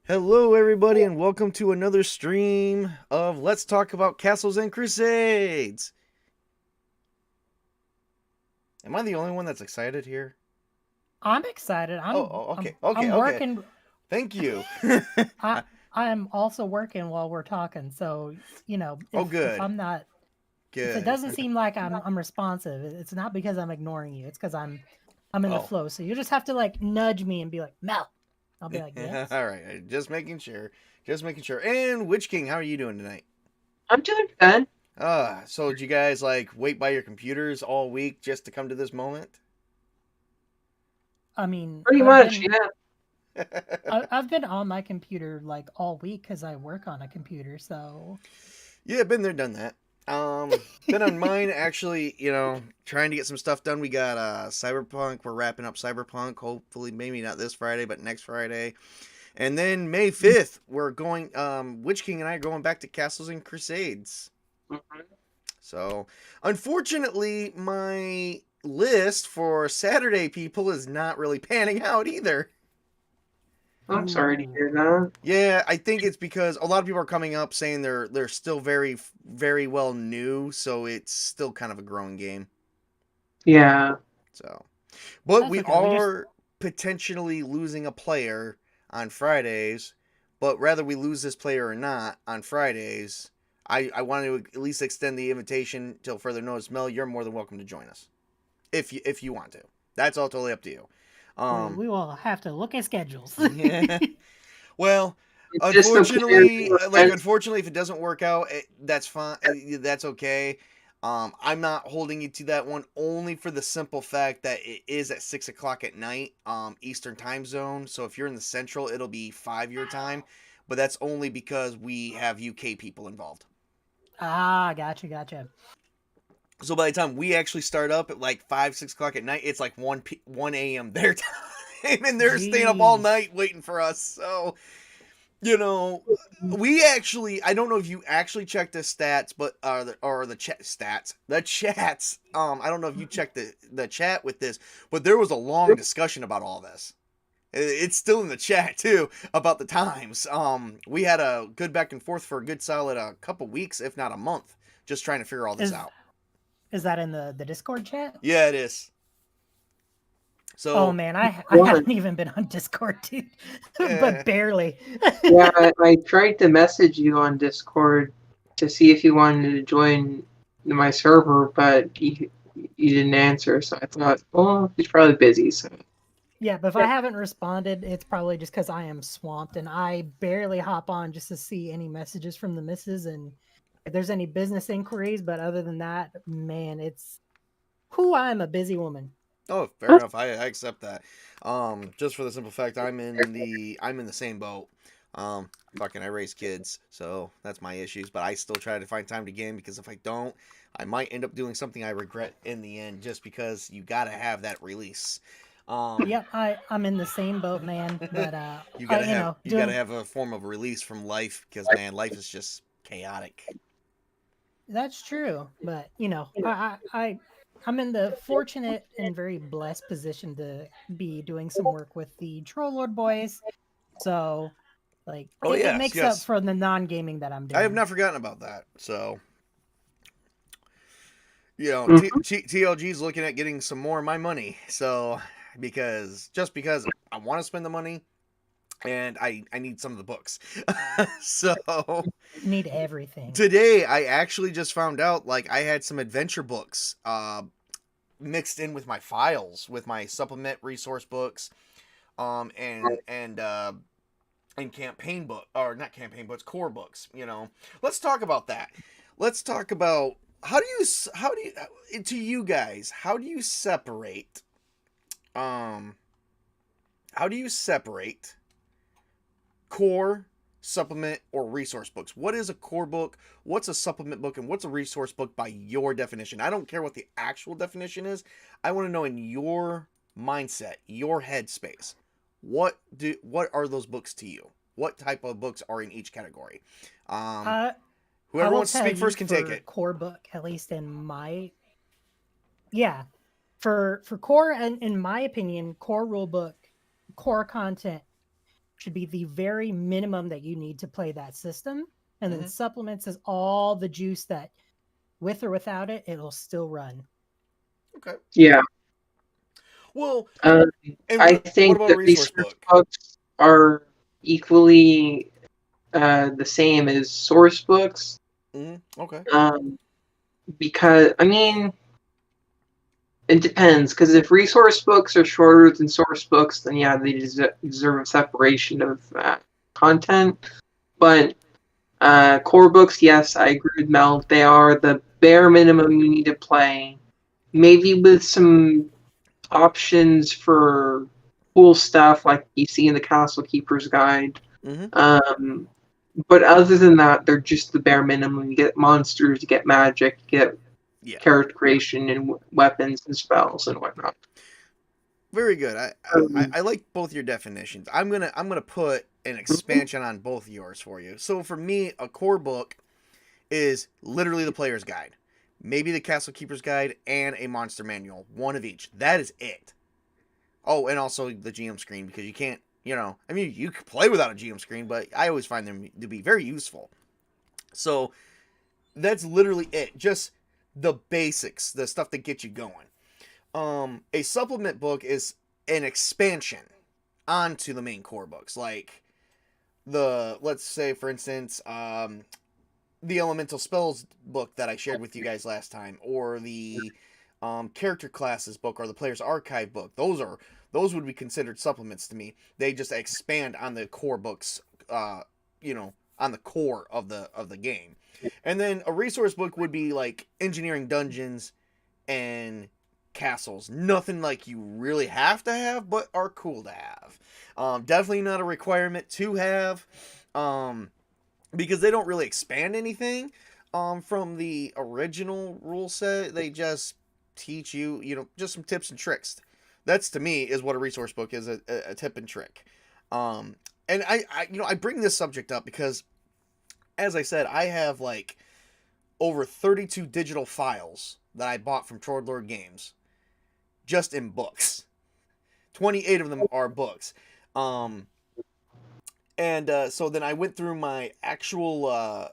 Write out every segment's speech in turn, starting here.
Hello, everybody, and welcome to another stream of Let's Talk About Castles and Crusades. Am I the only one that's excited here? I'm excited. Okay, I'm okay. working. Thank you. I I am also working while we're talking. So, Oh, if good, I'm not if it good. doesn't seem like I'm responsive, it's not because I'm ignoring you. It's because I'm in the Oh, flow. So you just have to like nudge me and be like, "Mel." I'll be like, "Yes." all right. Just making sure. Just making sure. And Witch King, how are you doing tonight? I'm doing good. So did you guys like wait by your computers all week just to come to this moment? I mean, Pretty much, yeah. I've been on my computer like all week cuz I work on a computer. So, Yeah, been there, done that. Been on mine actually, trying to get some stuff done. We got Cyberpunk. We're wrapping up Cyberpunk. Hopefully, maybe not this Friday, but next Friday. And then May 5th, we're going Witch King and I are going back to Castles and Crusades. Mhm. So, unfortunately, my list for Saturday people is not really panning out either. I'm sorry to ooh. hear that. Yeah, I think it's because a lot of people are coming up saying they're still very well new, so it's still kind of a growing game. Yeah. So, but That's we okay. We just are potentially losing a player on Fridays. But whether we lose this player or not on Fridays, I want to at least extend the invitation till further notice. Mel, you're more than welcome to join us if you want to. That's all totally up to you. we will have to look at schedules. Yeah. Well, It's just the players unfortunately, who are meant unfortunately, if it doesn't work out, that's fine. That's okay. I'm not holding you to that one only for the simple fact that it is at 6 o'clock at night, Eastern time zone. So if you're in the Central, it'll be 5 your time, but that's only because we have UK people involved. Gotcha. So by the time we actually start up at like 5 6 o'clock at night, it's like 1 a.m. their time, and they're staying up all Jeez. night waiting for us. So you know, we actually I don't know if you actually checked the stats, but the chat stats, the chats. I don't know if you checked the chat with this, but there was a long discussion about all this. It's still in the chat too about the times. We had a good back and forth for a good solid a couple weeks, if not a month, just trying to figure all this Is out. is that in the Discord chat? Yeah, it is. Oh So, man, I one. haven't even been on Discord, dude, eh, but barely. Yeah, I tried to message you on Discord to see if you wanted to join my server, but you didn't answer, so I thought, well, he's probably busy, so. Yeah, but if I haven't responded, it's probably just because I am swamped and I barely hop on just to see any messages from the missus and if there's any business inquiries. But other than that, man, it's who I'm a busy woman. oh, fair enough. I accept that. Just for the simple fact I'm in the same boat. Fucking I raise kids, so that's my issues. But I still try to find time to game because if I don't, I might end up doing something I regret in the end. Just because you gotta have that release. Um, Yep, I'm in the same boat, man. But you I gotta have you gotta doing have a form of release from life because man, life is just chaotic. that's true. But I'm in the fortunate and very blessed position to be doing some work with the Troll Lord boys. So like Oh it yes, makes up yes. for the non-gaming that I'm I have doing. not forgotten about that. So Mhm. TLG's looking at getting some more of my money. So because I want to spend the money and I need some of the books. So Need everything. today I actually just found out like I had some adventure books mixed in with my files with my supplement resource books and campaign book or not campaign books core books. Let's talk about that. Let's talk about how do you to you guys how do you separate um how do you separate core, supplement, or resource books? What is a core book? What's a supplement book? And what's a resource book by your definition? I don't care what the actual definition is. I want to know in your mindset, your headspace. What are those books to you? What type of books are in each category? Um, Uh, I Whoever will wants to tell speak you first can take for it. core book, at least in my yeah, for core and in my opinion, core rule book, core content. should be the very minimum that you need to play that system. And then Mhm. supplements is all the juice that, with or without it, it'll still run. Okay. Yeah. Well, Um, and I what think about a that resource research book? books are equally the same as source books. Okay. Because, I mean, it depends. Because if resource books are shorter than source books, then yeah, they deserve a separation of content. But core books, yes, I agree with Mel. They are the bare minimum you need to play. Maybe with some options for cool stuff like you see in the Castle Keeper's Guide. Mm-hmm. But other than that, they're just the bare minimum. You get monsters, you get magic, you get Yeah. character creation and weapons and spells and whatnot. Very good. I like both your definitions. I'm gonna put an expansion on both of yours for you. So for me, a core book is literally the player's guide, maybe the Castle Keeper's Guide, and a monster manual, one of each. That is it. Oh, and also the GM screen, because you can't, I mean, you can play without a GM screen, but I always find them to be very useful. So that's literally it. Just the basics, the stuff that gets you going. A supplement book is an expansion onto the main core books, like let's say for instance, the elemental spells book that I shared with you guys last time, or the character classes book, or the player's archive book. Those would be considered supplements to me. They just expand on the core books, on the core of the game. And then a resource book would be like engineering dungeons and castles. Nothing like you really have to have, but are cool to have. Definitely not a requirement to have. Because they don't really expand anything from the original rule set. They just teach you, just some tips and tricks. That's to me is what a resource book is, a tip and trick. And I bring this subject up because, as I said, I have like over 32 digital files that I bought from Troll Lord Games, just in books. 28 of them are books. And so then I went through my actual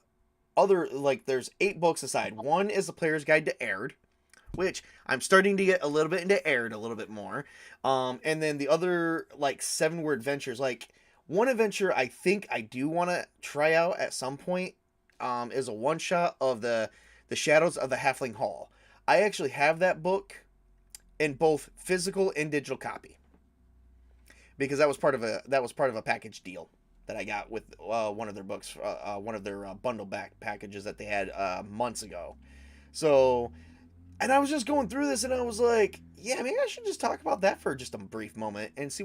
other, like, there's 8 books aside. One is the Player's Guide to Aird, which I'm starting to get a little bit into Aird a little bit more. And then the other, like, 7 were adventures. Like, one adventure I think I do want to try out at some point is a one shot of the Shadows of the Halfling Hall. I actually have that book in both physical and digital copy, because that was part of a package deal that I got with one of their books, one of their bundle back packages that they had months ago. So, and I was just going through this, and I was like, yeah, maybe I should just talk about that for just a brief moment and see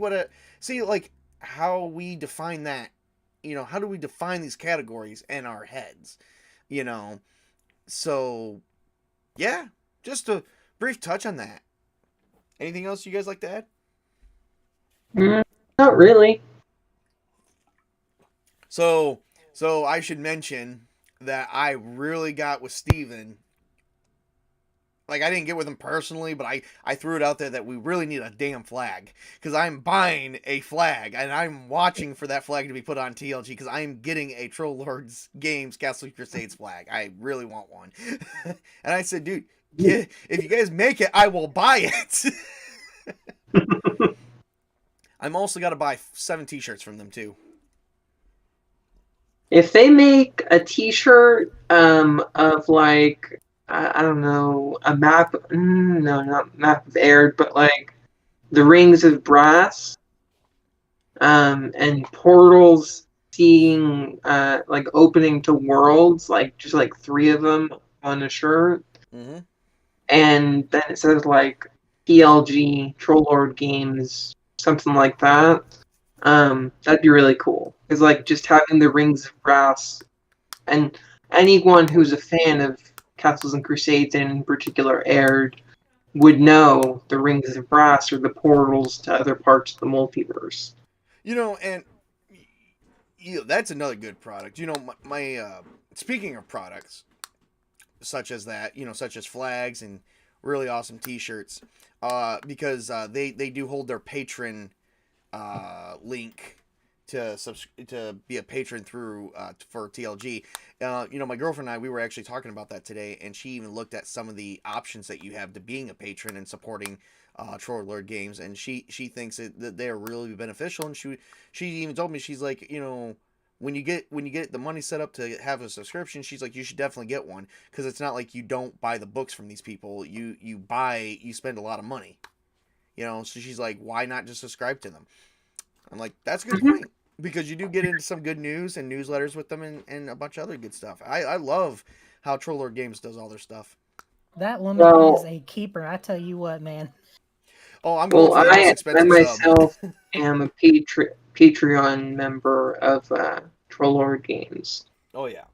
like how we define that. How do we define these categories in our heads? You know, so yeah, just a brief touch on that. Anything else you guys like to add? Not really. So I should mention that I really got with Steven. Like, I didn't get with him personally, but I threw it out there that we really need a damn flag, because I'm buying a flag and I'm watching for that flag to be put on TLG, because I'm getting a Troll Lords Games Castles and Crusades flag. I really want one. And I said, dude, if you guys make it, I will buy it. I'm also got to buy 7 t-shirts from them too. If they make a T-shirt of like I don't know, a map, no, not map of air, but like the rings of brass, and portals seeing like opening to worlds, like just like 3 of them on a shirt, Mm-hmm. and then it says like PLG Troll Lord Games, something like that. That'd be really cool. Because like just having the rings of brass, and anyone who's a fan of Castles and Crusades, and in particular Aird, would know the rings of brass are the portals to other parts of the multiverse. And that's another good product. My speaking of products such as that, such as flags and really awesome T-shirts, because they do hold their patron link to be a patron through for TLG. My girlfriend and I, we were actually talking about that today, and she even looked at some of the options that you have to being a patron and supporting Troll Lord Games, and she thinks that they are really beneficial. And she even told me, she's like, when you get the money set up to have a subscription, she's like, you should definitely get one, because it's not like you don't buy the books from these people. You spend a lot of money. So she's like, why not just subscribe to them? I'm like, that's a good point, because you do get into some good news and newsletters with them, and a bunch of other good stuff. I love how Troll Lord Games does all their stuff. That woman is a keeper. I tell you what, man. Oh, I'm going for the most expensive I myself am a Patreon member of Troll Lord Games. Oh yeah.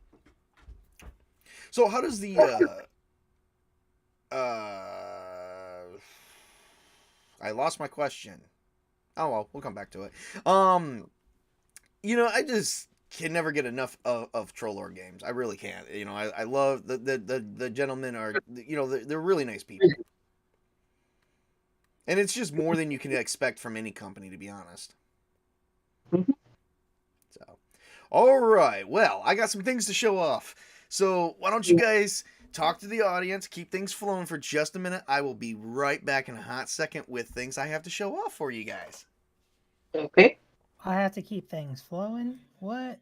So how does the I lost my question. Oh well, we'll come back to it. I just can never get enough of Troll Lord Games. I really can't. I love the gentlemen are they're really nice people. And it's just more than you can expect from any company, to be honest. Mm-hmm. So, all right. Well, I got some things to show off. So why don't you guys talk to the audience, keep things flowing for just a minute. I will be right back in a hot second with things I have to show off for you guys. Okay. I have to keep things flowing? What?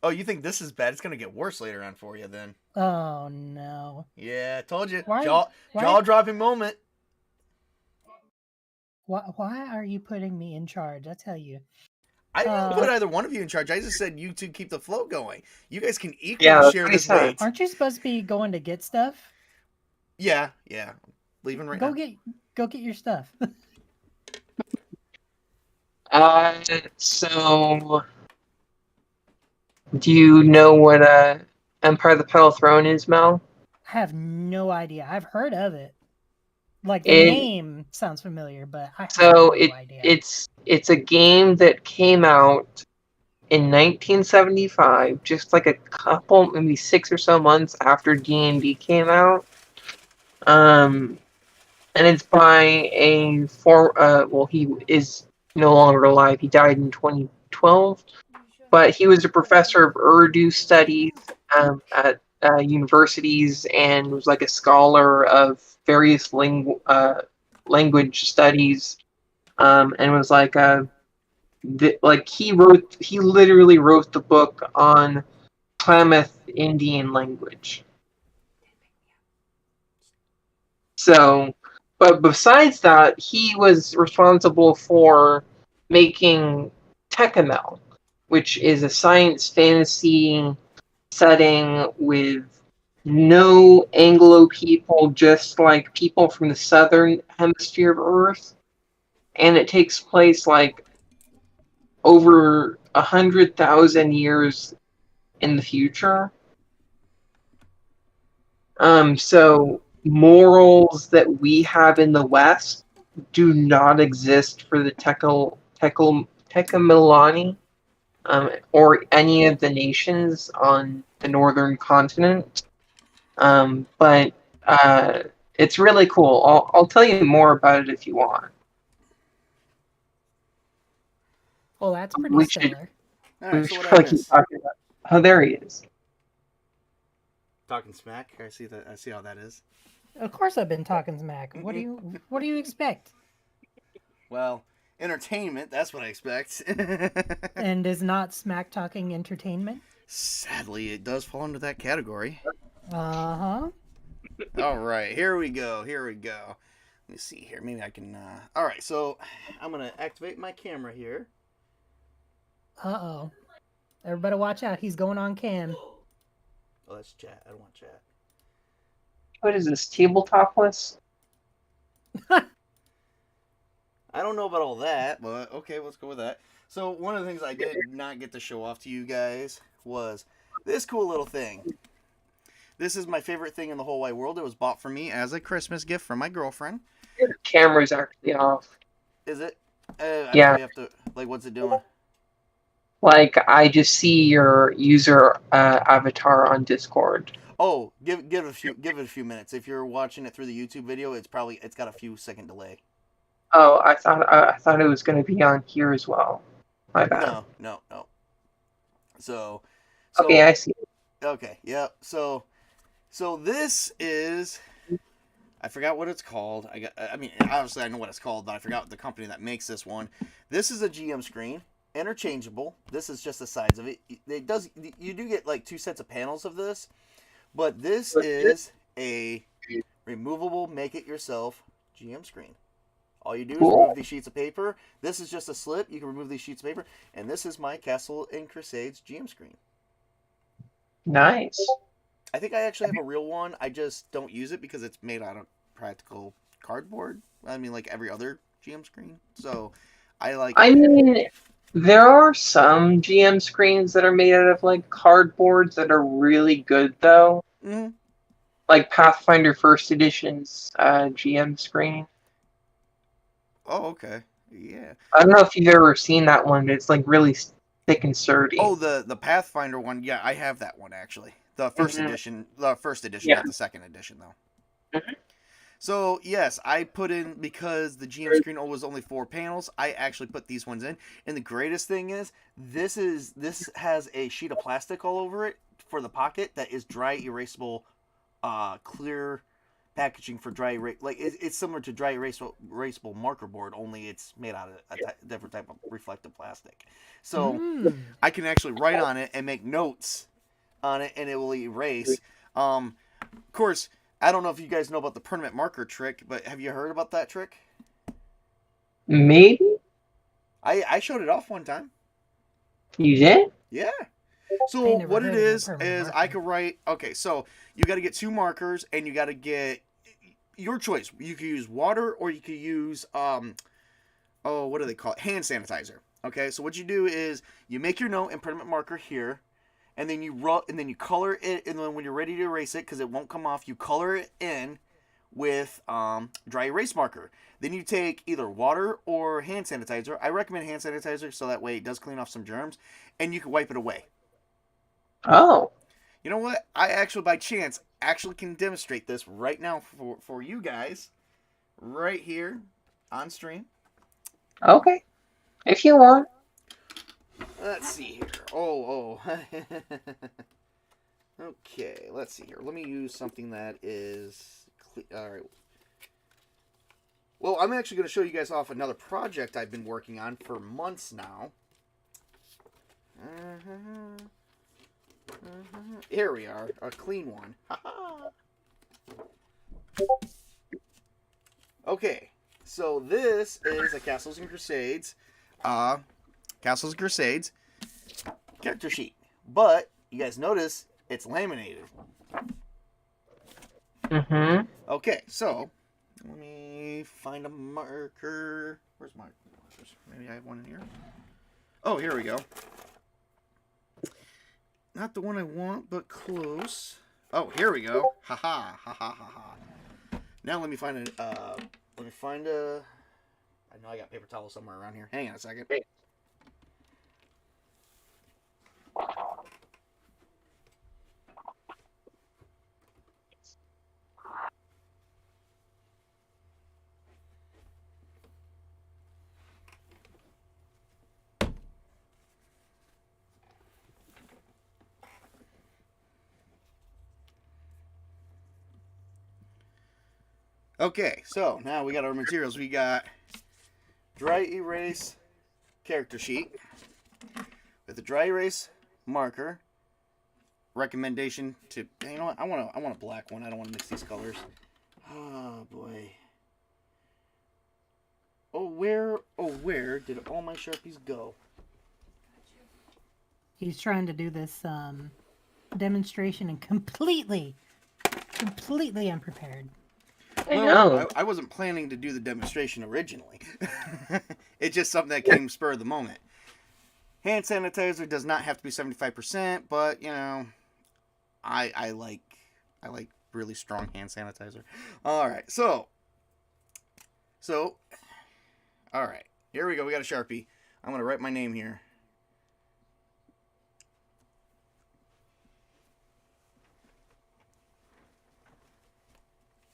Oh, you think this is bad? It's going to get worse later on for you then. Oh, no. Yeah, I told you. Why? Jaw-dropping moment. Why are you putting me in charge? I tell you. I didn't put either one of you in charge. I just said you two keep the flow going. You guys can equally share this weight. Aren't you supposed to be going to get stuff? Yeah. Leaving right now. Go get your stuff. So do you know what Empire of the Pale Throne is, Mel? I have no idea. I've heard of it. Like the name sounds familiar, but I have no idea. It's a game that came out in 1975, just like a couple, maybe 6 or so months after D&D came out. And it's by he is no longer alive. He died in 2012, but he was a professor of Urdu studies at universities, and was like a scholar of various language studies, and was he literally wrote the book on Klamath Indian language. So, but besides that, he was responsible for making Tecamel, which is a science fantasy setting with no Anglo people, just like people from the southern hemisphere of Earth. And it takes place like over 100,000 years in the future. So morals that we have in the West do not exist for the Tecamilani, or any of the nations on the northern continent. But it's really cool. I'll tell you more about it if you want. Well, that's pretty stellar. Alright, so what else? Oh, there he is. Talking smack. I see how that is. Of course, I've been talking smack. What do you expect? Well, entertainment. That's what I expect. And is not smack talking entertainment? Sadly, it does fall into that category. Uh-huh. All right, here we go. Let me see here. Maybe I can. All right, so I'm gonna activate my camera here. Uh-oh. Everybody watch out. He's going on cam. Oh, that's chat. I don't want chat. What is this, tabletop list? I don't know about all that, but okay, let's go with that. So one of the things I did not get to show off to you guys was this cool little thing. This is my favorite thing in the whole wide world. It was bought for me as a Christmas gift from my girlfriend. Your camera's actually off. Is it? Yeah. Have to, what's it doing? Like, I just see your user avatar on Discord. Oh, give it a few minutes. If you're watching it through the YouTube video, it's got a few second delay. Oh, I thought it was going to be on here as well. My bad. No. So, Okay, so I see. okay, yeah. So this is, I forgot what it's called. I mean, obviously I know what it's called, but I forgot the company that makes this one. This is a GM screen, interchangeable. This is just the sides of it. It does. You do get like 2 sets of panels of this, but this is a removable, make it yourself GM screen. All you do is remove Cool. these sheets of paper. This is just a slip. You can remove these sheets of paper, and this is my Castle and Crusades GM screen. Nice. I think I actually have a real one. I just don't use it because it's made out of practical cardboard. I mean, like every other GM screen. So I like. I mean, there are some GM screens that are made out of like cardboard that are really good though. Mm, Like Pathfinder First Edition's GM screen. oh, okay. Yeah. I don't know if you've ever seen that one, but it's like really thick and sturdy. Oh, the Pathfinder one. Yeah, I have that one actually. The first Mhm. edition. The first edition, Yeah. not the second edition though. Mhm. So yes, I put in, because the GM screen was only 4 panels. I actually put these ones in, and the greatest thing is this has a sheet of plastic all over it for the pocket that is dry erasable, clear packaging for dry erase. Like it's similar to dry erasable marker board, only it's made out of a different type of reflective plastic. So I can actually write on it and make notes on it, and it will erase. Of course, I don't know if you guys know about the permanent marker trick, but have you heard about that trick? Maybe I showed it off one time. you did. Yeah. I So ain't never what it heard of a is permanent I marker. could write. Okay, so you got to get 2 markers, and you got to get your choice. You could use water, or you could use oh, what do they call it? Hand sanitizer. Okay, so what you do is you make your note in permanent marker here, and then you color it, and then when you're ready to erase it, because it won't come off, you color it in with dry erase marker. Then you take either water or hand sanitizer. I recommend hand sanitizer, so that way it does clean off some germs, and you can wipe it away. Oh, You know what? I actually, by chance, actually can demonstrate this right now for you guys, right here on stream. okay. If you want. Let's see here. Oh. Okay, let's see here. Let me use something that is all right. Well, I'm actually going to show you guys off another project I've been working on for months now. Here we are, a clean one. Okay, so this is a Castles and Crusades, Castles and Crusades character sheet. But you guys notice it's laminated. Mm-hmm. Okay, so let me find a marker. Where's my markers? Maybe I have one in here. Oh, here we go. Not the one I want, but close. Oh, here we go. Ha ha ha ha ha ha. Now let me find a. I know I got paper towel somewhere around here. Hang on a second. Okay, so now we got our materials. We got dry erase character sheet with a dry erase marker. Recommendation to, you know what? I want a black one. I don't want to mix these colors. Oh boy. Oh where did all my Sharpies go? He's trying to do this demonstration and completely unprepared. I know. I wasn't planning to do the demonstration originally. It's just something that came spur of the moment. Hand sanitizer does not have to be 75%, but you know, I like really strong hand sanitizer. All right, so all right, here we go. We got a Sharpie. I'm gonna write my name here.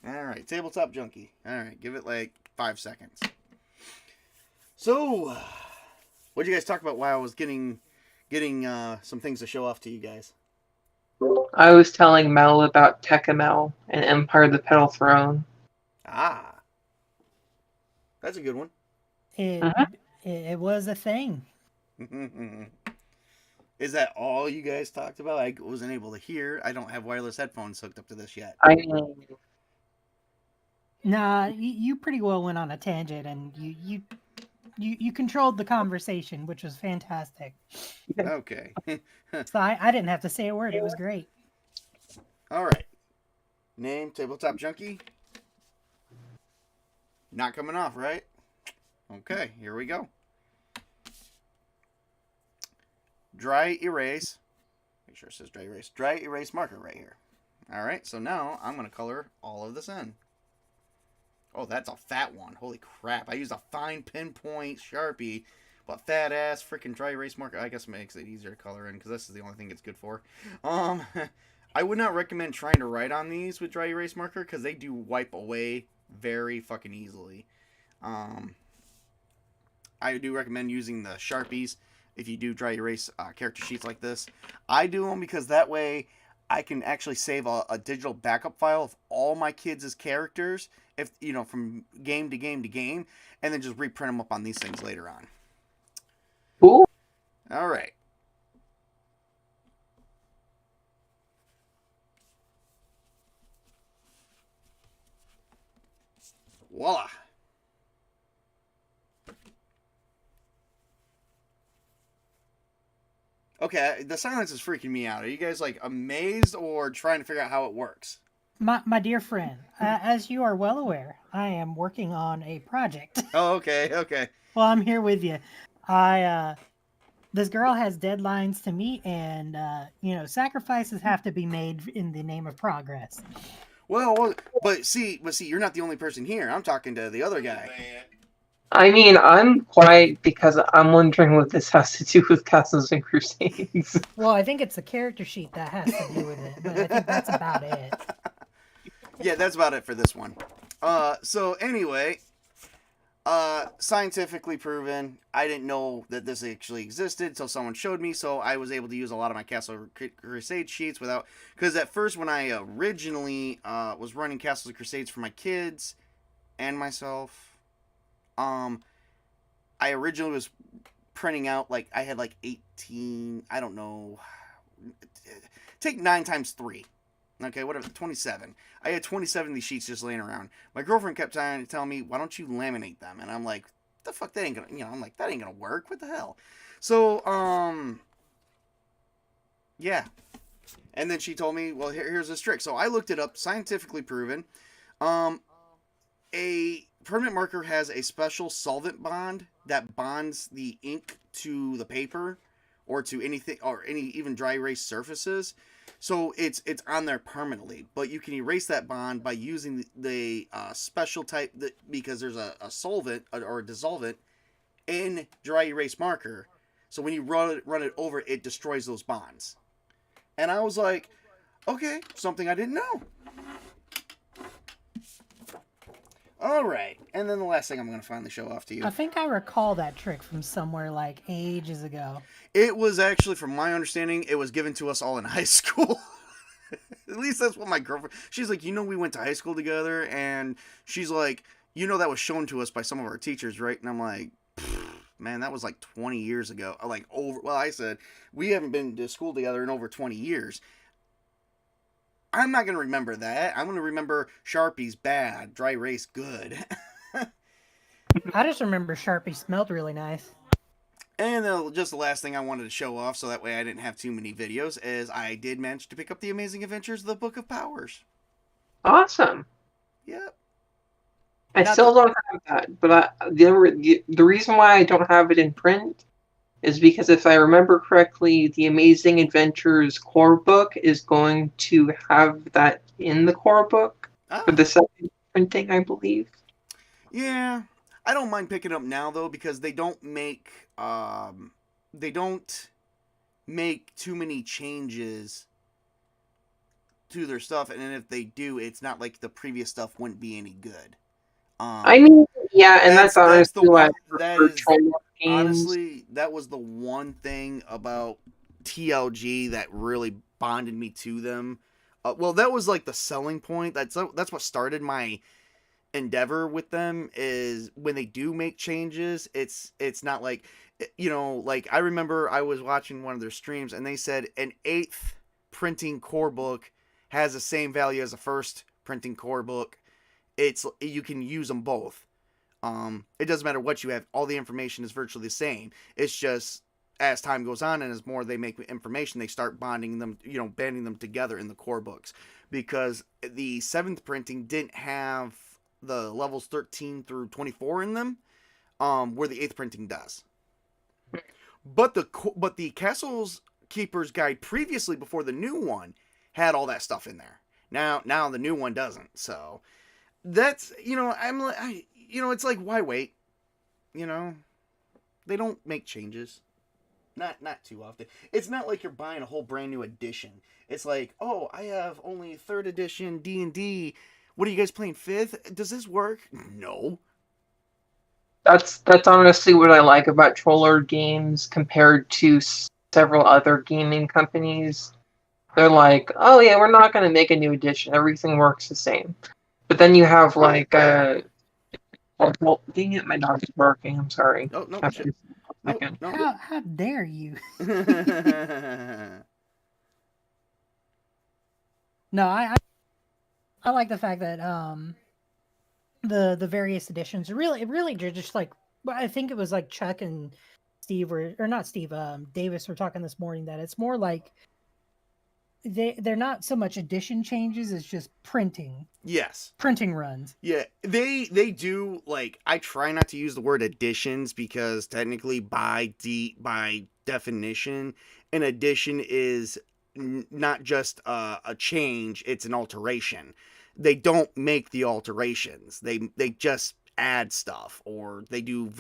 All right, Tabletop Junkie. All right, give it like 5 seconds. So, what did you guys talk about while I was getting some things to show off to you guys? I was telling Mel about Tecamel and Empire of the Petal Throne. Ah, that's a good one. It it was a thing. Is that all you guys talked about? I wasn't able to hear. I don't have wireless headphones hooked up to this yet. I mean, Nah, you pretty well went on a tangent, and you controlled the conversation, which was fantastic. Okay. So I didn't have to say a word. It was great. All right. Name Tabletop Junkie. Not coming off, right? Okay, here we go. Dry erase. Make sure it says dry erase. Dry erase marker right here. All right, so now I'm going to color all of this in. Oh, that's a fat one. Holy crap. I used a fine pinpoint Sharpie, but fat ass freaking dry erase marker. I guess it makes it easier to color in because this is the only thing it's good for. I would not recommend trying to write on these with dry erase marker because they do wipe away very fucking easily. I do recommend using the Sharpies if you do dry erase character sheets like this. I do them because that way I can actually save a digital backup file of all my kids' characters, if you know, from game to game to game, and then just reprint them up on these things later on. cool. All right. Voila. Okay, the silence is freaking me out. Are you guys like amazed or trying to figure out how it works? My dear friend, as you are well aware, I am working on a project. Oh, okay, okay. Well, I'm here with you. This girl has deadlines to meet, and sacrifices have to be made in the name of progress. Well, but see, you're not the only person here. I'm talking to the other guy. I mean, I'm quiet because I'm wondering what this has to do with Castles and Crusades. Well, I think it's the character sheet that has to do with it, but I think that's about it. Yeah, that's about it for this one. So anyway, scientifically proven. I didn't know that this actually existed until someone showed me, so I was able to use a lot of my Castle Crusade sheets without. Because at first, when I originally was running Castles and Crusades for my kids and myself, I originally was printing out like I had like 18. I don't know. Take 9 times 3. Okay, whatever, 27. I had 27 of these sheets just laying around. My girlfriend kept trying to tell me, why don't you laminate them? And I'm like, the fuck, that ain't gonna, I'm like, that ain't gonna work. What the hell? So, yeah. And then she told me, well, here's this trick. So I looked it up, scientifically proven. A permanent marker has a special solvent bond that bonds the ink to the paper or to anything, or any even dry erase surfaces. So it's on there permanently, but you can erase that bond by using the special type because there's a solvent or a dissolvent in dry erase marker. So when you run it over, it destroys those bonds. And I was like, okay, something I didn't know. All right, and then the last thing I'm going to finally show off to you. I think I recall that trick from somewhere like ages ago. It was actually, from my understanding, it was given to us all in high school. At least that's what my girlfriend... She's like, we went to high school together, and she's like, that was shown to us by some of our teachers, right? And I'm like, man, that was like 20 years ago. I said, we haven't been to school together in over 20 years. I'm not going to remember that. I'm going to remember Sharpies bad, dry erase good. I just remember Sharpie smelled really nice. And then just the last thing I wanted to show off, so that way I didn't have too many videos, is I did manage to pick up The Amazing Adventures of the Book of Powers. Awesome. Yep. I still don't have that, but the reason why I don't have it in print is because if I remember correctly, the Amazing Adventures core book is going to have that in the core book for the second printing, I believe. Yeah, I don't mind picking up now though because they don't make too many changes to their stuff, and if they do, it's not like the previous stuff wouldn't be any good. I mean, Yeah, and that's That's the honestly why I that prefer is Troll games. honestly, that was the one thing about TLG that really bonded me to them. Well, that was like the selling point. That's what started my endeavor with them. Is when they do make changes, it's not like, like I remember I was watching one of their streams and they said an eighth printing core book has the same value as a first printing core book. You can use them both. It doesn't matter what you have. All the information is virtually the same. It's just as time goes on and as more they make information, they start bonding them, banding them together in the core books. Because the seventh printing didn't have the levels 13 through 24 in them, where the eighth printing does. But the Castles Keeper's Guide previously, before the new one, had all that stuff in there. Now the new one doesn't. So that's it's like, why wait? They don't make changes. Not too often. It's not like you're buying a whole brand new edition. It's like, oh, I have only third edition D&D. What are you guys playing, fifth? Does this work? No. That's honestly what I like about Troller games compared to several other gaming companies. They're like, oh yeah, we're not going to make a new edition. Everything works the same. But then you have like, oh, well, dang it, my dog's barking. I'm sorry. Oh, no, shit. No. How dare you? No, I like the fact that the various editions really just like, I think it was like Chuck and Steve or not Steve, Davis were talking this morning that it's more like they're not so much edition changes, it's just printing. Yes. Printing runs. Yeah, they do, like, I try not to use the word additions because technically by definition an addition is not just a change, it's an alteration. They don't make the alterations. They just add stuff, or they do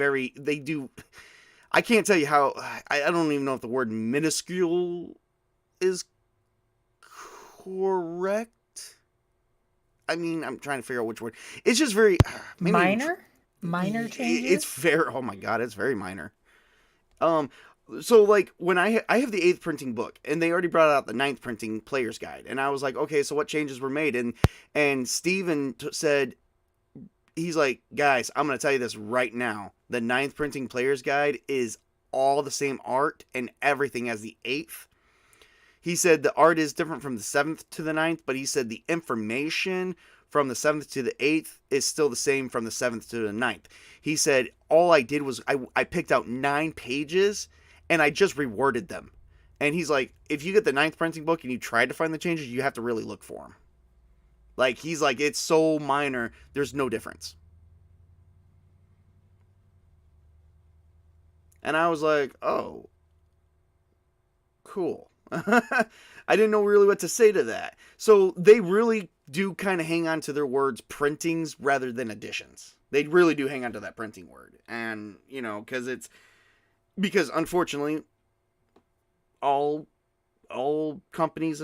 I can't tell you how. I don't even know if the word minuscule is correct. I mean, I'm trying to figure out which word. It's just very minor changes. It's very, oh my god, it's very minor. So like when I have the 8th printing book, and they already brought out the 9th printing player's guide, and I was like, okay, so what changes were made? And Steven said, he's like, guys, I'm gonna tell you this right now: the 9th printing player's guide is all the same art and everything as the 8th. He said the art is different from the 7th to the 9th, but he said the information from the 7th to the 8th is still the same from the 7th to the 9th. He said all I did was I picked out 9 pages and I just reworded them. And he's like, if you get the 9th printing book and you tried to find the changes, you have to really look for them. Like, he's like, it's so minor, there's no difference. And I was like, oh, cool. I didn't know really what to say to that. So they really do kind of hang on to their words, printings rather than additions. They really do hang on to that printing word. And, because unfortunately all companies,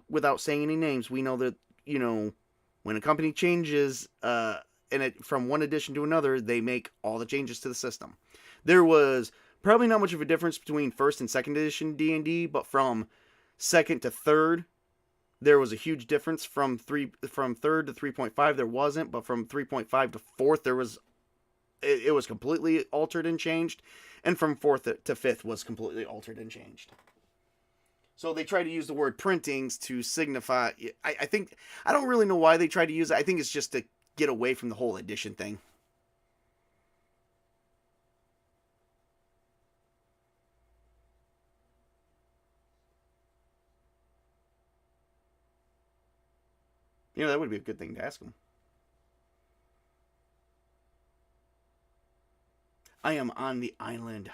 without saying any names, we know that, when a company changes from one edition to another, they make all the changes to the system. There was probably not much of a difference between first and second edition D&D, but from second to third, there was a huge difference. From third to 3.5, there wasn't, but from 3.5 to fourth, it was completely altered and changed, and from fourth to fifth was completely altered and changed. So they try to use the word printings to signify. I think, I don't really know why they try to use it. I think it's just to get away from the whole edition thing. That would be a good thing to ask him. I am on the island.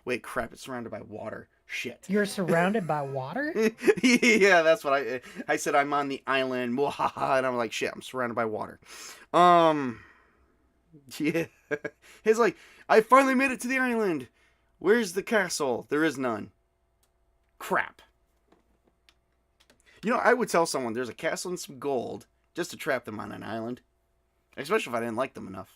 Wait, crap, it's surrounded by water. Shit. You're surrounded by water? Yeah, that's what I said. I'm on the island. And I'm like, shit, I'm surrounded by water. Yeah. He's like, I finally made it to the island. Where's the castle? There is none. Crap. I would tell someone there's a castle and some gold just to trap them on an island. especially if I didn't like them enough.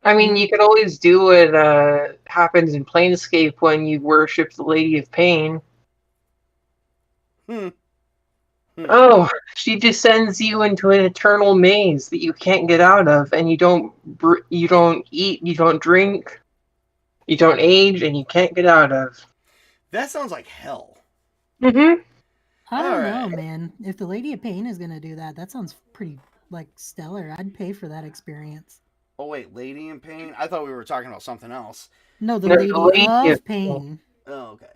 I mean, you could always do what happens in Planescape when you worship the Lady of Pain. Oh, she descends you into an eternal maze that you can't get out of, and you don't eat, you don't drink, you don't age, and you can't get out of. That sounds like hell. Mm-hmm. I don't know, Alright. man. If the Lady of Pain is gonna do that, that sounds pretty like stellar. I'd pay for that experience. Oh wait, Lady in Pain? I thought we were talking about something else. No, the No, the Lady Lady of of Pain. Oh, okay.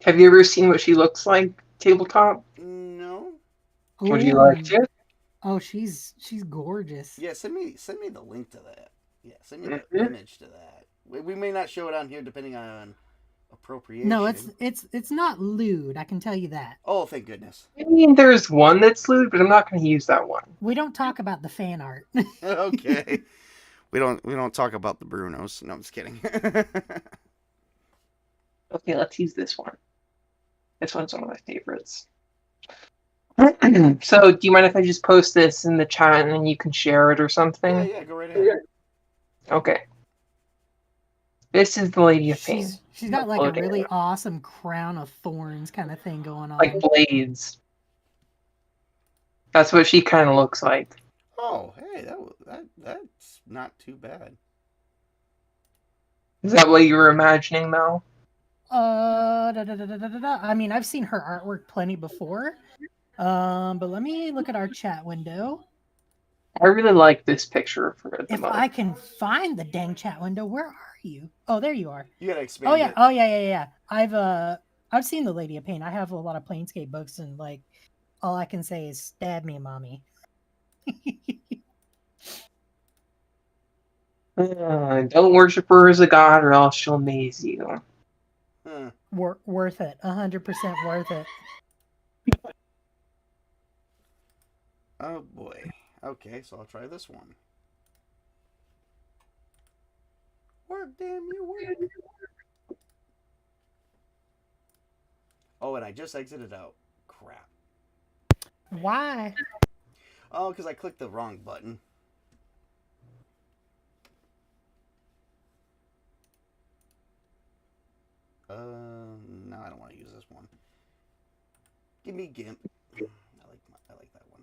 Have you ever seen what she looks like, tabletop? No. Would you like to? Oh, she's gorgeous. Yeah, send me the link to that. Yeah, send me the Mhm. image to that. We may not show it on here depending on appropriation. No, it's not lewd. I can tell you that. Oh, thank goodness. I mean, there's one that's lewd, but I'm not going to use that one. We don't talk about the fan art. Okay. We don't talk about the Brunos. No, I'm just kidding. Okay, let's use this one. This one's one of my favorites. So, do you mind if I just post this in the chat and then you can share it or something? Yeah, go right ahead. Okay. This is the Lady of Pain. She's got like a really awesome crown of thorns kind of thing going on. Like blades. That's what she kind of looks like. Oh, hey, that's not too bad. Is that what you were imagining, Mel? I mean, I've seen her artwork plenty before. But let me look at our chat window. I really like this picture for the If most. I can find the dang chat window, where are you? Oh, there you are. You gotta expand Oh yeah, it. oh yeah. I've seen the Lady of Pain. I have a lot of Planescape books, and like, all I can say is stab me, mommy. Don't worship her as a god, or else she'll maze you. Huh. Worth it, 100% worth it. Oh boy. Okay, so I'll try this one. Work, damn you, work. Oh, and I just exited out. Crap. Why? Oh, because I clicked the wrong button. No, I don't want to use this one. Give me GIMP. I like that one.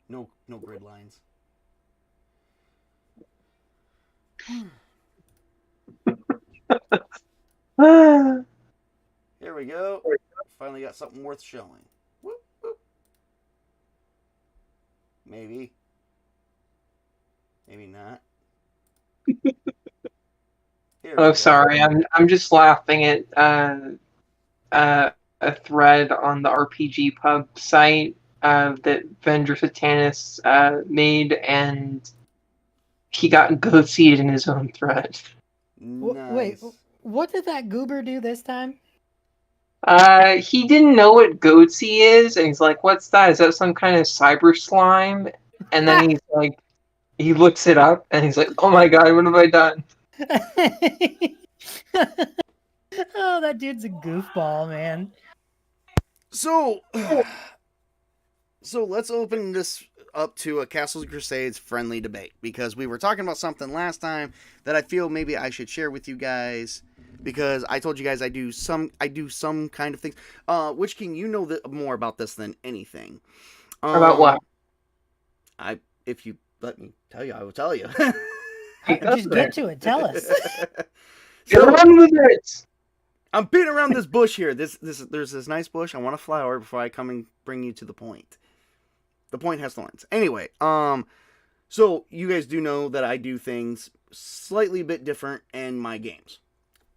No grid lines. Here we go. Finally got something worth showing. Whoop, whoop. Maybe. Maybe not. Oh, sorry. I'm just laughing at a thread on the RPG Pub site that Vendor Satanis made, and he got goat-seeded in his own thread. Nice. Wait, what did that goober do this time? He didn't know what goatsy is, and he's like, "What's that? Is that some kind of cyber slime?" And then he's like, he looks it up, and he's like, "Oh my god, what have I done?" Oh, that dude's a goofball, man. So let's open this up to a Castles and Crusades friendly debate, because we were talking about something last time that I feel maybe I should share with you guys, because I told you guys I do some kind of things. Witch King, you know more about this than anything. About what? If you let me tell you, I will tell you. Just get to it. Tell us. Get on with it. I'm beating around this bush here. There's this nice bush. I want a flower before I come and bring you to the point. The point has thorns. Anyway, so you guys do know that I do things slightly bit different in my games.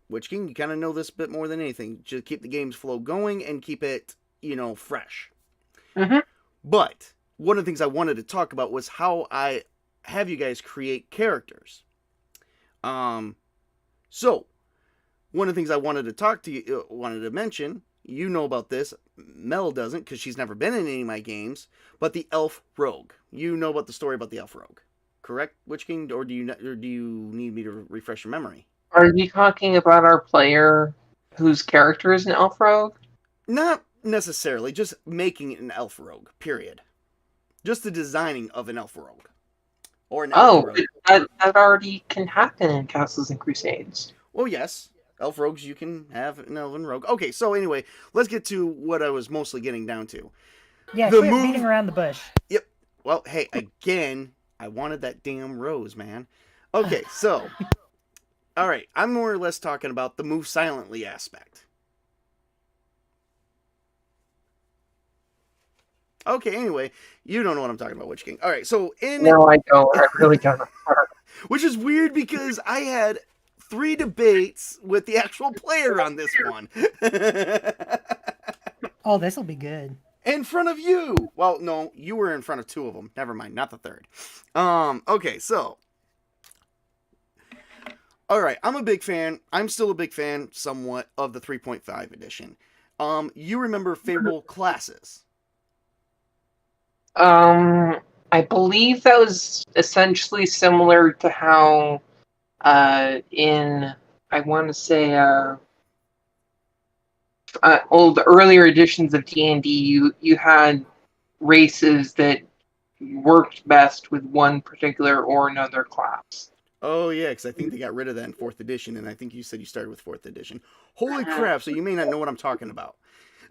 Witch King, you kind of know this a bit more than anything. Just keep the game's flow going and keep it, fresh. Mm-hmm. But one of the things I wanted to talk about was how I have you guys create characters. So one of the things I wanted to talk to you, wanted to mention, you know about this. Mel doesn't, because she's never been in any of my games. But the elf rogue. You know about the story about the elf rogue, correct, Witch King? Or do you need me to refresh your memory? Are you talking about our player whose character is an elf rogue? Not necessarily, just making it an elf rogue. Period. Just the designing of an elf rogue. Or an elven Oh, rogue. that already can happen in Castles and Crusades. Well, yes. Elf rogues, you can have an elven rogue. Okay, so anyway, let's get to what I was mostly getting down to. Yeah, The quit move- beating around the bush. Yep. Well, hey, again, I wanted that damn rose, man. Okay, so. All right, I'm more or less talking about the move silently aspect. Okay, anyway, you don't know what I'm talking about, Witch King. All right, so No, I don't. I really don't. Which is weird because I had 3 debates with the actual player on this one. Oh, this will be good. In front of you. Well, no, you were in front of 2 of them. Never mind, not the 3rd. Okay, so. All right, I'm a big fan. I'm still a big fan, somewhat, of the 3.5 edition. You remember favorable classes? I believe that was essentially similar to how, in, I want to say, the earlier editions of D&D, you had races that worked best with one particular or another class. Oh, yeah, because I think they got rid of that in 4th edition, and I think you said you started with 4th edition. Holy crap, so you may not know what I'm talking about.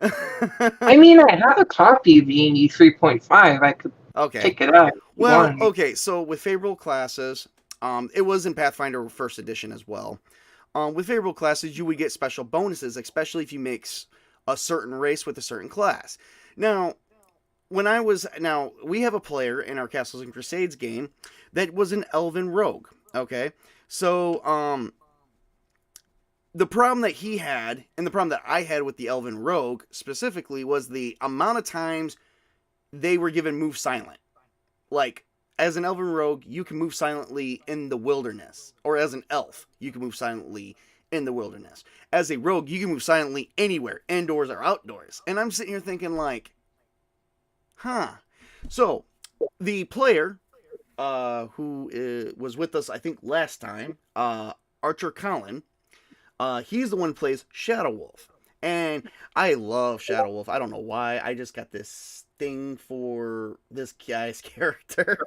I mean, I have a copy of D&D 3.5. I could pick it up. Well, okay, so with favorable classes, it was in Pathfinder 1st edition as well. With favorable classes, you would get special bonuses, especially if you mix a certain race with a certain class. Now, we have a player in our Castles and Crusades game that was an elven rogue. Okay, so the problem that he had, and the problem that I had with the elven rogue specifically, was the amount of times they were given move silent. Like, as an elven rogue, you can move silently in the wilderness, or as an elf, you can move silently in the wilderness. As a rogue, you can move silently anywhere, indoors or outdoors. And I'm sitting here thinking, like, So, the player who was with us, I think, last time, Archer Colin, he's the one who plays Shadow Wolf. And I love Shadow Wolf. I don't know why. I just got this thing for this guy's character.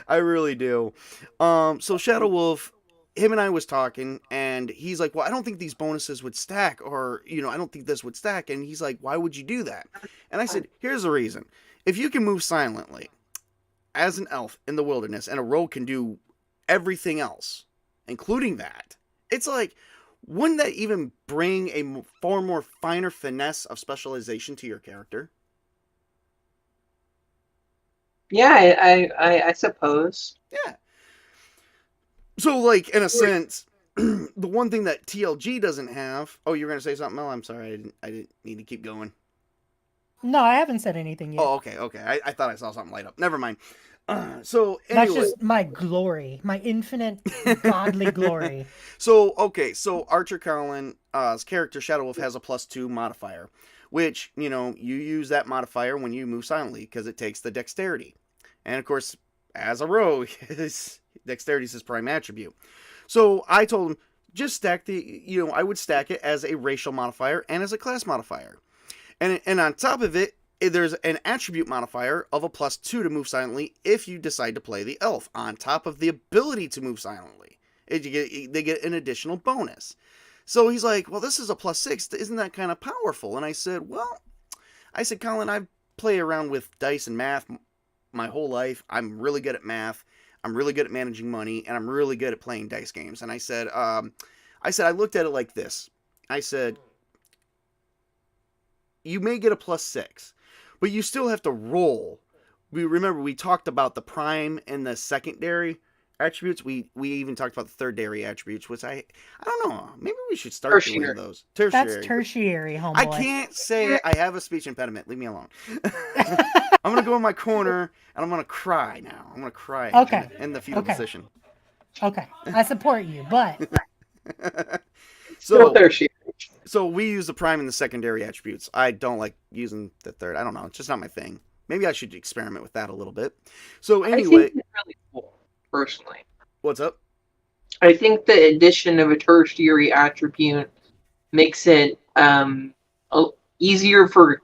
I really do. So Shadow Wolf, him and I was talking, and he's like, well, I don't think these bonuses would stack, or, I don't think this would stack. And he's like, why would you do that? And I said, here's the reason. If you can move silently as an elf in the wilderness, and a rogue can do everything else, including that, it's like, wouldn't that even bring a far more finer finesse of specialization to your character? Yeah, I suppose. Yeah. So, like, in a sense, the one thing that TLG doesn't have... Oh, you were going to say something, Mel? I'm sorry. I didn't need to keep going. No, I haven't said anything yet. Oh, okay. I thought I saw something light up. Never mind. So, anyway. That's just my glory. My infinite godly glory. So Archer Colin's character, Shadow Wolf, has a +2 modifier, which, you use that modifier when you move silently, because it takes the dexterity. And, of course, as a rogue, dexterity is his prime attribute. So I told him, just stack I would stack it as a racial modifier and as a class modifier. And on top of it, there's an attribute modifier of a +2 to move silently if you decide to play the elf, on top of the ability to move silently. They get an additional bonus. So he's like, well, this is a +6. Isn't that kind of powerful? And I said, Colin, I've played around with dice and math my whole life. I'm really good at math. I'm really good at managing money, and I'm really good at playing dice games. And I said, I looked at it like this. I said, you may get a +6, but you still have to roll. We talked about the prime and the secondary attributes. We even talked about the tertiary attributes, which I don't know. Maybe we should start doing those. Tertiary. That's tertiary, homeboy. I can't say it. I have a speech impediment. Leave me alone. I'm going to go in my corner, and I'm going to cry now. I'm going to cry in the fetal position. Okay. I support you, but... So we use the prime and the secondary attributes. I don't like using the third. I don't know. It's just not my thing. Maybe I should experiment with that a little bit. So anyway... I think it's really cool, personally. What's up? I think the addition of a tertiary attribute makes it easier for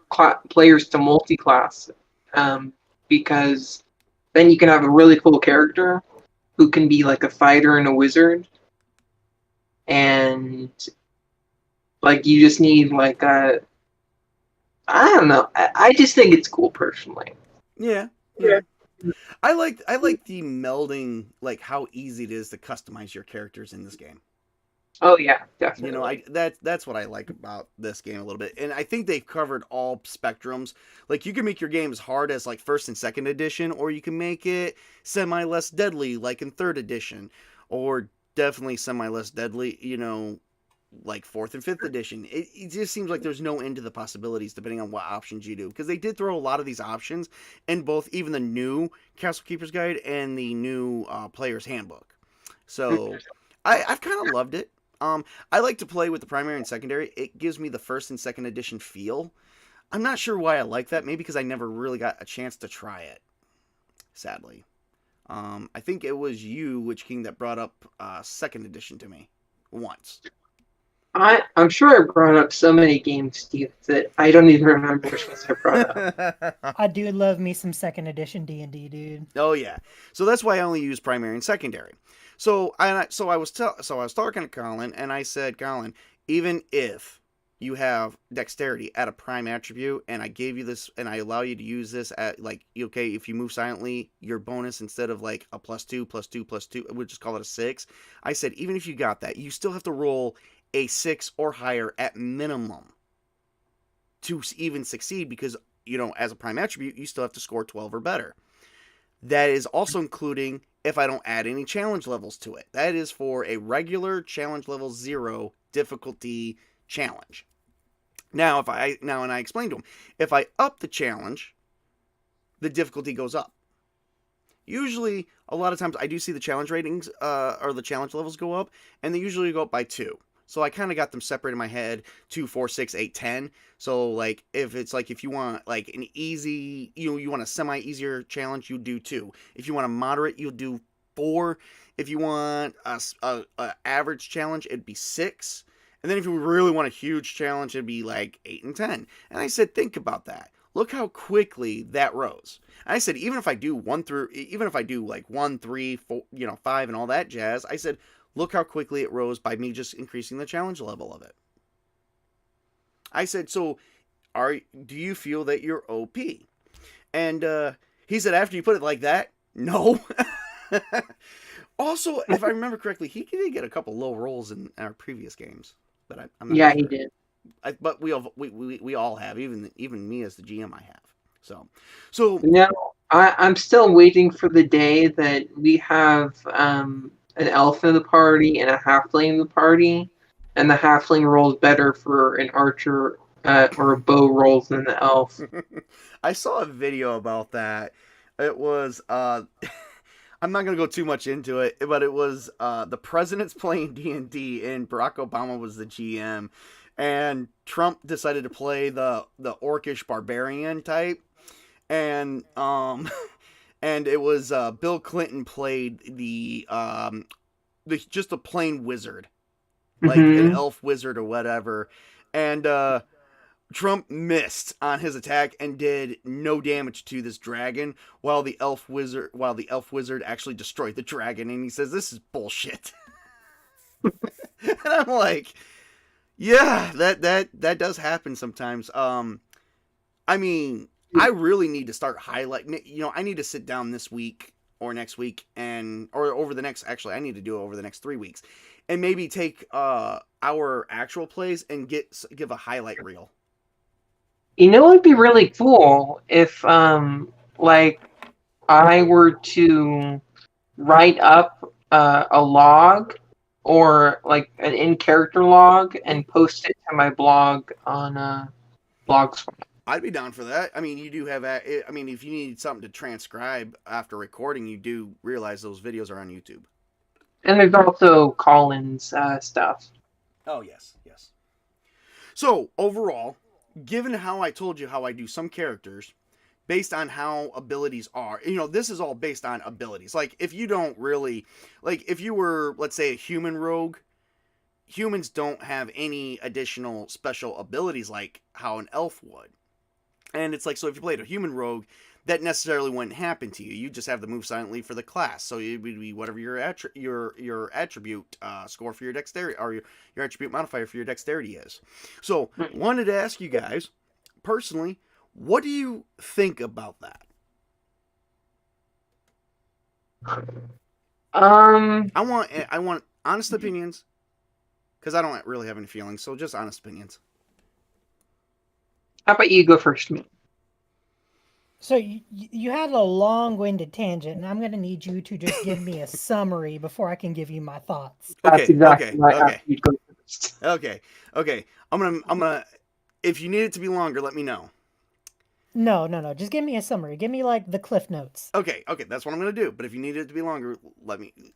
players to multi-class. because then you can have a really cool character who can be like a fighter and a wizard, and like you just need like a, I don't know. I just think it's cool personally. Yeah. Yeah. I like the melding, like how easy it is to customize your characters in this game. Oh yeah, definitely. That's what I like about this game a little bit, and I think they've covered all spectrums. Like you can make your game as hard as like first and second edition, or you can make it semi less deadly, like in third edition, or definitely semi less deadly. Like fourth and fifth edition. It just seems like there's no end to the possibilities depending on what options you do, because they did throw a lot of these options in both, even the new Castle Keeper's Guide and the new Player's Handbook. So I've kind of loved it. I like to play with the primary and secondary. It gives me the first and second edition feel. I'm not sure why I like that. Maybe because I never really got a chance to try it, sadly. I think it was you, Witch King, that brought up second edition to me once. I'm sure I brought up so many games, Steve, that I don't even remember which ones I brought up. I do love me some second edition D&D, dude. Oh yeah, so that's why I only use primary and secondary. So I was talking to Colin, and I said, Colin, even if you have dexterity at a prime attribute, and I gave you this, and I allow you to use this at like, okay, if you move silently, your bonus instead of like a +2, +2, +2, we'll just call it a 6. I said, even if you got that, you still have to roll a 6 or higher at minimum to even succeed, because as a prime attribute you still have to score 12 or better. That is also including if I don't add any challenge levels to it. That is for a regular challenge level 0 difficulty challenge. Now and I explained to him, if I up the challenge, the difficulty goes up. Usually, a lot of times I do see the challenge ratings or the challenge levels go up, and they usually go up by 2. So I kind of got them separated in my head: 2, 4, 6, 8, 10. So like if you want like an easy, you want a semi-easier challenge, you do 2. If you want a moderate, you'll do 4. If you want a average challenge, it'd be 6. And then if you really want a huge challenge, it'd be like 8 and 10. And I said, think about that. Look how quickly that rose. And I said, even if I do like 1, 3, 4, 5 and all that jazz, I said, look how quickly it rose by me just increasing the challenge level of it. I said, so do you feel that you're OP? And he said, after you put it like that, no. Also, if I remember correctly, he did get a couple low rolls in our previous games. But I'm not Yeah, sure. he did. But we all have, even me as the GM, I have. So No, I'm still waiting for the day that we have an elf in the party and a halfling in the party, and the halfling rolls better for an archer or a bow rolls than the elf. I saw a video about that. It was I'm not gonna go too much into it, but it was the president's playing D&D and Barack Obama was the GM, and Trump decided to play the orcish barbarian type, and and it was Bill Clinton played the just a plain wizard, like an elf wizard or whatever, and Trump missed on his attack and did no damage to this dragon, while the elf wizard actually destroyed the dragon, and he says, "This is bullshit." And I'm like, yeah, that does happen sometimes. I mean, I really need to start highlighting. I need to sit down this week or next week, or over the next. Actually, I need to do it over the next 3 weeks, and maybe take our actual plays and give a highlight reel. It would be really cool if, like, I were to write up a log or like an in-character log and post it to my blog on Blogspot. I'd be down for that. I mean, you do have. I mean, if you need something to transcribe after recording, you do realize those videos are on YouTube. And there's also Colin's stuff. Oh yes. So overall, given how I told you how I do some characters based on how abilities are, this is all based on abilities. Like, if you don't really, like, if you were, let's say, a human rogue, humans don't have any additional special abilities like how an elf would. And it's like, so if you played a human rogue, that necessarily wouldn't happen to you. You just have to move silently for the class, so it would be whatever your attribute score for your dexterity, or your attribute modifier for your dexterity is. So, wanted to ask you guys personally, what do you think about that? I want honest opinions, because I don't really have any feelings. So just honest opinions. How about you go first, man? So you had a long-winded tangent, and I'm going to need you to just give me a summary before I can give you my thoughts. That's exactly why I asked you to go first. Okay. I'm gonna. If you need it to be longer, let me know. No. Just give me a summary. Give me like the Cliff Notes. Okay. That's what I'm gonna do. But if you need it to be longer,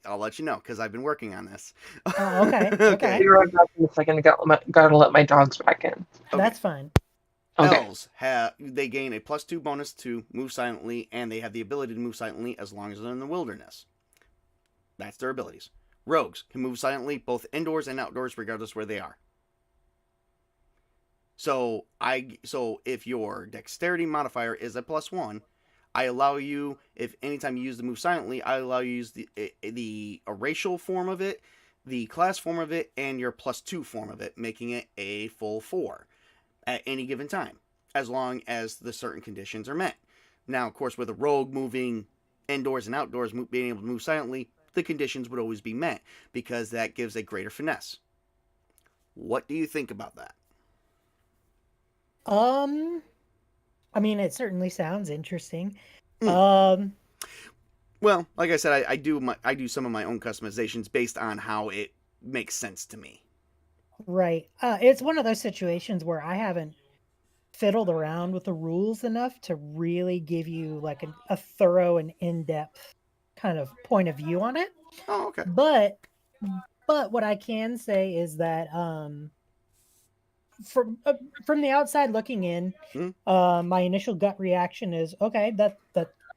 I'll let you know, because I've been working on this. Oh, okay. Okay. Be right back in a second. I gotta let my dogs back in. Okay. That's fine. Okay. Elves they gain a +2 bonus to move silently, and they have the ability to move silently as long as they're in the wilderness. That's their abilities. Rogues can move silently both indoors and outdoors, regardless where they are. So if your dexterity modifier is a +1, I allow you, if anytime you use the move silently, I allow you to use the racial form of it, the class form of it, and your +2 form of it, making it a full 4 at any given time, as long as the certain conditions are met. Now, of course, with a rogue moving indoors and outdoors, being able to move silently, the conditions would always be met, because that gives a greater finesse. What do you think about that? I mean, it certainly sounds interesting. Well, like I said, I do some of my own customizations based on how it makes sense to me. Right. It's one of those situations where I haven't fiddled around with the rules enough to really give you like a thorough and in-depth kind of point of view on it. Oh, okay. But what I can say is that from the outside looking in, my initial gut reaction is, okay, that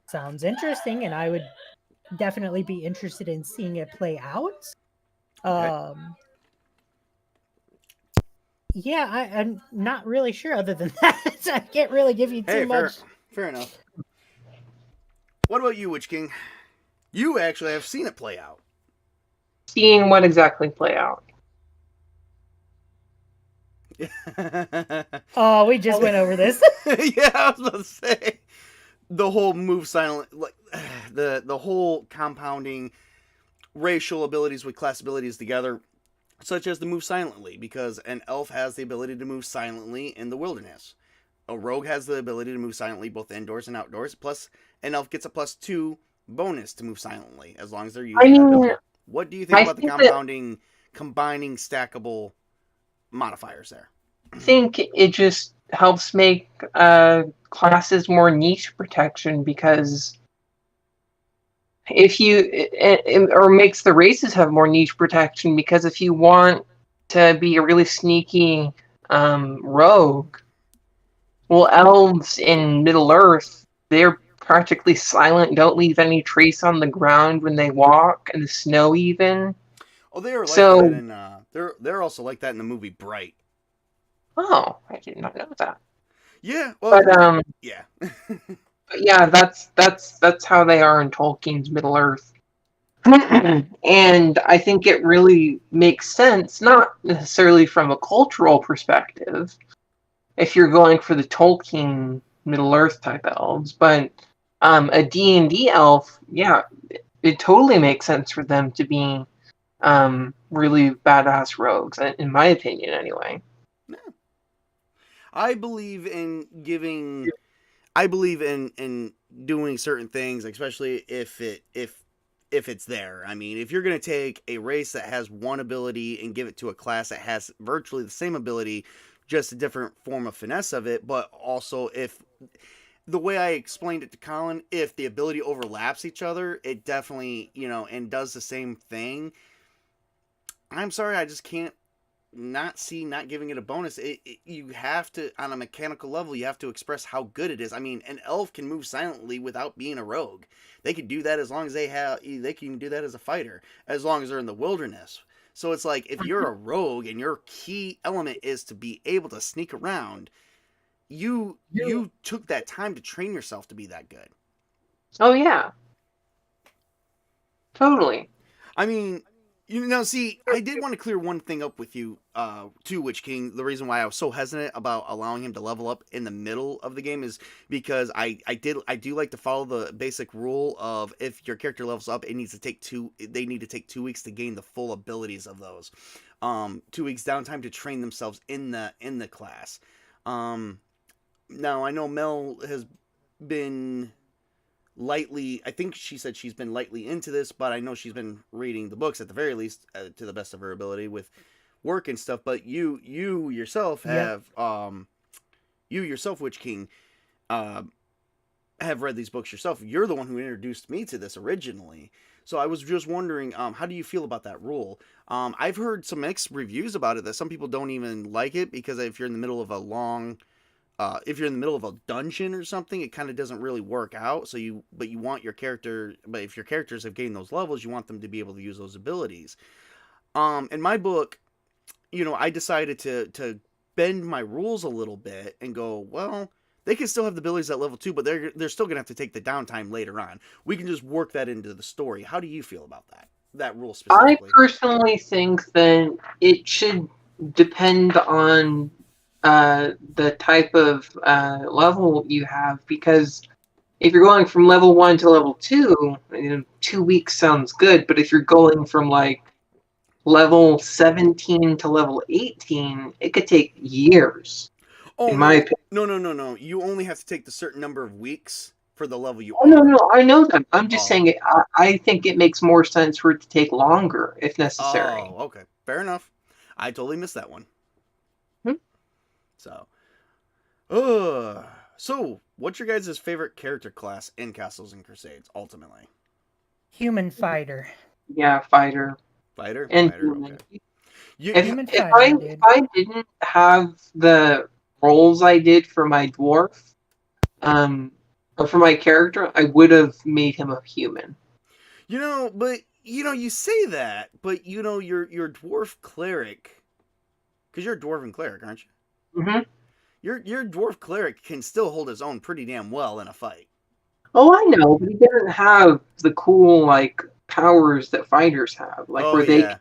sounds interesting, and I would definitely be interested in seeing it play out. Okay. Yeah, I'm not really sure other than that. I can't really give you too much. Fair enough. What about you, Witch King? You actually have seen it play out. Seeing what exactly play out? Oh, we just went over this. Yeah, I was about to say the whole move silent, like the whole compounding racial abilities with class abilities together, such as the move silently, because an elf has the ability to move silently in the wilderness. A rogue has the ability to move silently both indoors and outdoors. Plus, an elf gets a +2 bonus to move silently as long as they're using that ability. What do you think about the combining stackable modifiers there? I think it just helps make classes more niche protection, because if you or makes the races have more niche protection, because if you want to be a really sneaky rogue, well, elves in Middle Earth, they're practically silent, don't leave any trace on the ground when they walk, and the snow even. Oh, they are like that in they're also like that in the movie Bright. Oh, I did not know that. Yeah, well, but yeah. But yeah, that's how they are in Tolkien's Middle Earth. And I think it really makes sense, not necessarily from a cultural perspective, if you're going for the Tolkien Middle Earth type elves, but a D&D elf, yeah, it totally makes sense for them to be really badass rogues, in my opinion, anyway. Yeah. I believe in doing certain things, especially if it's there. I mean, if you're going to take a race that has one ability and give it to a class that has virtually the same ability, just a different form of finesse of it, but also if the way I explained it to Colin, if the ability overlaps each other, it definitely, and does the same thing. I'm sorry, I just can't not giving it a bonus. You have to, on a mechanical level, you have to express how good it is. I mean, an elf can move silently without being a rogue. They can do that as long as they can do that as a fighter, as long as they're in the wilderness. So it's like, if you're a rogue and your key element is to be able to sneak around, you took that time to train yourself to be that good. Oh yeah, totally. I mean, see, I did want to clear one thing up with you, too, Witch King. The reason why I was so hesitant about allowing him to level up in the middle of the game is because I do like to follow the basic rule of if your character levels up, they need to take 2 weeks to gain the full abilities of those. 2 weeks downtime to train themselves in the class. Now I know Mel has been lightly, I think she said she's been lightly into this, but I know she's been reading the books at the very least, to the best of her ability with work and stuff. But you yourself have you yourself, Witch King, have read these books yourself. You're the one who introduced me to this originally, so I was just wondering, how do you feel about that rule? I've heard some mixed reviews about it, that some people don't even like it because if you're in the middle of a long if you're in the middle of a dungeon or something, it kind of doesn't really work out. But you want your character, but if your characters have gained those levels, you want them to be able to use those abilities. In my book, I decided to bend my rules a little bit and go, well, they can still have the abilities at level 2, but they're still gonna have to take the downtime later on. We can just work that into the story. How do you feel about that rule specifically? I personally think that it should depend on the type of level you have, because if you're going from level 1 to level 2, 2 weeks sounds good, but if you're going from like level 17 to level 18, it could take years. Oh, in my opinion. no. You only have to take the certain number of weeks for the level you Oh, no, I know that. I'm just saying I think it makes more sense for it to take longer if necessary. Oh, okay. Fair enough. I totally missed that one. So, so what's your guys' favorite character class in Castles and Crusades, ultimately? Human fighter. Yeah, fighter. Fighter? And Fighter, human. okay. If I didn't have the roles I did for my dwarf, or for my character, I would have made him a human. But you say that, but your dwarf cleric, because you're a dwarven cleric, aren't you? Mm-hmm. Your dwarf cleric can still hold his own pretty damn well in a fight. Oh, I know, but he doesn't have the cool powers that fighters have, they get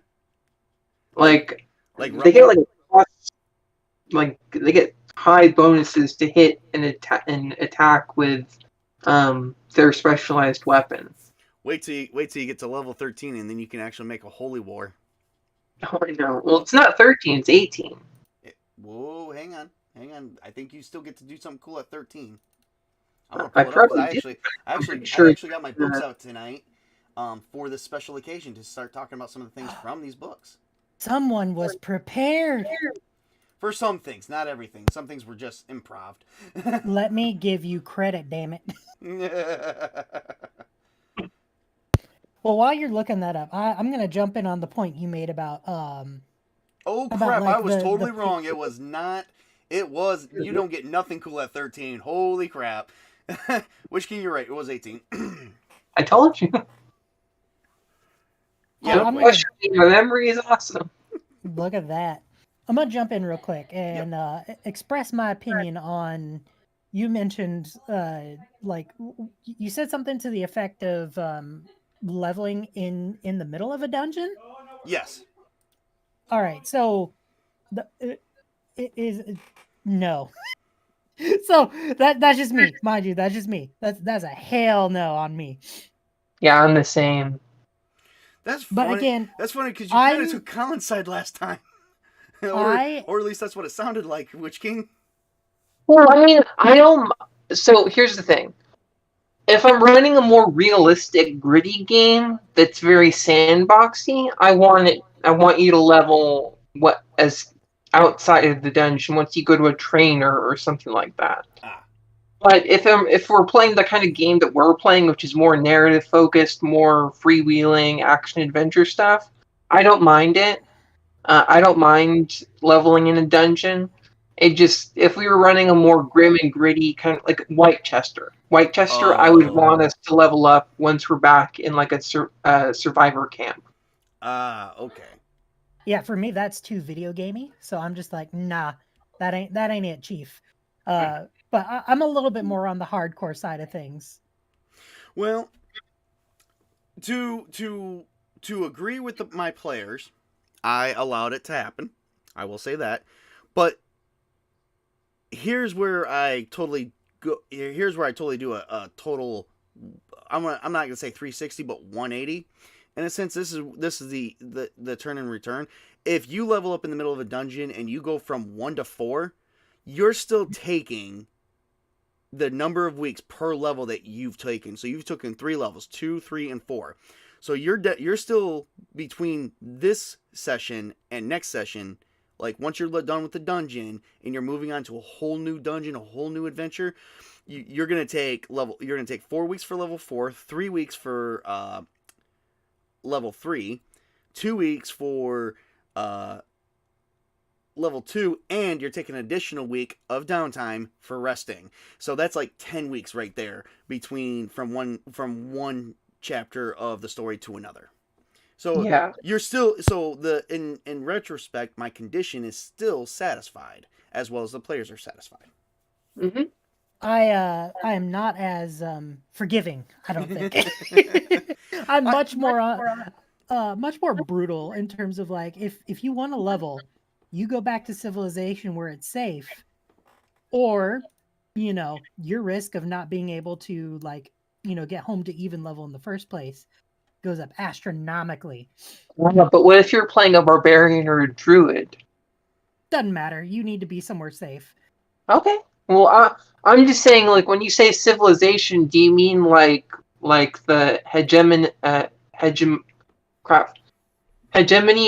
they get high bonuses to hit and attack with their specialized weapons. Wait till you get to level 13, and then you can actually make a holy war. Oh, I know. Well, it's not 13; it's 18. Whoa, hang on. I think you still get to do something cool at 13. I'm gonna I pull it up, 'cause probably I actually got my books out tonight, for this special occasion to start talking about some of the things from these books. Someone was prepared. For some things, not everything. Some things were just improv. Let me give you credit, damn it. Well, while you're looking that up, I'm gonna jump in on the point you made about Oh about, crap! like, I was the- totally the- wrong. It was not. It was. You don't get nothing cool at 13. Holy crap! Witch King, you're right. It was 18. I told you. Yeah, Don't question me. My memory is awesome. Look at that. I'm gonna jump in real quick and express my opinion on. You mentioned you said something to the effect of leveling in the middle of a dungeon. Yes. All right, so it is no. So that's just me, mind you. That's just me. That's a hell no on me. Yeah, I'm the same. But again, that's funny because you kind of took Colin's side last time, or at least that's what it sounded like. Witch King. Well, I mean, I don't. So here's the thing: if I'm running a more realistic, gritty game that's very sandboxy, I want you to level as outside of the dungeon once you go to a trainer or something like that. But if we're playing the kind of game that we're playing, which is more narrative focused, more freewheeling action adventure stuff, I don't mind it. I don't mind leveling in a dungeon. It just, if we were running a more grim and gritty kind of like Whitechester, I would want us to level up once we're back in like a survivor camp. Okay. Yeah, for me that's too video gamey, so I'm just like, nah, that ain't it, Chief. But I'm a little bit more on the hardcore side of things. Well, to agree with my players, I allowed it to happen. I will say that. But here's where I totally go. Here's where I totally do a total. I'm not gonna say 360, but 180. In a sense, this is the turn and return. If you level up in the middle of a dungeon and you go from 1 to 4, you're still taking the number of weeks per level that you've taken. So you've taken 3 levels, 2, 3, and 4. So you're still between this session and next session. Like once you're done with the dungeon and you're moving on to a whole new dungeon, a whole new adventure, you're gonna take 4 weeks for level 4, 3 weeks for level 3, 2 weeks for level 2, and you're taking an additional week of downtime for resting. So that's like 10 weeks right there between from one chapter of the story to another. So Yeah. you're still in retrospect, my condition is still satisfied as well as the players are satisfied. Mm-hmm. I am not as forgiving, I don't think. I'm much more brutal in terms of like if you want to level, you go back to civilization where it's safe, or your risk of not being able to get home to even level in the first place goes up astronomically. But what if you're playing a barbarian or a druid? Doesn't matter. You need to be somewhere safe. Okay. Well, I'm just saying, like, when you say civilization, do you mean like the hegemony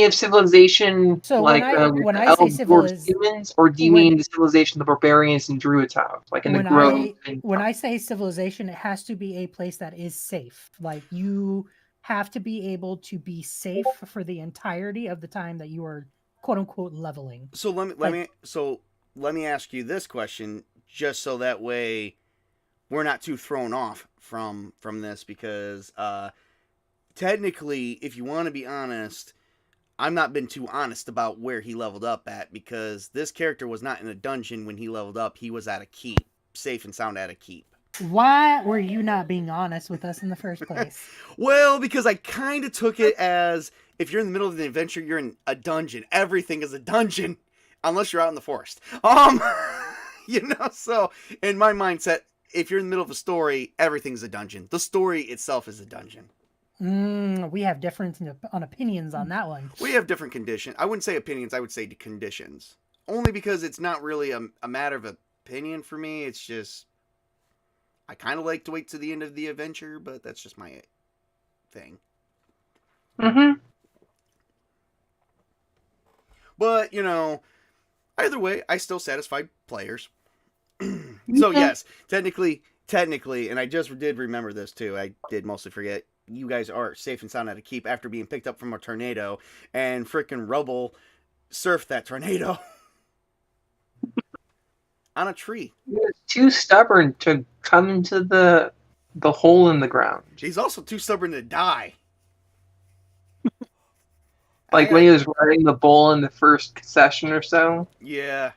of civilization, So like when the I say elves, dwarves, humans, or do you mean the civilization the barbarians and druids have, like in the grove? When I say civilization, it has to be a place that is safe. Like you have to be able to be safe for the entirety of the time that you are quote unquote leveling. So let me ask you this question, just so that way we're not too thrown off from this, because technically, if you want to be honest, I'm not been too honest about where he leveled up at, because this character was not in a dungeon when he leveled up. He was at a keep, safe and sound at a keep. Why were you not being honest with us in the first place? Well, because I kind of took it as, if you're in the middle of the adventure, you're in a dungeon. Everything is a dungeon, unless you're out in the forest. So in my mindset, if you're in the middle of a story, everything's a dungeon. The story itself is a dungeon. We have different on opinions on that one. We have different conditions. I wouldn't say opinions. I would say conditions. Only because it's not really a matter of opinion for me. It's just, I kind of like to wait to the end of the adventure, but that's just my thing. Mm-hmm. But, either way, I still satisfied players. So, yes, technically, and I just did remember this too. I did mostly forget. You guys are safe and sound at a keep after being picked up from a tornado, and frickin' rubble surfed that tornado on a tree. You're too stubborn to come into the hole in the ground. He's also too stubborn to die. Like when he was riding the bull in the first session or so. Yeah.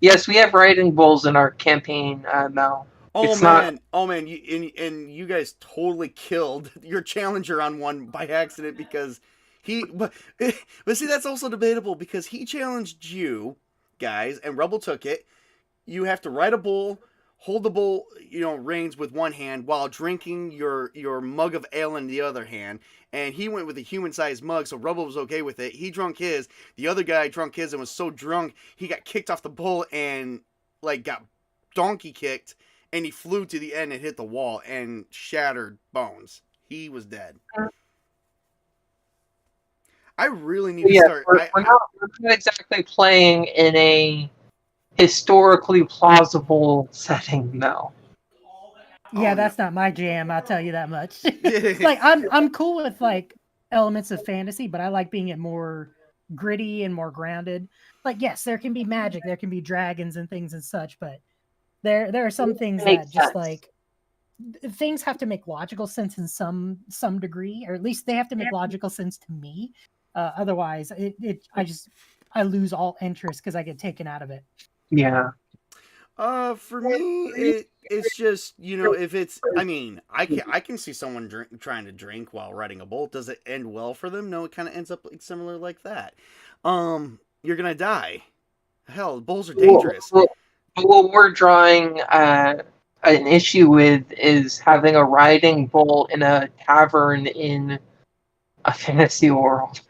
Yes, we have riding bulls in our campaign now. Oh man! You guys totally killed your challenger on one by accident, because but see, that's also debatable, because he challenged you guys and Rubble took it. You have to ride a bull, hold the bull, reins with one hand while drinking your mug of ale in the other hand. And he went with a human-sized mug, so Rubble was okay with it. He drunk his. The other guy drunk his and was so drunk he got kicked off the bull and got donkey kicked. And he flew to the end and hit the wall and shattered bones. He was dead. I really need to start. We're not exactly playing in a historically plausible setting, though. Yeah, that's not my jam. I'll tell you that much. I'm cool with elements of fantasy, but I like being it more gritty and more grounded. Yes, there can be magic, there can be dragons and things and such, but there are some things that just things have to make logical sense in some degree, or at least they have to make logical sense to me. Otherwise, I lose all interest because I get taken out of it. Yeah. For me, it's just, if it's, I mean, I can see someone trying to drink while riding a bull. Does it end well for them? No, it kind of ends up like similar like that. You're gonna die. Hell, bulls are dangerous. What we're drawing an issue with is having a riding bull in a tavern in a fantasy world.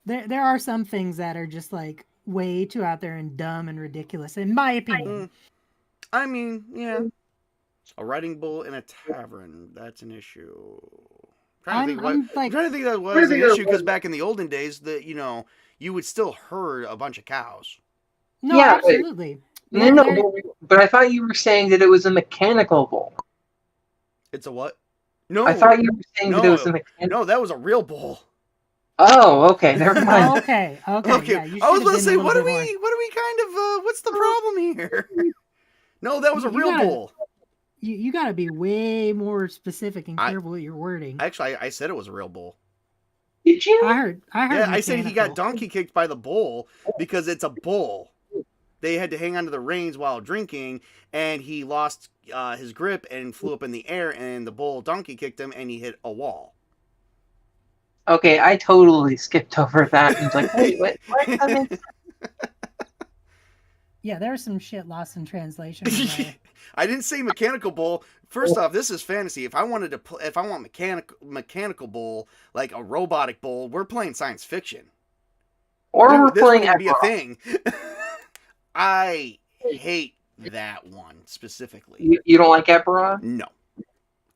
There are some things that are just like way too out there and dumb and ridiculous, in my opinion. I mean, yeah. A riding bull in a tavern, that's an issue. I'm trying to think that was an issue because back in the olden days, you would still herd a bunch of cows. No, yeah, absolutely. But I thought you were saying that it was a mechanical bull. It's a what? No, I thought you were saying that it was a mechanical. No, that was a real bull. Oh, okay, never mind. Okay. Yeah, I was going to say, what do we kind of? What's the problem here? No, that was a real bull. You got to be way more specific and careful with your wording. Actually, I said it was a real bull. Did you? I heard. Yeah, I said he got donkey kicked by the bull because it's a bull. They had to hang onto the reins while drinking, and he lost his grip and flew up in the air, and the bull donkey kicked him, and he hit a wall. Okay, I totally skipped over that and was like, wait, what? Yeah, there's some shit lost in translation. I didn't say mechanical bull. First off, this is fantasy. If I want mechanical bull, like a robotic bull, we're playing science fiction. Or we're playing be a thing. I hate that one specifically. You don't like Agrimoor? No.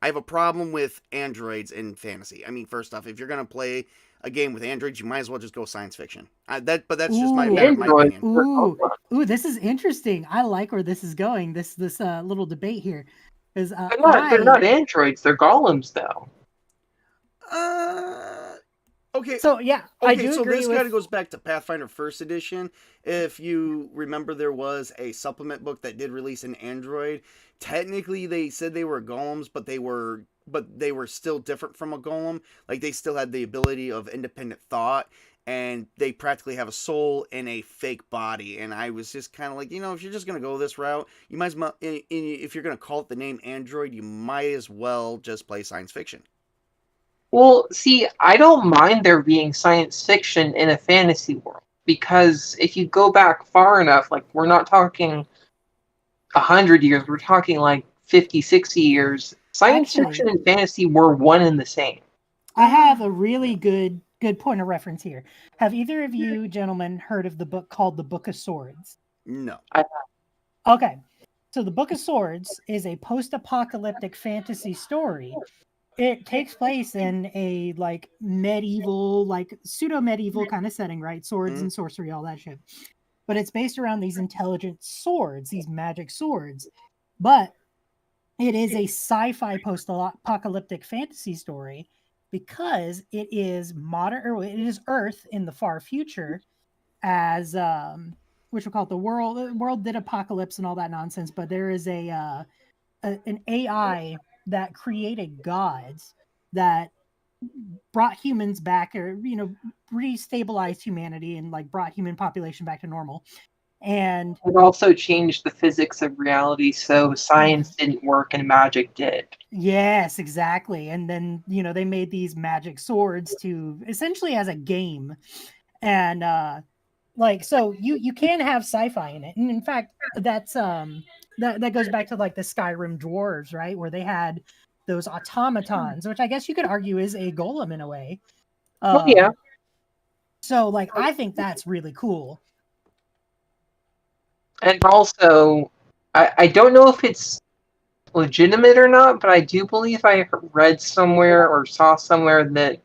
I have a problem with androids in fantasy. I mean, first off, if you're going to play a game with androids, you might as well just go science fiction. But that's just my opinion. Ooh, this is interesting. I like where this is going. This little debate here is they're not androids. They're golems, though. Okay. So yeah, okay, I do so agree this with... kind of goes back to Pathfinder First Edition. If you remember, there was a supplement book that did release an android. Technically, they said they were golems, but they were still different from a golem. Like, they still had the ability of independent thought, and they practically have a soul in a fake body. And I was just kind of like, if you're just gonna go this route, you might as well. If you're gonna call it the name android, you might as well just play science fiction. Well, see, I don't mind there being science fiction in a fantasy world, because if you go back far enough, like, we're not talking 100 years, we're talking like 50, 60 years. Science fiction and fantasy were one and the same. I have a really good point of reference here. Have either of you gentlemen heard of the book called The Book of Swords? No. Okay. So The Book of Swords is a post-apocalyptic fantasy story. It takes place in a like medieval, like pseudo-medieval kind of setting, right? Swords and sorcery, all that shit. But it's based around these intelligent swords, these magic swords. But it is a sci-fi post-apocalyptic fantasy story because it is it is Earth in the far future, as which we'll call it the world. The world did apocalypse and all that nonsense, but there is an AI that created gods that brought humans back, or restabilized humanity and like brought human population back to normal. And it also changed the physics of reality, so science didn't work and magic did. Yes, exactly. And then they made these magic swords to essentially as a game, and so you can have sci-fi in it. And in fact, that's that goes back to like the Skyrim dwarves, right, where they had those automatons, which I guess you could argue is a golem in a way. Yeah. So like I think that's really cool. And also, I don't know if it's legitimate or not, but I do believe I read somewhere or saw somewhere that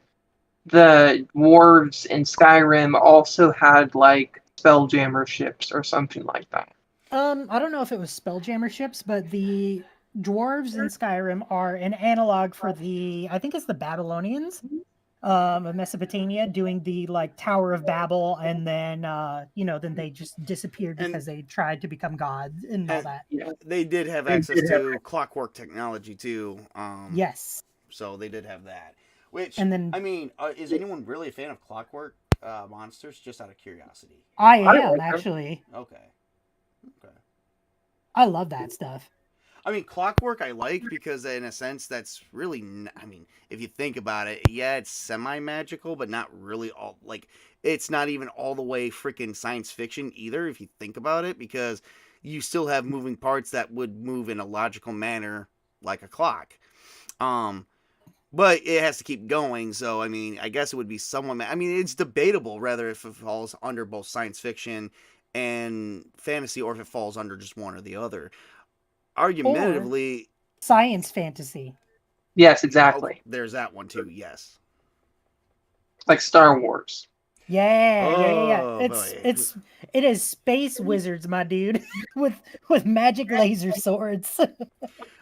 the dwarves in Skyrim also had like spelljammer ships or something like that. I don't know if it was spelljammer ships, but the dwarves in Skyrim are an analog for I think it's the Babylonians of Mesopotamia doing the like Tower of Babel, and then then they just disappeared because they tried to become gods and all that. Yeah, they did have access to clockwork technology too. Yes. So they did have that. Which, and then, I mean, is anyone really a fan of clockwork? monsters, just out of curiosity? I I am like them. actually. Okay. Okay. I love that stuff. I mean, Clockwork I like because, in a sense, that's really. I mean, if you think about it, yeah, it's semi-magical, but not really all. Like, it's not even all the way freaking science fiction either. If you think about it, because you still have moving parts that would move in a logical manner, like a clock. Um, but it has to keep going. So, I mean, I guess it would be somewhat. I mean, it's debatable whether if it falls under both science fiction and fantasy, or if it falls under just one or the other. Or Argumentatively, science fantasy. Yes, oh, exactly. there's that one too. Yes. Like Star Wars. Yeah. Oh boy. It is space wizards, my dude, with magic laser swords.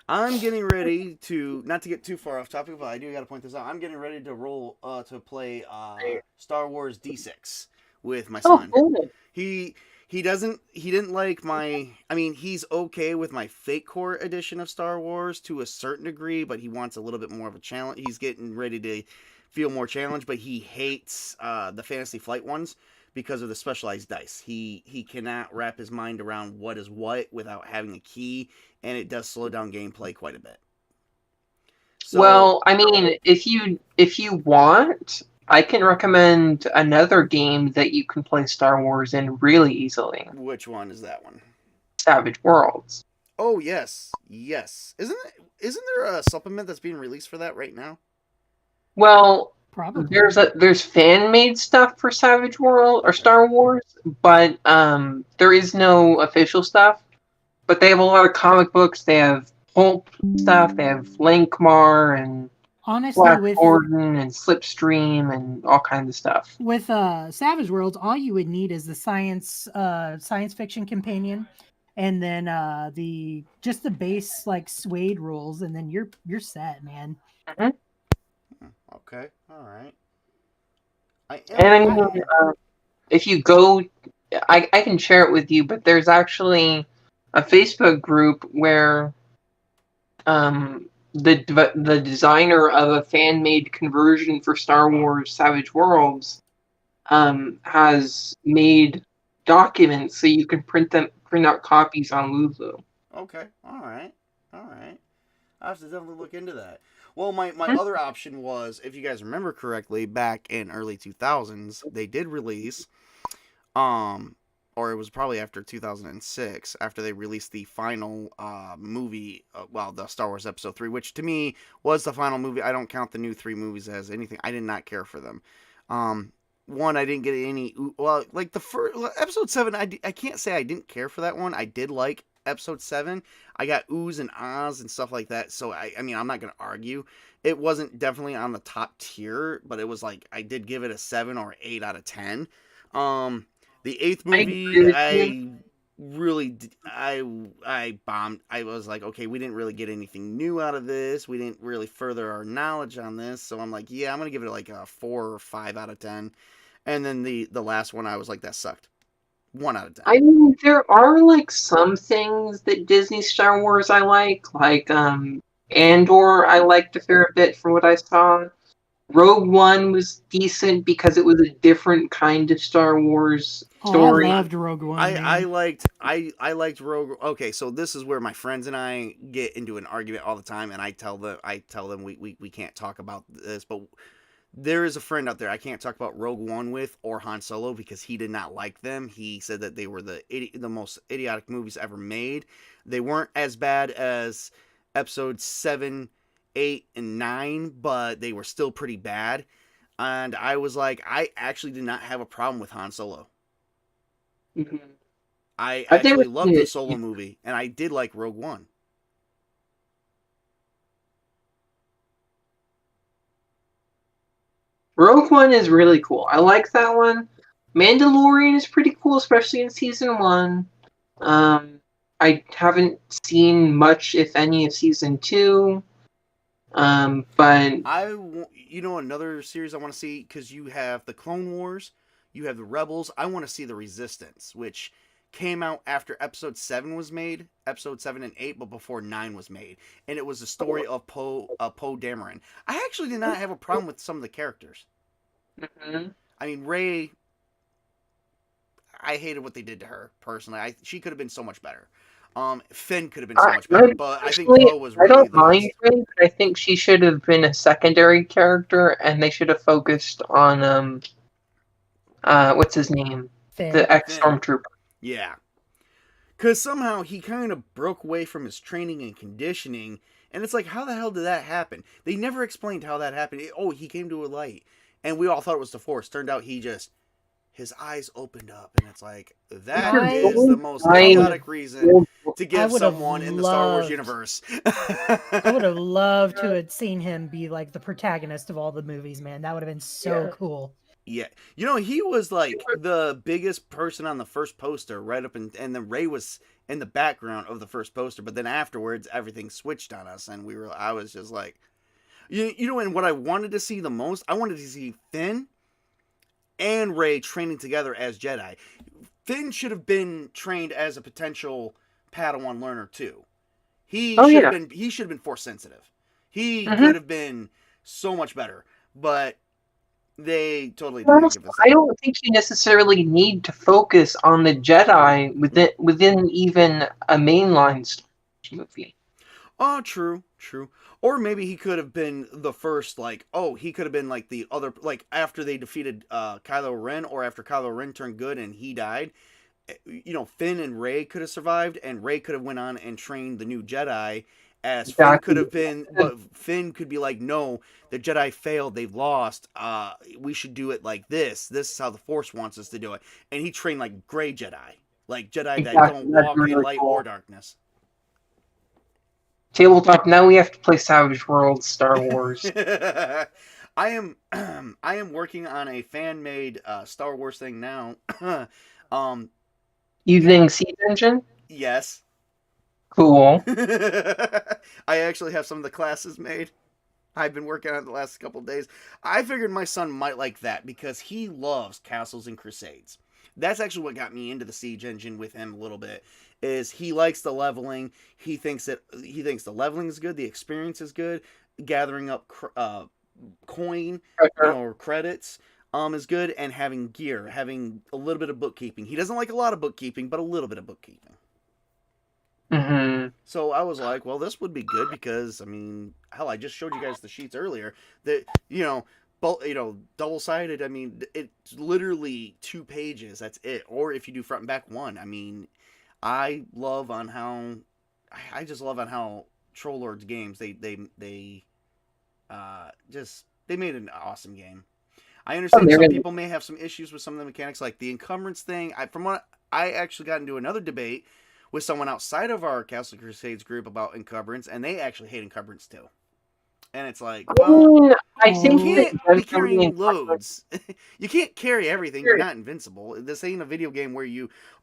I'm getting ready to, not to get too far off topic, but I do got to point this out. I'm getting ready to roll to play Star Wars D6 with my Oh, son. cool. He didn't like my, I mean, he's okay with my Fate Core edition of Star Wars to a certain degree, but he wants a little bit more of a challenge. He's getting ready to feel more challenged, but he hates the Fantasy Flight ones because of the specialized dice. He cannot wrap his mind around what is what without having a key, and it does slow down gameplay quite a bit. So, Well, I mean, if you want, I can recommend another game that you can play Star Wars in really easily. which one is that one? Savage Worlds. Oh yes, yes. Isn't there a supplement that's being released for that right now? Well, Probably. there's fan made stuff for Savage World or Star Wars, but there is no official stuff. But they have a lot of comic books. They have pulp stuff. They have Lankmar and Honestly, Black with Gordon and Slipstream and all kinds of stuff. with Savage Worlds, all you would need is the science fiction companion, and then the base like Suede rules, and then you're set, man. Okay, all right. I And I am. mean, if you go, I can share it with you, but there's actually a Facebook group where the designer of a fan made conversion for Star Wars Savage Worlds has made documents so you can print out copies on Lulu. Okay, all right, all right. I have to definitely look into that. Well, my Mhm. other option was, if you guys remember correctly, back in early 2000s, they did release, or it was probably after 2006, after they released the final movie, well, the Star Wars Episode 3, which to me was the final movie. I don't count the new 3 movies as anything. I did not care for them. One, I didn't get any, well, like the first, Episode 7, I can't say I didn't care for that one. I did like Episode 7. I got oohs and ahs and stuff like that, so I mean, I'm not going to argue. It wasn't definitely on the top tier, but it was like, I did give it a 7 or 8 out of 10. The 8th I agree movie, with you. I really, I bombed. I was like, okay, we didn't really get anything new out of this. We didn't really further our knowledge on this, so I'm like, yeah, I'm going to give it like a 4 or 5 out of 10. And then the last one, I was like, that sucked. 1 out of 10. I mean, there are like some things that Disney Star Wars I like Andor I liked a fair bit from what I saw. Rogue One was decent because it was a different kind of Star Wars story. I loved Rogue One. I liked Rogue. Okay, so this is where my friends and I get into an argument all the time, and I tell them we can't talk about this, but there is a friend out there I can't talk about Rogue One with, or Han Solo, because he did not like them. He said that they were the most idiotic movies ever made. They weren't as bad as Episodes 7, 8, and 9, but they were still pretty bad. And I was like, I actually did not have a problem with Han Solo. Mhm. I I've never actually loved seen the it. Solo movie, and I did like Rogue One. Rogue One is really cool. I like that one. Mandalorian is pretty cool, especially in season 1. I haven't seen much, if any, of season 2. But You know, another series I want to see, because you have the Clone Wars, you have the Rebels. I want to see the Resistance, which came out after Episode 7 was made, Episode 7 and 8, but before 9 was made, and it was the story of Poe Dameron. I actually did not have a problem with some of the characters. Mhm. I mean, Rey, I hated what they did to her personally. She could have been so much better. Finn could have been so much better, but I think Personally, Poe was I really don't the mind best. Ray, but I think she should have been a secondary character, and they should have focused on what's his name, Finn. the ex Finn, stormtrooper. yeah, because somehow he kind of broke away from his training and conditioning, and it's like, how the hell did that happen? They never explained how that happened. He came to a light, and we all thought it was the Force. Turned out his eyes opened up, and it's like, that is the most I would idiotic have reason to I give would have someone in the Star Wars loved universe. I would have loved to have seen him be like the protagonist of all the movies, man. That would have been so cool. Yeah, he was like the biggest person on the first poster, right up, and then Rey was in the background of the first poster. But then afterwards, everything switched on us, and I was just like, and what I wanted to see the most, I wanted to see Finn and Rey training together as Jedi. Finn should have been trained as a potential Padawan learner too. He should have been Force sensitive. He could have been so much better, but they totally didn't give us that. I don't think you necessarily need to focus on the Jedi within even a mainline Star Wars movie. Oh, true. Or maybe he could have been the first, like, he could have been like the other, like after they defeated Kylo Ren, or after Kylo Ren turned good and he died. Finn and Rey could have survived, and Rey could have went on and trained the new Jedi. As Finn could have been, but Finn could be like, no, the Jedi failed, they've lost. We should do it like this. This is how the Force wants us to do it. And he trained like gray Jedi, like Jedi that don't walk in light or darkness. Tabletop. Now we have to play Savage World Star Wars. I am working on a fan made Star Wars thing now. Using Siege Engine. Yes. Cool. I actually have some of the classes made. I've been working on it the last couple of days. I figured my son might like that because he loves Castles and Crusades. That's actually what got me into the Siege Engine with him a little bit. Is he likes the leveling. He thinks the leveling is good. The experience is good. Gathering up coin or credits is good, and having gear, having a little bit of bookkeeping. He doesn't like a lot of bookkeeping, but a little bit of bookkeeping. Mm-hmm. So I was like, well, this would be good because, I mean, hell, I just showed you guys the sheets earlier that, double-sided. I mean, it's literally 2 pages. That's it. Or if you do front and back, 1. I mean, I just love on how Troll Lords games, they made an awesome game. I understand some people may have some issues with some of the mechanics, like the encumbrance thing. From what I actually got into another debate with someone outside of our Castle Crusades group about encumbrance, and they actually hate encumbrance too. And it's like, well, I think you can't be carrying loads. You can't carry everything. You're not invincible. This ain't a video game where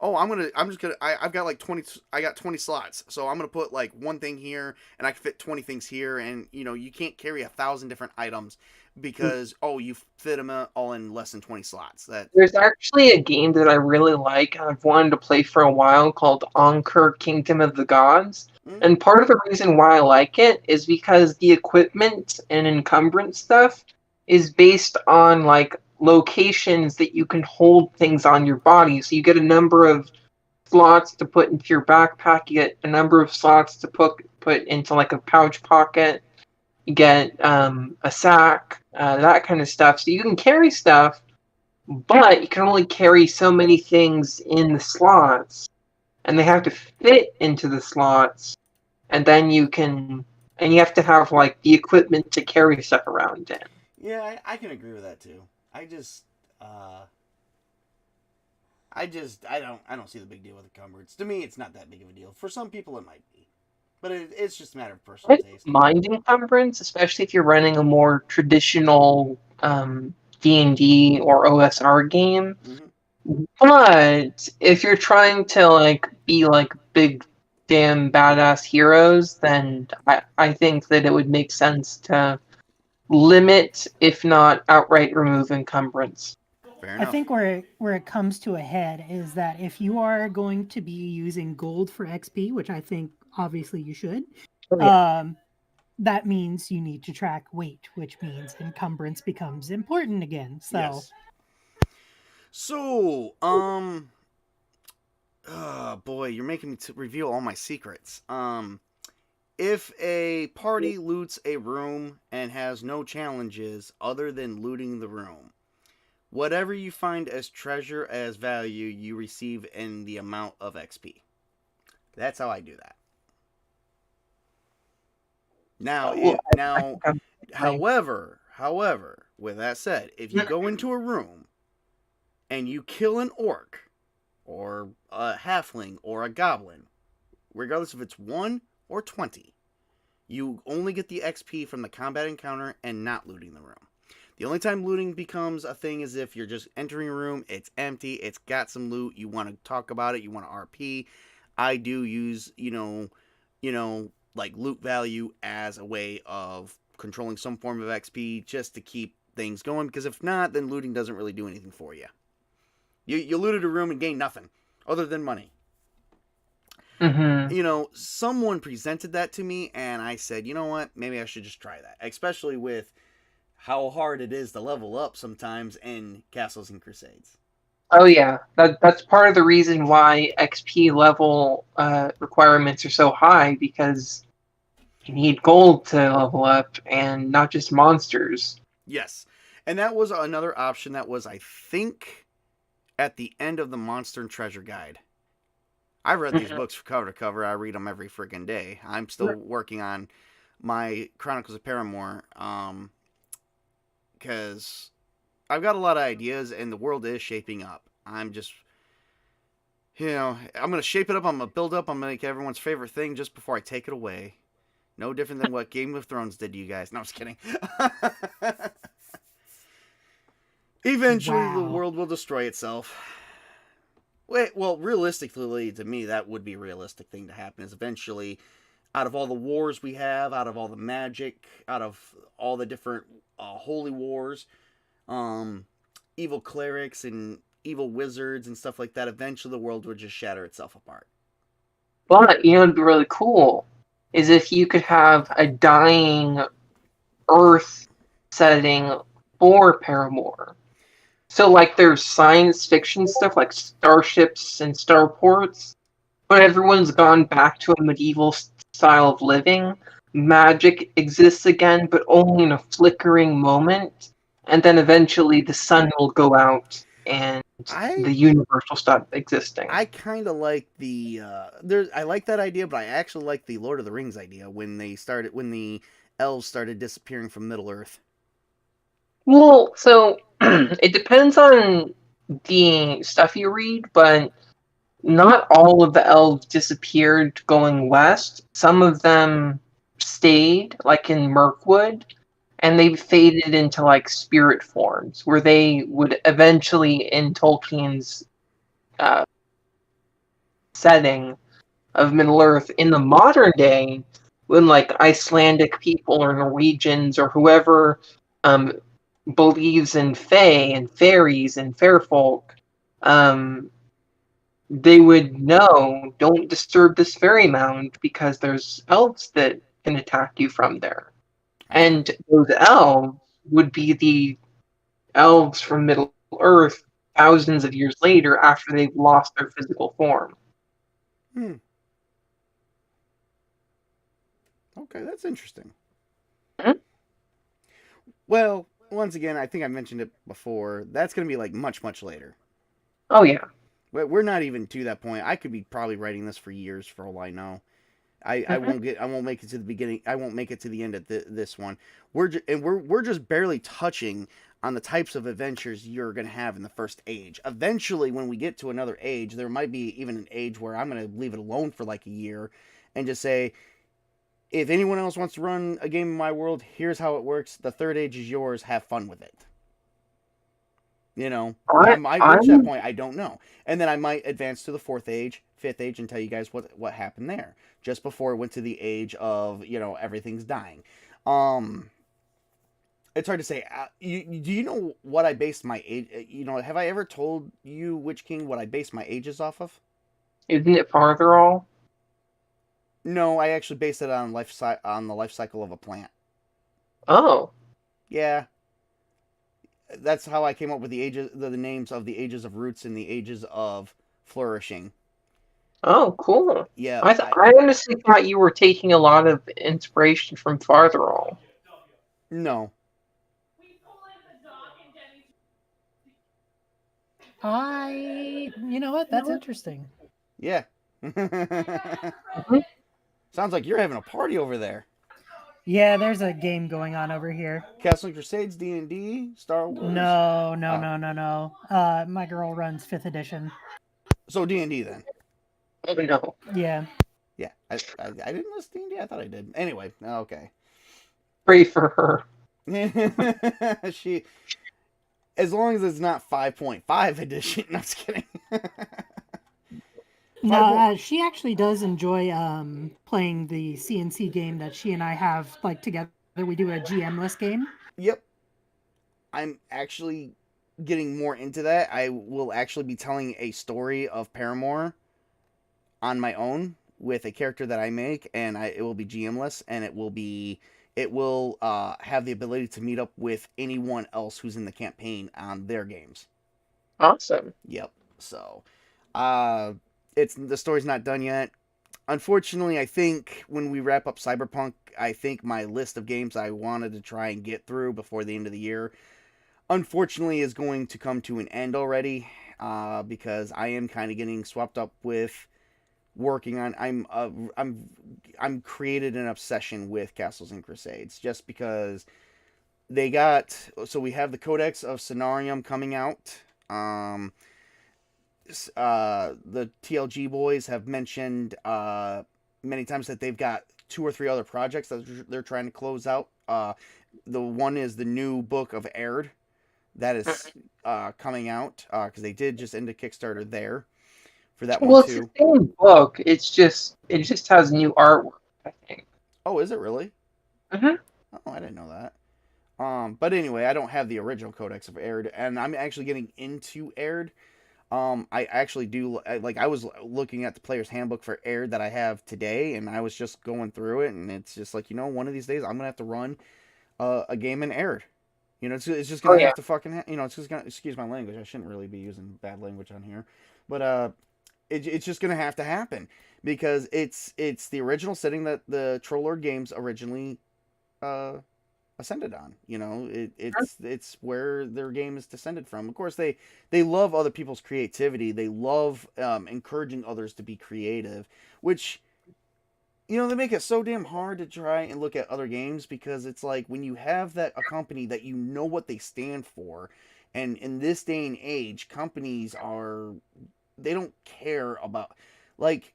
I've got like 20. I got 20 slots, so I'm gonna put like one thing here, and I can fit 20 things here, and you can't carry 1,000 different items because you fit them all in less than 20 slots. There's actually a game that I really like. I've wanted to play for a while called Ankur Kingdom of the Gods. Mm-hmm. And part of the reason why I like it is because the equipment and encumbrance stuff is based on like locations that you can hold things on your body. So you get a number of slots to put into your backpack. You get a number of slots to put into like a pouch pocket. You get a sack, that kind of stuff. So you can carry stuff, but you can only carry so many things in the slots, and they have to fit into the slots. And then you have to have like the equipment to carry stuff around in. Yeah, I can agree with that too. I don't see the big deal with encumbrance. To me, it's not that big of a deal. For some people, it might be. But it's just a matter of personal taste. Mind encumbrance, especially if you're running a more traditional D&D or OSR game. Mm-hmm. But if you're trying to like be like big damn badass heroes, then I think that it would make sense to limit, if not outright remove, encumbrance. I think where it comes to a head is that if you are going to be using gold for XP, which I think obviously you should, that means you need to track weight, which means encumbrance becomes important again. So, So, oh boy, you're making me reveal all my secrets. If a party loots a room and has no challenges other than looting the room, whatever you find as treasure as value, you receive in the amount of XP. That's how I do that. Now, Well, I now, think however, with that said, if you go into a room and you kill an orc or a halfling or a goblin, regardless if it's 1 or 20, you only get the XP from the combat encounter and not looting the room. The only time looting becomes a thing is if you're just entering a room, it's empty, it's got some loot, you want to talk about it, you want to RP. I do use, like loot value as a way of controlling some form of XP just to keep things going, because if not, then looting doesn't really do anything for you. You looted a room and gained nothing other than money. Someone presented that to me, and I said, you know what, maybe I should just try that, especially with how hard it is to level up sometimes in Castles and Crusades. Oh yeah, that's part of the reason why XP level requirements are so high, because you need gold to level up, and not just monsters. Yes, and that was another option that was, I think, at the end of the Monster and Treasure Guide. I read these books from cover to cover. I read them every freaking day. I'm still working on my Chronicles of Paramore, because I've got a lot of ideas, and the world is shaping up. I'm just, I'm going to shape it up. I'm going to build up. I'm going to make everyone's favorite thing just before I take it away. No different than what Game of Thrones did to you guys. No, I'm just kidding. Eventually, the world will destroy itself. Well, realistically, to me, that would be a realistic thing to happen, is eventually, out of all the wars we have, out of all the magic, out of all the different holy wars, evil clerics and evil wizards and stuff like that, eventually the world would just shatter itself apart. But, it'd be really cool, is if you could have a dying Earth setting for Paramore. So, like, there's science fiction stuff, like starships and starports, but everyone's gone back to a medieval style of living. Magic exists again, but only in a flickering moment, and then eventually the sun will go out and the universe will stop existing. I kind of like I like that idea, but I actually like the Lord of the Rings idea when the elves started disappearing from Middle Earth. Well, so it depends on the stuff you read, but not all of the elves disappeared going west. Some of them stayed, like in Mirkwood, and they faded into like spirit forms, where they would eventually, in Tolkien's setting of Middle Earth, in the modern day, when like Icelandic people or Norwegians or whoever believes in fae and fairies and fair folk, they would know, don't disturb this fairy mound because there's elves that can attack you from there. And those elves would be the elves from Middle Earth thousands of years later after they've lost their physical form. Okay, that's interesting. Mm-hmm. Well, once again, I think I mentioned it before. That's going to be like much, much later. Oh, yeah. We're not even to that point. I could be probably writing this for years for all I know. I won't make it to the beginning. I won't make it to the end of this one. We're just barely touching on the types of adventures you're going to have in the first age. Eventually, when we get to another age, there might be even an age where I'm going to leave it alone for like a year and just say, if anyone else wants to run a game in my world, here's how it works. The third age is yours. Have fun with it. I might reach that point. I don't know. And then I might advance to the fourth age, fifth age, and tell you guys what happened there. Just before it went to the age of, everything's dying. It's hard to say. Do you know what I based my age? Have I ever told you, Witch King, what I based my ages off of? Isn't it farther all? No, I actually based it on the life cycle of a plant. Oh. Yeah. that's how I came up with the names of the Ages of Roots and the Ages of Flourishing. Oh, cool. Yeah, I honestly thought you were taking a lot of inspiration from Fartherall. no. You know what? That's interesting. Yeah. Sounds like you're having a party over there. Yeah, there's a game going on over here. Castles and Crusades, D&D, Star Wars. No. Oh. My girl runs 5th edition. So D&D then. Oh no. Yeah. Yeah, I didn't list D&D. I thought I did. Anyway, okay. Pray for her. She, as long as it's not 5.5 edition. No, I'm just kidding. No, she actually does enjoy playing the CNC game that she and I have like together. We do a GM-less game. Yep. I'm actually getting more into that. I will actually be telling a story of Paramore on my own with a character that I make, and it will be GM-less, and it will have the ability to meet up with anyone else who's in the campaign on their games. Awesome. Yep. So, the story's not done yet. Unfortunately, I think when we wrap up Cyberpunk, I think my list of games I wanted to try and get through before the end of the year, unfortunately, is going to come to an end already, because I am kind of getting swept up with working on. I'm created an obsession with Castles and Crusades just because we have the Codex of Cenarium coming out. The TLG boys have mentioned many times that they've got 2 or 3 other projects that they're trying to close out. The one is the new book of Aird that is coming out, because they did just end a Kickstarter there for that one too. It's the same book. It just has new artwork, I think. Oh, is it really? Mm-hmm. Oh, I didn't know that. But anyway, I don't have the original Codex of Aird, and I'm actually getting into Aird. I actually do, like, I was looking at the player's handbook for Aird that I have today, and I was just going through it, and it's just like, one of these days I'm gonna have to run a game in Aird. It's just gonna have to fucking, it's just gonna, excuse my language, I shouldn't really be using bad language on here, but it's just gonna have to happen because it's the original setting that the Trollord games originally ascended on. It's where their game is descended from. Of course, they love other people's creativity. They love encouraging others to be creative, which they make it so damn hard to try and look at other games, because it's like when you have a company that what they stand for, and in this day and age, companies they don't care about, like,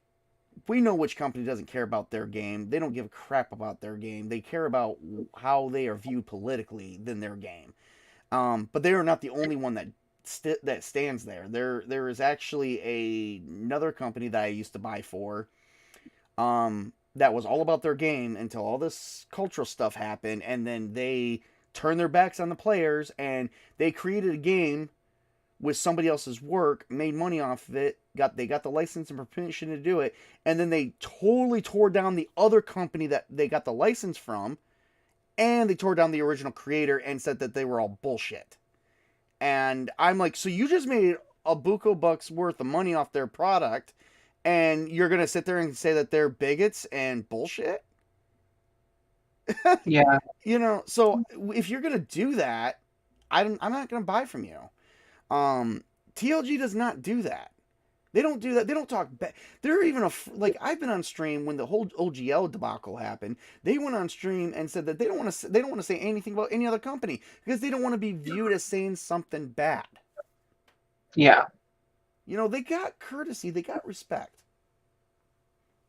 we know which company doesn't care about their game. They don't give a crap about their game. They care about how they are viewed politically than their game. But they are not the only one that stands there. There is actually another company that I used to buy for, that was all about their game until all this cultural stuff happened, and then they turned their backs on the players, and they created a game with somebody else's work, made money off of it, they got the license and permission to do it, and then they totally tore down the other company that they got the license from, and they tore down the original creator and said that they were all bullshit. And I'm like, so you just made a buco bucks worth of money off their product, and you're gonna sit there and say that they're bigots and bullshit? Yeah. So if you're gonna do that, I'm not gonna buy from you. TLG does not do that. They don't do that. They don't talk bad. They're even I've been on stream when the whole OGL debacle happened. They went on stream and said that they don't want to say anything about any other company because they don't want to be viewed as saying something bad. Yeah. They got courtesy. They got respect.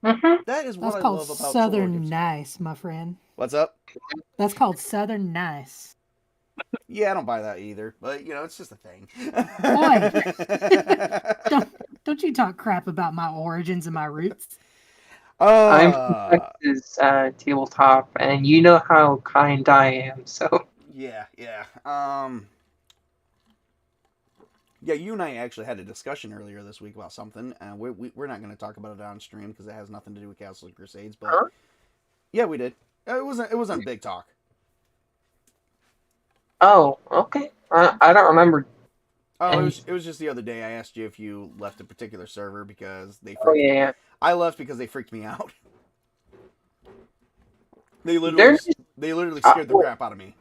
Mm-hmm. That is what That's I called love about Southern Nice, my friend. What's up? That's called Southern Nice. Yeah, I don't buy that either, but it's just a thing. Boy, don't you talk crap about my origins and my roots. I'm from Texas, tabletop, and you know how kind I am. So yeah. Yeah, you and I actually had a discussion earlier this week about something, and we're not going to talk about it on stream because it has nothing to do with Castles and Crusades. But yeah, we did. It wasn't a big talk. Oh, okay. I don't remember. Oh, And it was just the other day. I asked you if you left a particular server because they oh freaked. yeah, I left because they freaked me out. They literally there's they literally uh, scared the crap out of me.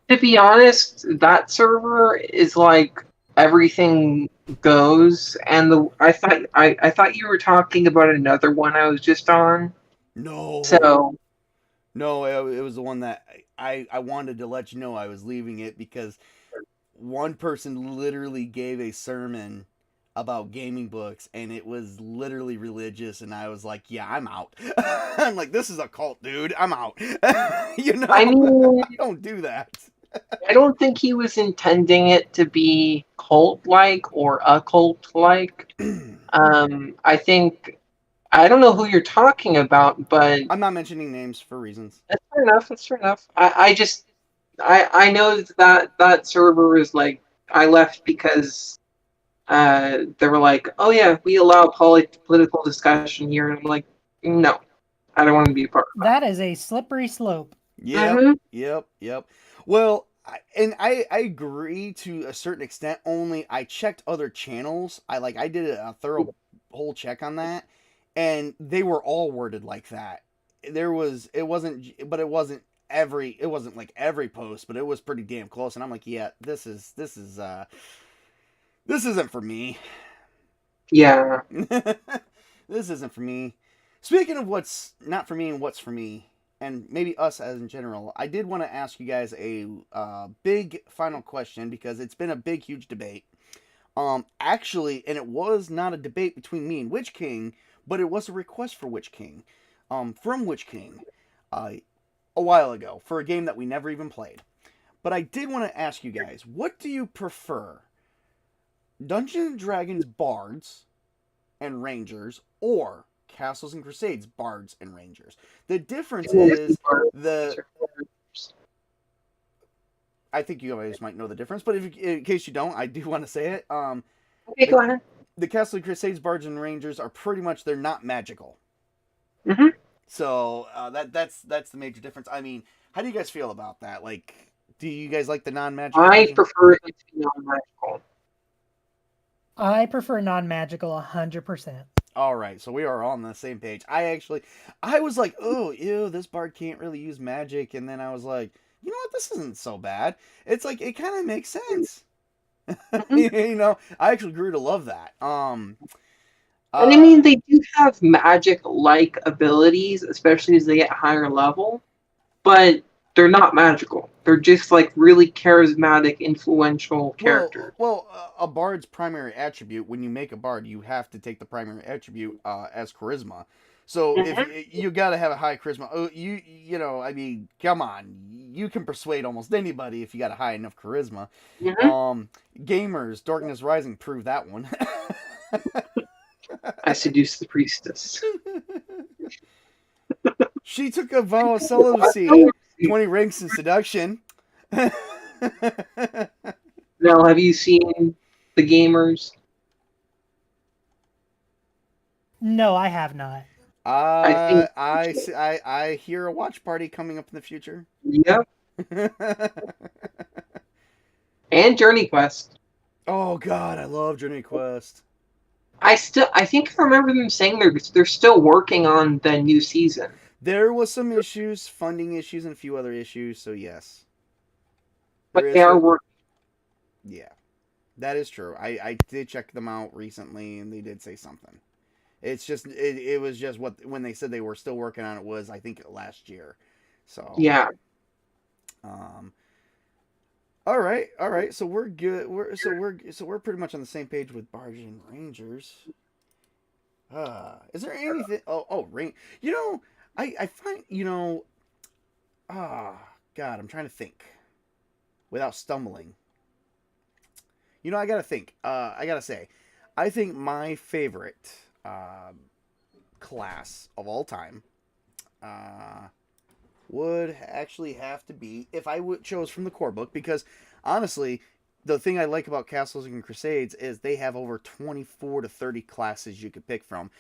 to be honest, that server is like everything goes, and I thought you were talking about another one I was just on. No, So no, it was the one that I wanted to let you know I was leaving it because one person literally gave a sermon about gaming books and it was literally religious and I was like, yeah, I'm out. I'm like, this is a cult, dude. I'm out. You know, I mean, I don't do that. I don't think he was intending it to be cult-like or occult-like. I think I don't know who you're talking about, but I'm not mentioning names for reasons. that's fair enough. That's fair enough. I know that that server is like I left because they were like, oh yeah, we allow political discussion here, and I'm like, no, I don't want to be a part of That is a slippery slope. that. Yep, yep. Well, I agree to a certain extent. Only I checked other channels. I did a thorough whole check on that, and they were all worded like that. It wasn't it wasn't like every post, but it was pretty damn close. And I'm like, yeah, this isn't for me. Yeah, This isn't for me. Speaking of what's not for me and what's for me, and maybe us as in general, I did want to ask you guys a big final question because it's been a big, huge debate. Actually, and it was not a debate between me and Witch King, but it was a request for Witch King, from Witch King, uh, a while ago for a game that we never even played. But I did want to ask you guys, what do you prefer? Dungeons and Dragons bards and rangers or Castles and Crusades bards and rangers. The difference is the I think you guys might know the difference, but if, in case you don't, I do want to say it. okay, The, go ahead. the Castle and Crusades bards and rangers are pretty much they're not magical. Hmm. So that's the major difference. I mean, how do you guys feel about that? Like, do you guys like the non-magical I version? prefer it to be non-magical. I prefer non-magical 100%. All right, so we are all on the same page. I was like, oh, ew, this bard can't really use magic, and then I was like, you know what, this isn't so bad. It's like it kind of makes sense. Hmm. You know, I actually grew to love that. And I Uh, mean, they do have magic-like abilities, especially as they get higher level, but they're not magical. They're just like really charismatic, influential characters. a bard's primary attribute when you make a bard, you have to take the primary attribute as charisma. So if Hmm. you got to have a high charisma, you know, I mean, come on, you can persuade almost anybody if you got a high enough charisma. Hmm. Um, Gamers, Darkness Rising proved that one. I seduce the priestess. She took a vow of celibacy, 20 ranks in seduction. Now, have you seen the gamers? No, I have not. I think, I hear a watch party coming up in the future. yep, and Journey Quest. Oh God, I love Journey Quest. I think I remember them saying they're still working on the new season. There was some issues, funding issues, and a few other issues. So yes, there But is they are a working. yeah, that is true. I did check them out recently, and they did say something. It's just it was just what when they said they were still working on it was I think last year. So Yeah. um, all right, all right. So we're good. We're pretty much on the same page with Barge and Rangers. Is there anything? Rain. You know, I find God, I'm trying to think without stumbling. You know, I gotta think. I gotta say, I think my favorite class of all time uh, would actually have to be if I would chose from the core book because honestly, the thing I like about Castles and Crusades is they have over 24 to 30 classes you could pick from,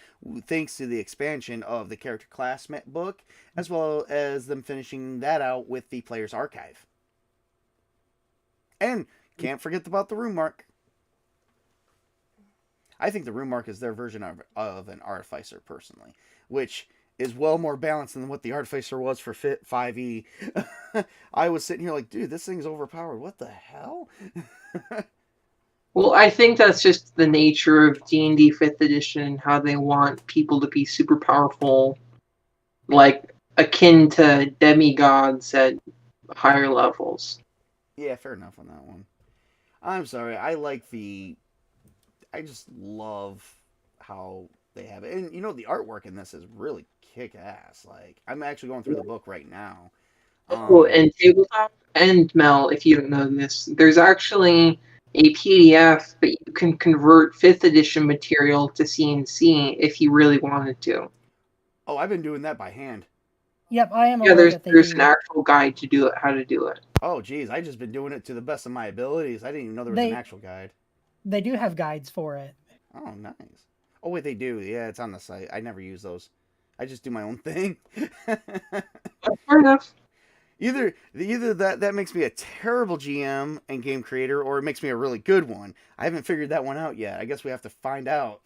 thanks to the expansion of the character class book, as well as them finishing that out with the player's archive. And can't forget about the room mark. I think the room mark is their version of an artificer, personally, which is well more balanced than what the artificer was for 5e. I was sitting here like, dude, this thing's overpowered. What the hell? Well, I think that's just the nature of D&D 5th edition, how they want people to be super powerful, like akin to demigods at higher levels. Yeah, fair enough on that one. I'm sorry. I just love how they have it. And, the artwork in this is really kick-ass. Like, I'm actually going through the book right now. And Tabletop and Mel, if you don't know this, there's actually a PDF that you can convert 5th edition material to CNC if you really wanted to. Oh, I've been doing that by hand. Yep, I am Yeah, aware that there's an actual guide to do it, how to do it. Oh, geez, I just been doing it to the best of my abilities. I didn't even know there was an actual guide. They do have guides for it. Oh, nice. Oh, wait, they do. Yeah, it's on the site. I never use those. I just do my own thing. Fair enough. Either that makes me a terrible GM and game creator, or it makes me a really good one. I haven't figured that one out yet. I guess we have to find out.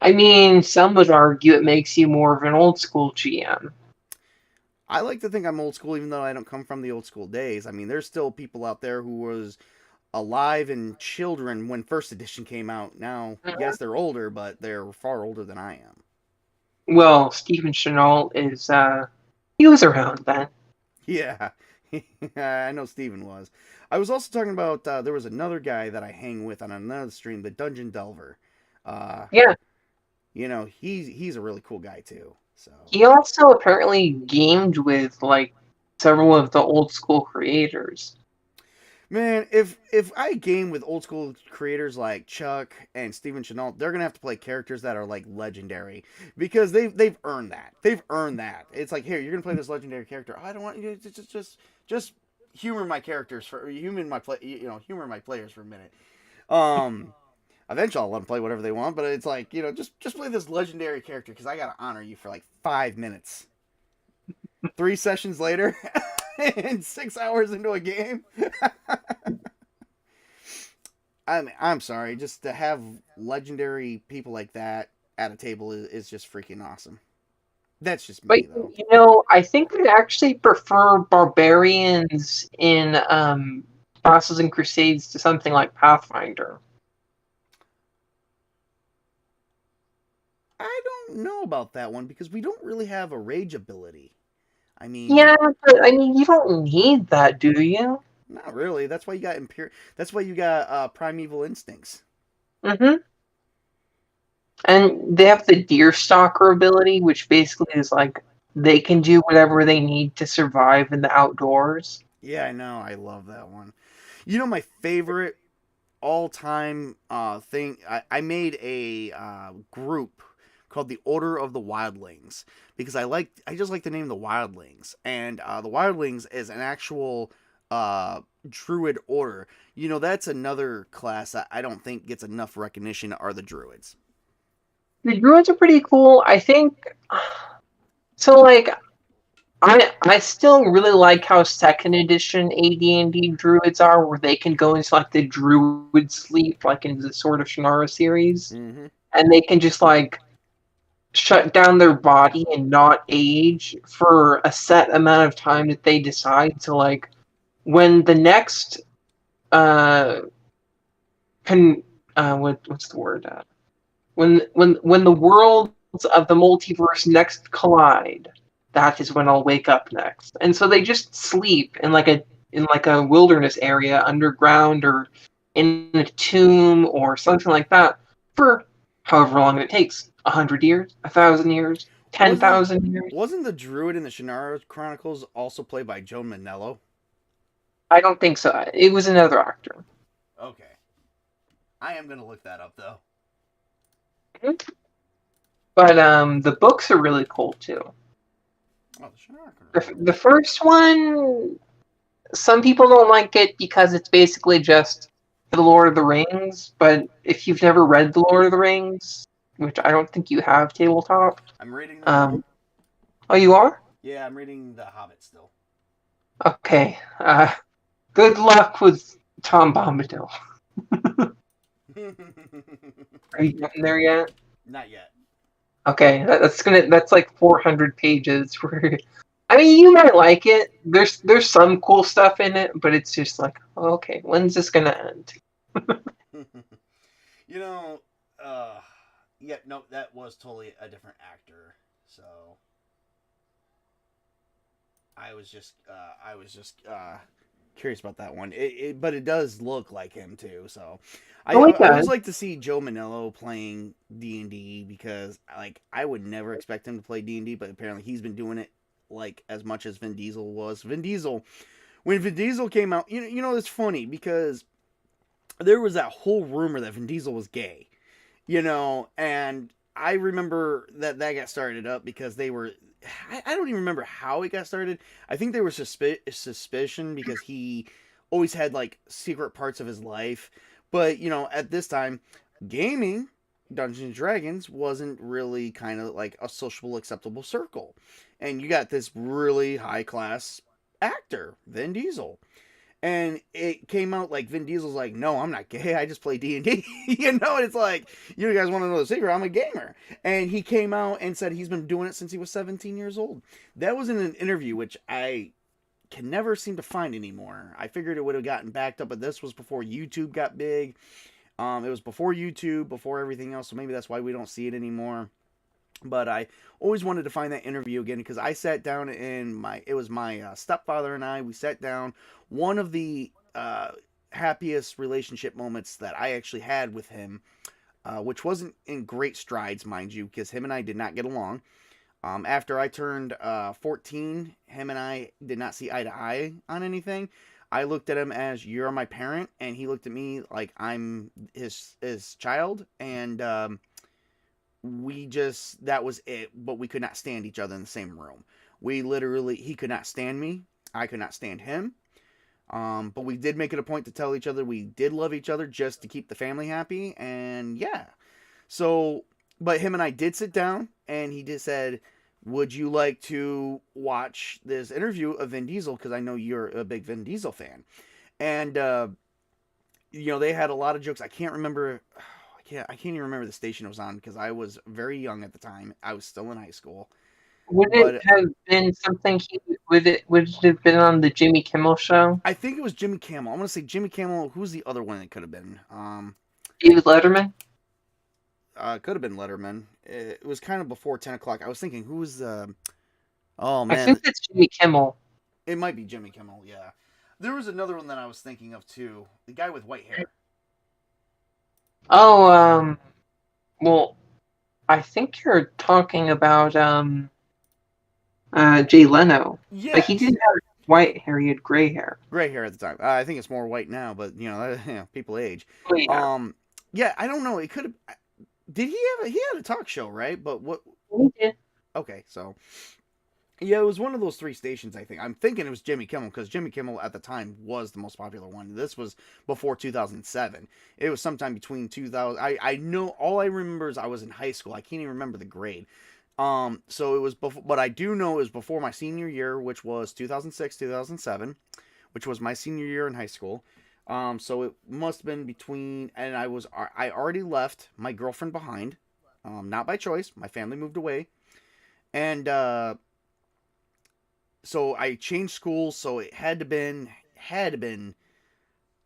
I mean, some would argue it makes you more of an old school GM. I like to think I'm old school, even though I don't come from the old school days. I mean, there's still people out there who was alive and children when first edition came out. Now, yes, they're older, but they're far older than I am. Well, Stephen Chenault is, he was around then. Yeah, I know Steven was. I was also talking about, there was another guy that I hang with on another stream, the Dungeon Delver. Yeah. He's a really cool guy, too. So he also apparently gamed with, like, several of the old school creators. Man, if I game with old school creators like Chuck and Stephen Chenault, they're gonna have to play characters that are like legendary because they've earned that. They've earned that. It's like, here, you're gonna play this legendary character. I don't want you to just humor my characters humor my players for a minute. Eventually I'll let them play whatever they want, but it's like, just play this legendary character because I gotta honor you for like 5 minutes. 3 sessions later. And 6 hours into a game. I'm sorry, just to have legendary people like that at a table is just freaking awesome. That's just me, though. I think I'd actually prefer barbarians in Castles and Crusades to something like Pathfinder. I don't know about that one because we don't really have a rage ability. I mean, yeah, but you don't need that, do you? Not really. That's why you got That's why you got primeval instincts. Mm-hmm. And they have the Deerstalker ability, which basically is like they can do whatever they need to survive in the outdoors. Yeah, I know. I love that one. My favorite all-time thing. I made a group called the Order of the Wildlings because I just like the name the Wildlings, and the Wildlings is an actual druid order. That's another class that I don't think gets enough recognition are the druids. The druids are pretty cool. I think so. Like, I still really like how 2nd edition AD&D druids are, where they can go into like the druid sleep, like in the Sword of Shannara series, mm-hmm. and they can just like shut down their body and not age for a set amount of time that they decide. So like when the next what's the word? When the worlds of the multiverse next collide, that is when I'll wake up next. And so they just sleep in like a wilderness area underground or in a tomb or something like that for however long it takes. 100 years, 1,000 years, 10,000 years. Wasn't the druid in the Shannara Chronicles also played by Joan Manello? I don't think so. It was another actor. Okay. I am going to look that up, though. But the books are really cool, too. Oh, the Shannara Chronicles. The first one, some people don't like it because it's basically just The Lord of the Rings, but if you've never read The Lord of the Rings, which I don't think you have, Tabletop. I'm reading them. Oh, you are? Yeah, I'm reading The Hobbit still. Okay. Good luck with Tom Bombadil. Are you getting there yet? Not yet. Okay, that's like 400 pages. I mean, you might like it. There's some cool stuff in it, but it's just like, okay, when's this gonna end? You know, yeah, no, that was totally a different actor. So I was just curious about that one. But it does look like him too. So Oh, it I always does. like to see Joe Manello playing D&D because like I would never expect him to play D&D, but apparently he's been doing it like as much as Vin Diesel was. When Vin Diesel came out, you know it's funny because there was that whole rumor that Vin Diesel was gay, and I remember that got started up because they were. I don't even remember how it got started. I think there was suspicion because he always had like secret parts of his life, but at this time, gaming Dungeons and Dragons wasn't really kind of like a sociable, acceptable circle, and you got this really high class actor, Vin Diesel, and it came out like Vin Diesel's like, no, I'm not gay. I just play D&D. And it's like, you guys want to know the secret? I'm a gamer. And he came out and said he's been doing it since he was 17 years old. That was in an interview, which I can never seem to find anymore. I figured it would have gotten backed up, but this was before YouTube got big. It was before YouTube, before everything else, so maybe that's why we don't see it anymore. But I always wanted to find that interview again because I sat down and it was my stepfather and we sat down. One of the happiest relationship moments that I actually had with him, which wasn't in great strides, mind you, because him and I did not get along. After I turned 14, him and I did not see eye to eye on anything. I looked at him as, you're my parent, and he looked at me like I'm his child, and that was it, but we could not stand each other in the same room. He could not stand me, I could not stand him. But we did make it a point to tell each other we did love each other just to keep the family happy, and yeah. So, but him and I did sit down, and he just said, would you like to watch this interview of Vin Diesel? Because I know you're a big Vin Diesel fan. And, they had a lot of jokes. I can't even remember the station it was on because I was very young at the time. I was still in high school. Would it have been something would it have been on the Jimmy Kimmel show? I think it was Jimmy Kimmel. I'm gonna say Jimmy Kimmel. Who's the other one that could have been? David Letterman? Could have been Letterman. It was kind of before 10 o'clock. I was thinking, who's oh I man, think that's Jimmy Kimmel. it might be Jimmy Kimmel. Yeah, there was another one that I was thinking of too. The guy with white hair. Oh, well, I think you're talking about Jay Leno. Yeah, But he didn't have white hair; he had gray hair. gray hair at the time. I think it's more white now, but people age. Oh, yeah. Yeah, I don't know. It could have. Did he have? He had a talk show, right? But what? He did. Okay, so yeah, it was one of those three stations. I think I'm thinking it was Jimmy Kimmel because Jimmy Kimmel at the time was the most popular one. This was before 2007. It was sometime between 2000. I know all I remember is I was in high school. I can't even remember the grade. So it was before, but I do know it was before my senior year, which was 2006, 2007, which was my senior year in high school. So it must have been between, and I already left my girlfriend behind, not by choice. My family moved away, and so I changed schools. So it had to been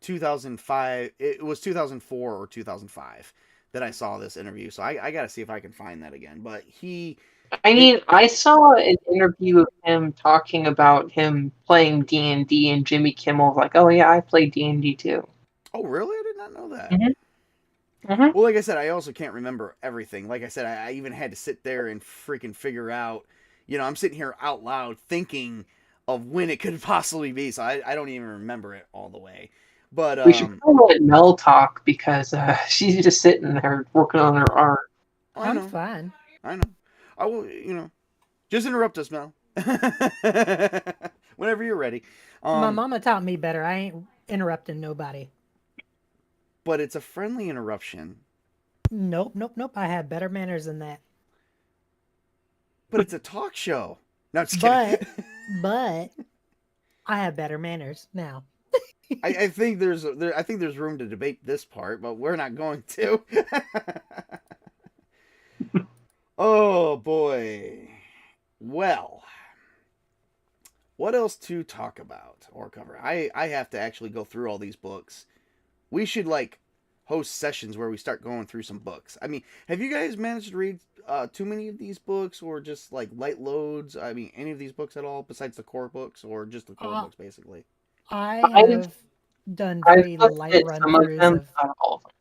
2005. It was 2004 or 2005 that I saw this interview. So I got to see if I can find that again. But I saw an interview of him talking about him playing D&D, and Jimmy Kimmel was like, "Oh yeah, I play D&D too." Oh, really? I did not know that. Mm-hmm. Mm-hmm. Well, like I said, I also can't remember everything. Like I said, I even had to sit there and freaking figure out. I'm sitting here out loud thinking of when it could possibly be. So I don't even remember it all the way. But We should probably let Mel talk because she's just sitting there working on her art. I'm fine. I know. I will. Just interrupt us, Mel. Whenever you're ready. My mama taught me better. I ain't interrupting nobody. But it's a friendly interruption. Nope. I have better manners than that. But it's a talk show. No, just kidding. But I have better manners now. I think there's room to debate this part, but we're not going to. Oh boy. Well, what else to talk about or cover? I have to actually go through all these books. We should like host sessions where we start going through some books. I mean, have you guys managed to read too many of these books, or just like light loads? I mean, any of these books at all besides the core books, or just the core Uh, books basically? I I've have done I've very looked light at run some of throughs them, of. not all of them.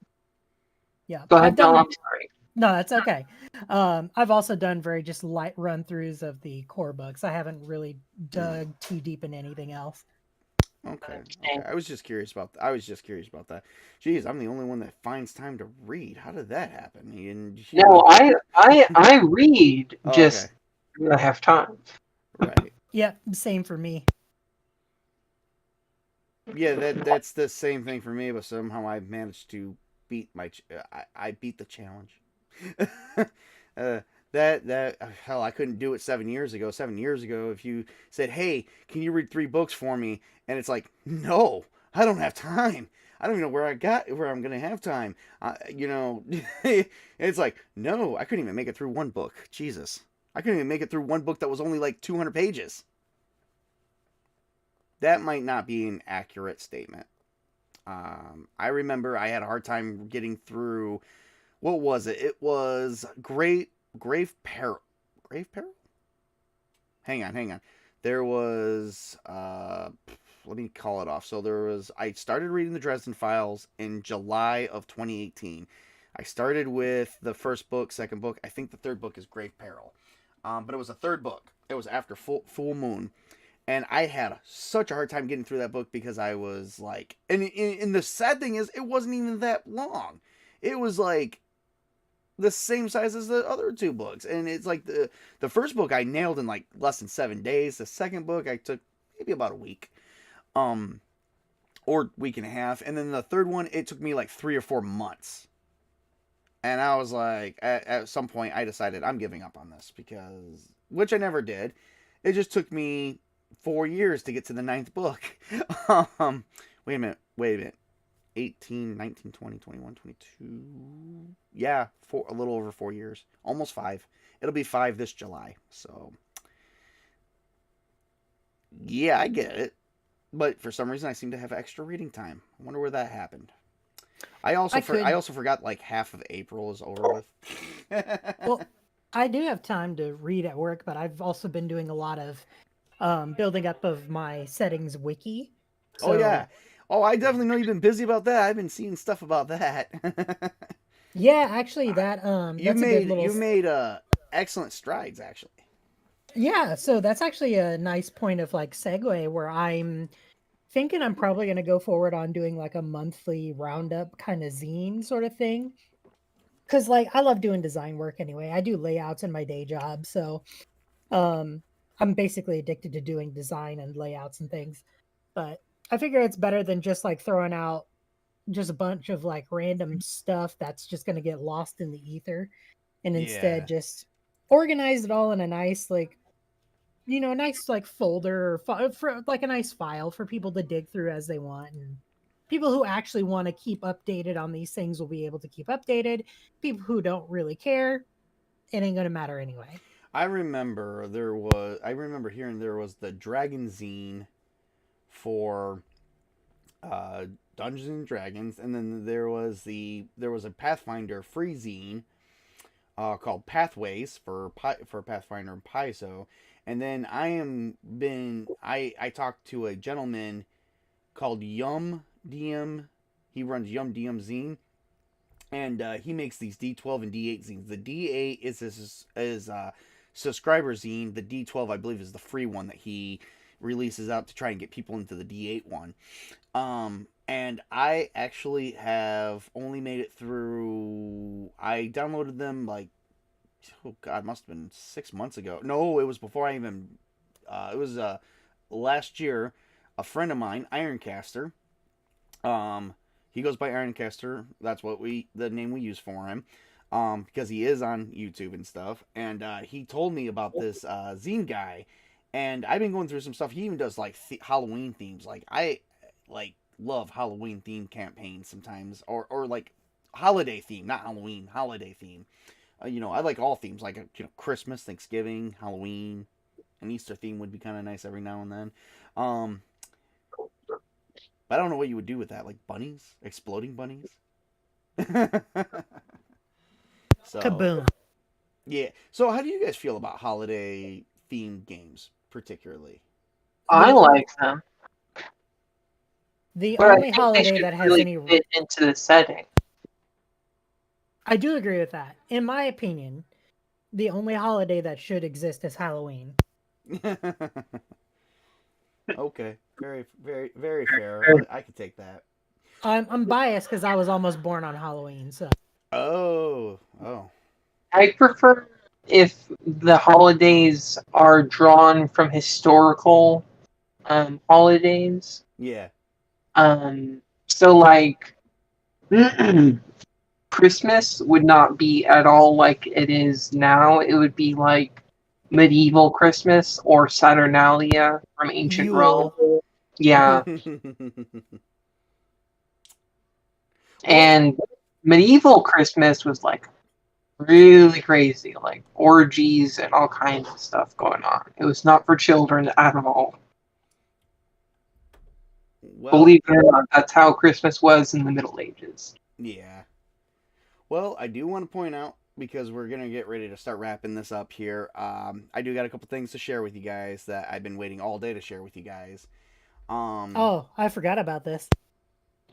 Yeah, Go I've ahead, Bill. done. I'm sorry. No, that's okay. I've also done very just light run throughs of the core books. I haven't really dug too deep in anything else. Okay, okay. I was just curious about. I was just curious about that. Jeez, I'm the only one that finds time to read. How did that happen? And No, I read, Oh, okay, just I have time. right. Yeah, same for me. Yeah, that's the same thing for me, but somehow I managed to beat I beat the challenge. uh, that hell, I couldn't do it 7 years ago. 7 years ago, if you said, "Hey, can you read 3 books for me?" and it's like, "No, I don't have time. I don't even know where I'm gonna have time." It's like, no, I couldn't even make it through one book. Jesus, I couldn't even make it through one book that was only like 200 pages. That might not be an accurate statement. I remember I had a hard time getting through. What was it? It was Grave Peril. Grave Peril? Hang on. There was let me call it off. So I started reading the Dresden Files in July of 2018. I started with the first book, second book. I think the third book is Grave Peril. But it was a third book. It was after Full Moon. And I had such a hard time getting through that book because I was like, and the sad thing is, it wasn't even that long. It was like the same size as the other 2 books, and it's like the first book I nailed in like less than 7 days. The second book I took maybe about a week, or week and a half, and then the third one it took me like 3 or 4 months. And I was like, at some point I decided I'm giving up on this because, which I never did. It just took me 4 years to get to the 9th book. Wait a minute. 18, 19, 20, 21, 22. Yeah, a little over 4 years. Almost 5. It'll be 5 this July. So, yeah, I get it. But for some reason, I seem to have extra reading time. I wonder where that happened. I also forgot like half of April is over with. Well, I do have time to read at work, but I've also been doing a lot of building up of my settings wiki. Oh yeah. Oh, I definitely know you've been busy about that. I've been seeing stuff about that. Yeah, actually, that's a good little. You've made excellent strides, actually. Yeah, so that's actually a nice point of like segue where I'm thinking I'm probably going to go forward on doing like a monthly roundup kind of zine sort of thing. Cause like I love doing design work anyway. I do layouts in my day job, so um I'm basically addicted to doing design and layouts and things. But I figure it's better than just like throwing out just a bunch of like random stuff that's just going to get lost in the ether, and instead just organize it all in a nice like a nice like folder or for like a nice file for people to dig through as they want. And people who actually want to keep updated on these things will be able to keep updated. People who don't really care, it ain't gonna matter anyway. I remember hearing there was the Dragon Zine for Dungeons and Dragons, and then there was a Pathfinder free zine called Pathways for Pathfinder and Paizo. And then I talked to a gentleman called Yum DM. He runs Yum DM Zine, and he makes these D12 and D8 zines. The D8 is subscriber zine. The D12, I believe, is the free one that he releases out to try and get people into the D8 one. And I actually have only made it through. I downloaded them like, oh god, must have been 6 months ago. No, it was before I even. It was last year. A friend of mine, Ironcaster. He goes by Ironcaster. That's the name we use for him. Because he is on YouTube and stuff. And he told me about this zine guy, and I've been going through some stuff. He even does like Halloween themes. Like like love Halloween themed campaigns sometimes, or like holiday theme, not Halloween, holiday theme. You know, I like all themes, like Christmas, Thanksgiving, Halloween, an Easter theme would be kind of nice every now and then. Um, I don't know what you would do with that, like bunnies, exploding bunnies. So Kaboom. yeah. So how do you guys feel about holiday themed games, particularly? I The like them, the but I only think they holiday should that has really any, fit into the setting. I do agree with that. In my opinion, the only holiday that should exist is Halloween. Okay. Very, very, very fair. I could take that. I'm biased because I was almost born on Halloween, so Oh. Oh. I prefer if the holidays are drawn from historical holidays. Yeah. So like Christmas would not be at all like it is now. It would be like medieval Christmas or Saturnalia from ancient Rome. Yule. Yeah, Well, and medieval Christmas was like really crazy, like orgies and all kinds of stuff going on. It was not for children at all. well, Believe it or not, that's how Christmas was in the Middle Ages. yeah. Well, I do want to point out because we're gonna get ready to start wrapping this up here. I do got a couple things to share with you guys that I've been waiting all day to share with you guys. Oh, I forgot about this.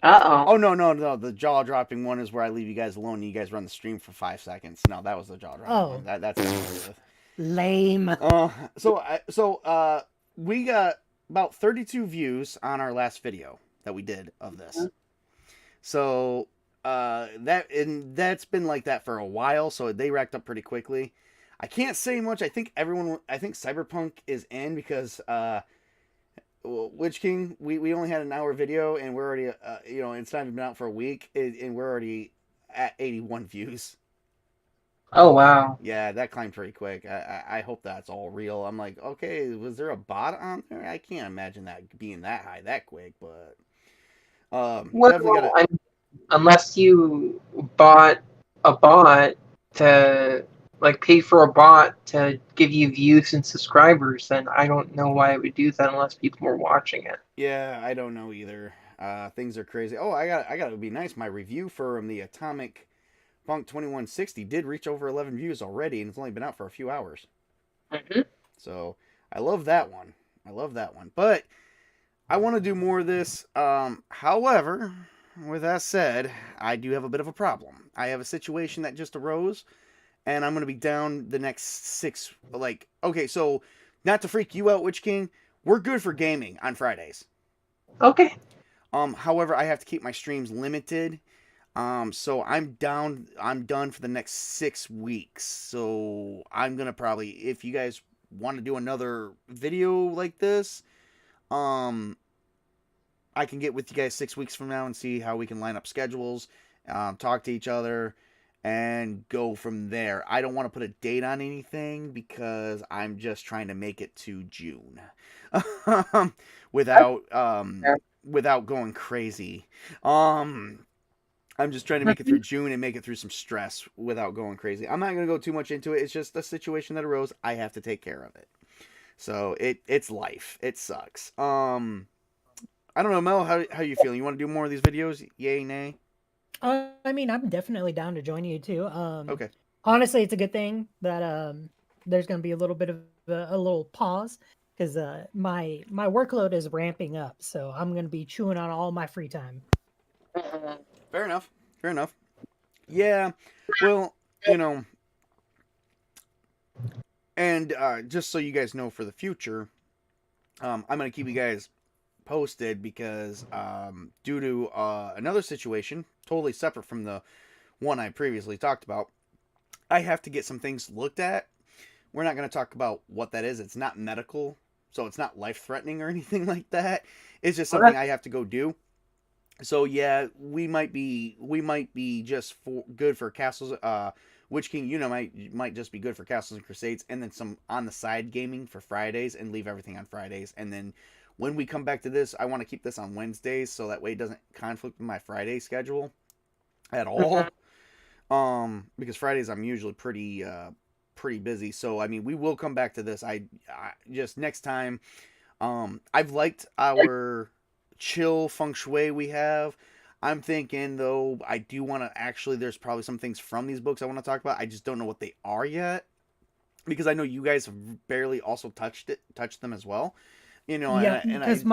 Uh-oh. Oh no! The jaw dropping one is where I leave you guys alone and you guys run the stream for 5 seconds. No, that was the jaw dropping Oh. one. That's what I'm with. Lame. We got about 32 views on our last video that we did of this. So that's been like that for a while. So they racked up pretty quickly. I can't say much. I think Cyberpunk is in because Witch King, we only had an hour video and we're already it's not even been out for a week and we're already at 81 views. Oh, wow. Yeah, that climbed pretty quick. I hope that's all real. I'm like, okay, was there a bot on there? I can't imagine that being that high that quick, but definitely got Well, unless you bought a bot to, like, pay for a bot to give you views and subscribers, then I don't know why it would do that unless people were watching it. Yeah, I don't know either. Things are crazy. Oh, I got to be nice. My review for the Atomic Punk 2160 did reach over 11 views already, and it's only been out for a few hours. Mm-hmm. So I love that one. But I want to do more of this. However, with that said, I do have a bit of a problem. I have a situation that just arose, and I'm going to be down the next 6. Like, okay, so not to freak you out, Witch King, we're good for gaming on Fridays. Okay. However, I have to keep my streams limited. So I'm done for the next 6 weeks. So I'm gonna probably, if you guys want to do another video like this, I can get with you guys 6 weeks from now and see how we can line up schedules, talk to each other, and go from there. I don't want to put a date on anything because I'm just trying to make it to June, without going crazy. I'm just trying to make it through June and make it through some stress without going crazy. I'm not going to go too much into it. It's just a situation that arose. I have to take care of it. So it's life. It sucks. I don't know, Mel, how you feeling? You want to do more of these videos? Yay, nay? I mean, I'm definitely down to join you too. Okay. Honestly, it's a good thing that there's going to be a little bit of a little pause because my workload is ramping up, so I'm going to be chewing on all my free time. Fair enough. Yeah. Well, and just so you guys know for the future, I'm going to keep you guys posted because due to another situation, totally separate from the one I previously talked about, I have to get some things looked at. We're not going to talk about what that is. It's not medical, so it's not life-threatening or anything like that. It's just something I have to go do. So yeah, we might be just good for Castles. Witch King, might just be good for Castles and Crusades, and then some on the side gaming for Fridays, and leave everything on Fridays, and then when we come back to this, I want to keep this on Wednesdays so that way it doesn't conflict with my Friday schedule at all. Because Fridays I'm usually pretty busy. So I mean, we will come back to this. I just next time. I've liked our chill feng shui we have. I'm thinking though, I do want to actually. There's probably some things from these books I want to talk about. I just don't know what they are yet because I know you guys have barely also touched them as well. You know, Yeah, and because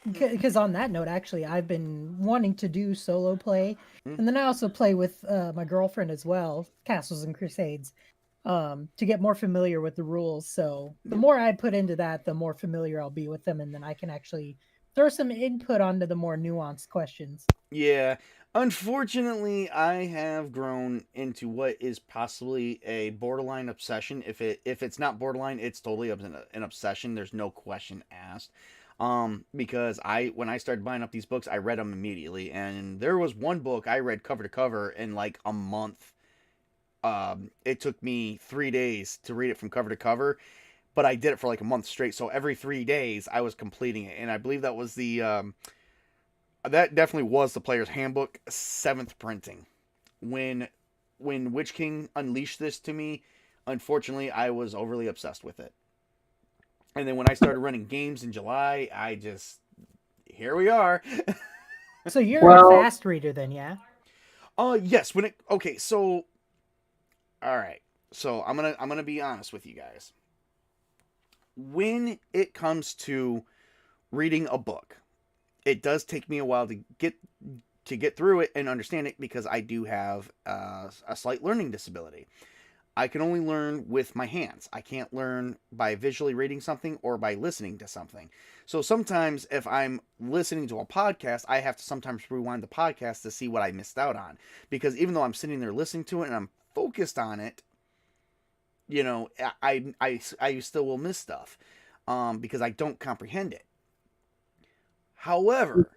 because on that note, actually, I've been wanting to do solo play, Mm. and then I also play with my girlfriend as well, Castles and Crusades, to get more familiar with the rules. So the Yep. more I put into that, the more familiar I'll be with them, and then I can actually throw some input onto the more nuanced questions. Yeah, unfortunately, I have grown into what is possibly a borderline obsession. If it's not borderline, it's totally an obsession. There's no question asked. Because when I started buying up these books, I read them immediately, and there was one book I read cover to cover in like a month. It took me 3 days to read it from cover to cover, but I did it for like a month straight. So every 3 days, I was completing it, and I believe that was that definitely was the Player's Handbook 7th printing. When Witch King unleashed this to me, unfortunately, I was overly obsessed with it. And then when I started running games in July, here we are. So you're a Well, fast reader then, yeah? Yes, okay, so all right. So I'm going to be honest with you guys. When it comes to reading a book, it does take me a while to get through it and understand it because I do have a slight learning disability. I can only learn with my hands. I can't learn by visually reading something or by listening to something. So sometimes if I'm listening to a podcast, I have to sometimes rewind the podcast to see what I missed out on. Because even though I'm sitting there listening to it and I'm focused on it, you know, I still will miss stuff because I don't comprehend it. However,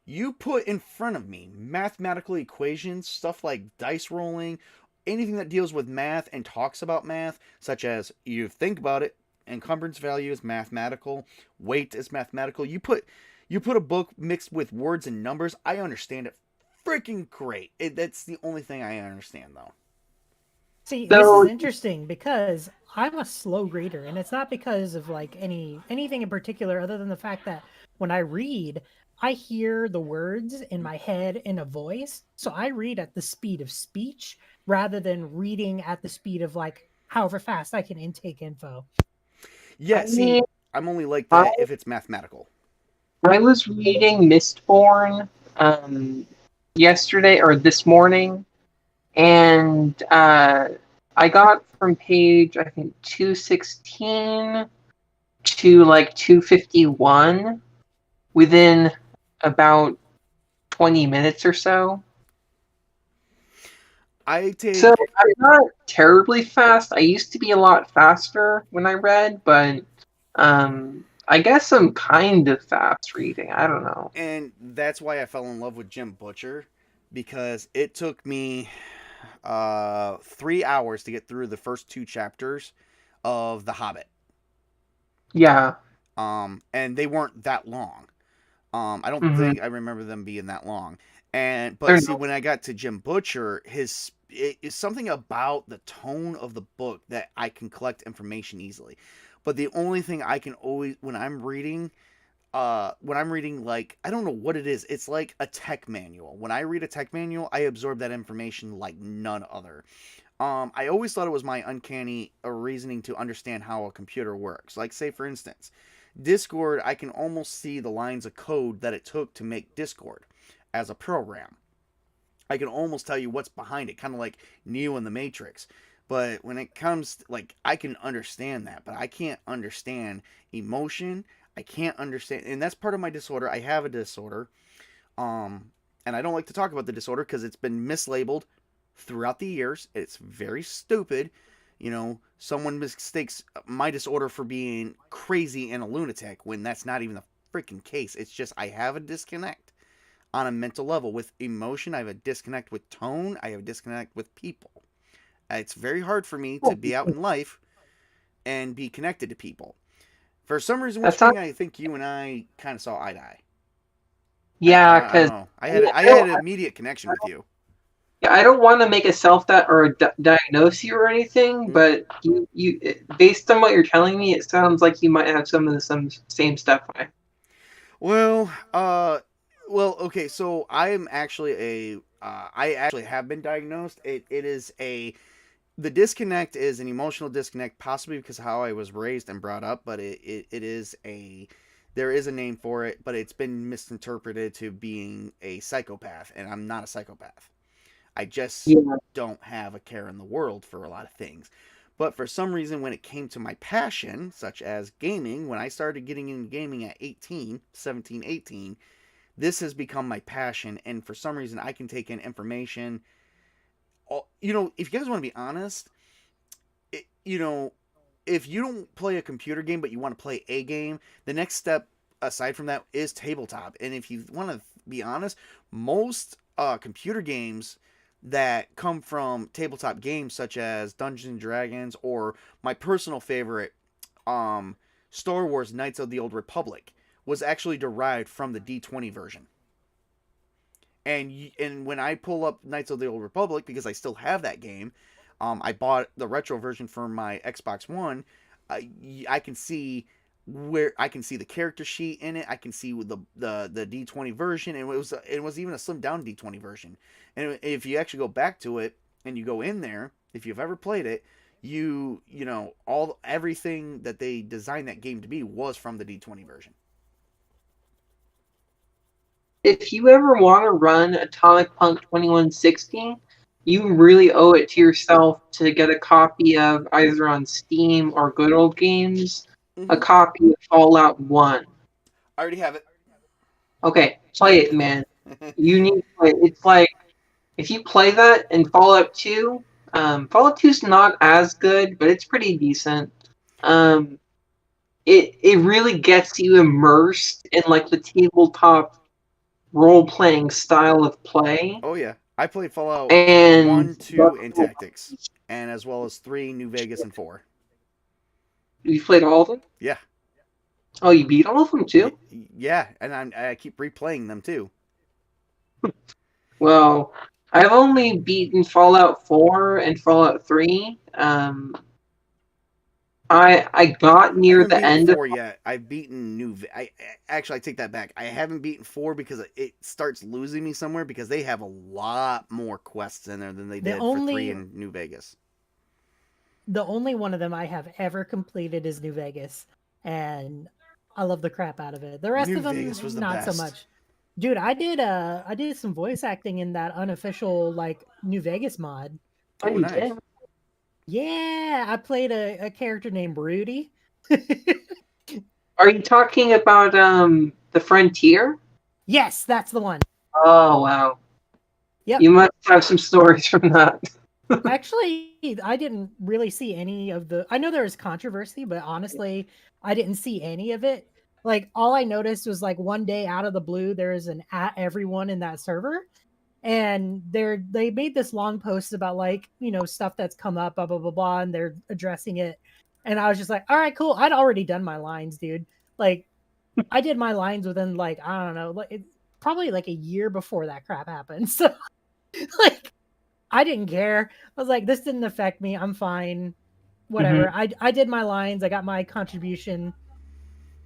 you put in front of me mathematical equations, stuff like dice rolling, anything that deals with math and talks about math, such as you think about it, encumbrance value is mathematical, weight is mathematical. You put a book mixed with words and numbers, I understand it freaking great. That's the only thing I understand though. See, this is so interesting because I'm a slow reader, and it's not because of like anything in particular other than the fact that when I read, I hear the words in my head in a voice. So I read at the speed of speech rather than reading at the speed of like however fast I can intake info. Yeah, see, I, I'm only like I, that if it's mathematical. I was reading Mistborn yesterday or this morning, and I got from page I think 216 to like 251 within about 20 minutes or so. I take So I'm not terribly fast. I used to be a lot faster when I read, but I guess I'm kind of fast reading. I don't know. and that's why I fell in love with Jim Butcher because it took me 3 hours to get through the first two chapters of The Hobbit. Yeah. And they weren't that long. I don't Hmm. think I remember them being that long. But They're see, not. when I got to Jim Butcher, it is something about the tone of the book that I can collect information easily. But the only thing I can always when I'm reading, like, I don't know what it is. It's like a tech manual. When I read a tech manual, I absorb that information like none other. I always thought it was my uncanny reasoning to understand how a computer works. Like, say for instance, Discord, I can almost see the lines of code that it took to make Discord as a program. I can almost tell you what's behind it, kind of like Neo in the Matrix. But when it comes like I can understand that, but I can't understand emotion. I can't understand, and that's part of my disorder. I have a disorder, um, and I don't like to talk about the disorder because it's been mislabeled throughout the years. It's very stupid. You know, someone mistakes my disorder for being crazy and a lunatic when that's not even the freaking case. It's just I have a disconnect on a mental level with emotion. I have a disconnect with tone. I have a disconnect with people. It's very hard for me to be out in life and be connected to people. For some reason, That's Witch King, not. I think you and I kind of saw eye to eye. Yeah, I don't because know. I had an immediate connection with you. I don't want to make a self that or diagnose you or anything, Mm. but based on what you're telling me, it sounds like you might have some of the same stuff. Well, okay. So I am actually I actually have been diagnosed. It is the disconnect is an emotional disconnect, possibly because of how I was raised and brought up, but it is there is a name for it, but it's been misinterpreted to being a psychopath, and I'm not a psychopath. I just Yeah. don't have a care in the world for a lot of things. But for some reason, when it came to my passion, such as gaming, when I started getting into gaming at 18, 17, 18, this has become my passion. And for some reason, I can take in information. If you guys want to be honest, it, you know, if you don't play a computer game, but you want to play a game, the next step aside from that is tabletop. And if you want to be honest, most computer games that come from tabletop games such as Dungeons and Dragons or my personal favorite, Star Wars Knights of the Old Republic, was actually derived from the D20 version. And when I pull up Knights of the Old Republic, because I still have that game, I bought the retro version for my Xbox One. I can see the character sheet in it. I can see the D20 version, and it was even a slimmed down D20 version. And if you actually go back to it and you go in there, if you've ever played it, everything that they designed that game to be was from the D20 version. If you ever want to run Atomic Punk 2116, you really owe it to yourself to get a copy of either on Steam or Good Old Games, a copy of Fallout 1. I already have it. Okay, play it, man. You need to play it. It's like, if you play that in Fallout 2, Fallout 2 is not as good, but it's pretty decent. It really gets you immersed in like the tabletop role-playing style of play. Oh yeah, I played Fallout And 1, 2, and Tactics, and as well as 3, New Vegas, and 4. you played all of them? Yeah. Oh, you beat all of them too? Yeah, and I keep replaying them too. Well, I've only beaten Fallout 4 and Fallout 3. I got I near haven't the beaten end of 4 yet. I've beaten I take that back. I haven't beaten 4 because it starts losing me somewhere because they have a lot more quests in there than they did for 3 in New Vegas. The only one of them I have ever completed is New Vegas, and I love the crap out of it. The rest New of them, Vegas was the not so best. much. Dude, I did some voice acting in that unofficial like New Vegas mod. Oh, you nice. did? Yeah, I played a character named Rudy. Are you talking about the Frontier? Yes, that's the one. Oh wow. Yep. You must have some stories from that. Actually, I didn't really see any of the. I know there was controversy, but honestly, I didn't see any of it. Like, all I noticed was like one day out of the blue, there is an at everyone in that server, and they made this long post about like stuff that's come up, blah blah blah blah, and they're addressing it. And I was just like, all right, cool. I'd already done my lines, dude. Like, I did my lines within like I don't know, like probably like a year before that crap happened. So, like. I didn't care. I was like, this didn't affect me. I'm fine. Whatever. I did my lines. I got my contribution.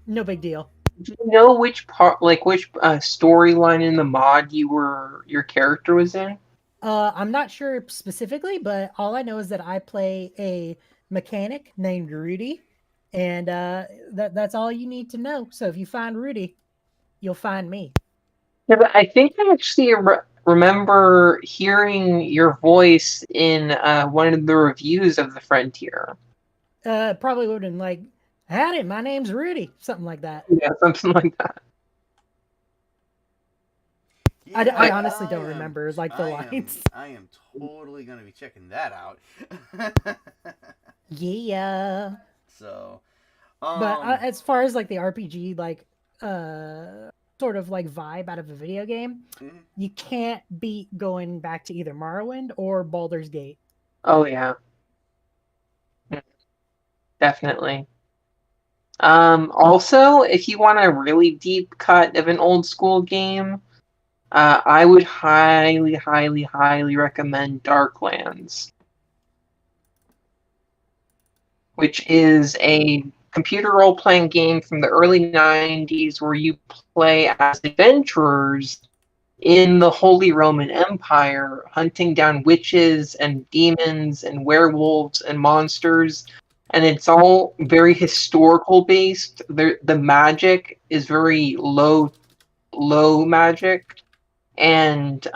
No big deal. Do you know which part, like which storyline in the mod your character was in? I'm not sure specifically, but all I know is that I play a mechanic named Rudy, and that's all you need to know. So if you find Rudy, you'll find me. Yeah, but I think I actually remember hearing your voice in one of the reviews of the Frontier. Probably would have been like, howdy, my name's Rudy. Something like that. Yeah, something like that. Yeah, I honestly don't remember like the lines. I am totally going to be checking that out. Yeah. So, but as far as like the RPG, like sort of like vibe out of a video game, you can't beat going back to either Morrowind or Baldur's Gate. Oh yeah, definitely. Also, if you want a really deep cut of an old school game, I would highly, highly, highly recommend Darklands, which is a computer role-playing game from the early 90s where you play as adventurers in the Holy Roman Empire, hunting down witches and demons and werewolves and monsters. And it's all very historical based. The magic is very low magic, and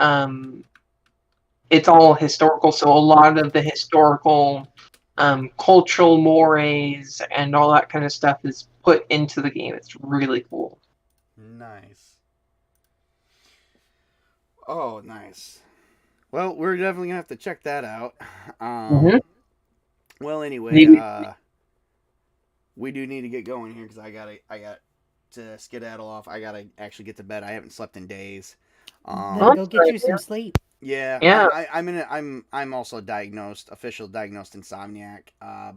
it's all historical. So a lot of the historical cultural mores and all that kind of stuff is put into the game. It's really cool. Nice. Oh, nice. Well, we're definitely gonna have to check that out. Mhm. Well, anyway, Maybe. we do need to get going here because I got to skedaddle off. I gotta actually get to bed. I haven't slept in days. Then go get you some sleep. Yeah, Yeah. I'm also official diagnosed insomniac.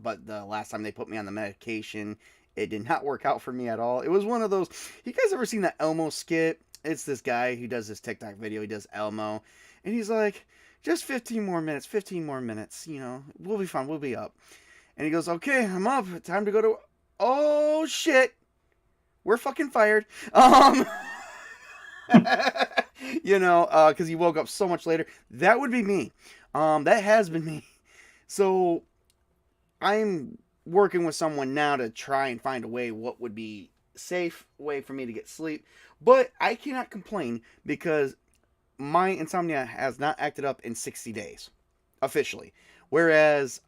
But the last time they put me on the medication, it did not work out for me at all. It was one of those. You guys ever seen that Elmo skit? It's this guy who does this TikTok video. He does Elmo, and he's like, just 15 more minutes, 15 more minutes. You know, we'll be fine. We'll be up. And he goes, okay, I'm up. Time to go to. Oh shit, we're fucking fired. You know, because he woke up so much later. That would be me. That has been me. So I'm working with someone now to try and find a way what would be safe way for me to get sleep. But I cannot complain because my insomnia has not acted up in 60 days officially. Whereas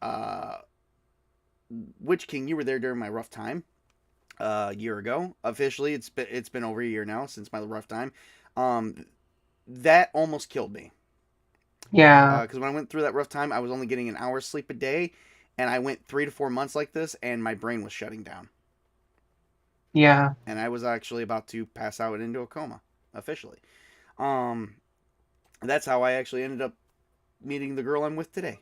Witch King, you were there during my rough time a year ago. Officially, it's been over a year now since my rough time. That almost killed me. Yeah. Because when I went through that rough time, I was only getting an hour's sleep a day, and I went 3 to 4 months like this, and my brain was shutting down. Yeah. And I was actually about to pass out into a coma, officially. That's how I actually ended up meeting the girl I'm with today.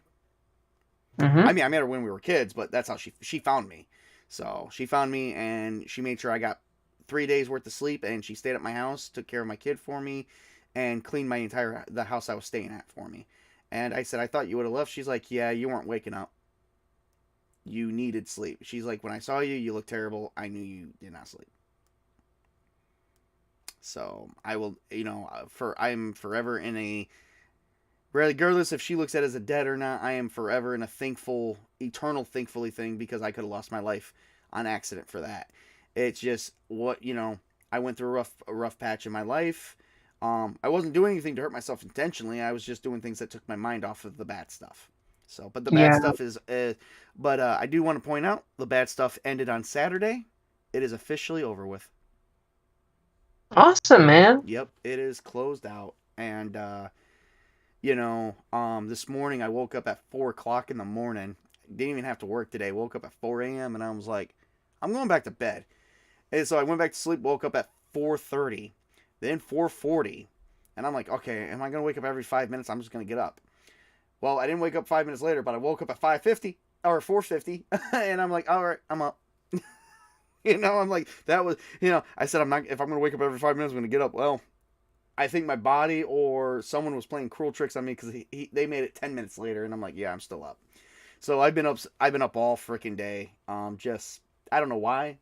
Mm-hmm. I mean, I met her when we were kids, but that's how she found me. So she found me, and she made sure I got 3 days worth of sleep, and she stayed at my house, took care of my kid for me, and cleaned the house I was staying at for me. And I said, I thought you would have left. She's like, yeah, you weren't waking up. You needed sleep. She's like, when I saw you, you looked terrible. I knew you did not sleep. So I will, I'm forever in a, regardless if she looks at it as a dead or not, I am forever in a eternal thankfully thing because I could have lost my life on accident for that. It's just I went through a rough patch in my life. I wasn't doing anything to hurt myself intentionally. I was just doing things that took my mind off of the bad stuff. So, but the bad stuff is, but I do want to point out the bad stuff ended on Saturday. It is officially over with. Awesome, man. Yep, it is closed out. And, this morning I woke up at 4 o'clock in the morning. Didn't even have to work today. Woke up at 4 a.m. and I was like, I'm going back to bed. And so I went back to sleep, woke up at 4:30, then 4:40. And I'm like, okay, am I going to wake up every 5 minutes? I'm just going to get up. Well, I didn't wake up 5 minutes later, but I woke up at 5:50 or 4:50. And I'm like, all right, I'm up. I'm like, that was, I said, if I'm going to wake up every 5 minutes, I'm going to get up. Well, I think my body or someone was playing cruel tricks on me because they made it 10 minutes later. And I'm like, yeah, I'm still up. So I've been up all freaking day. Just, I don't know why.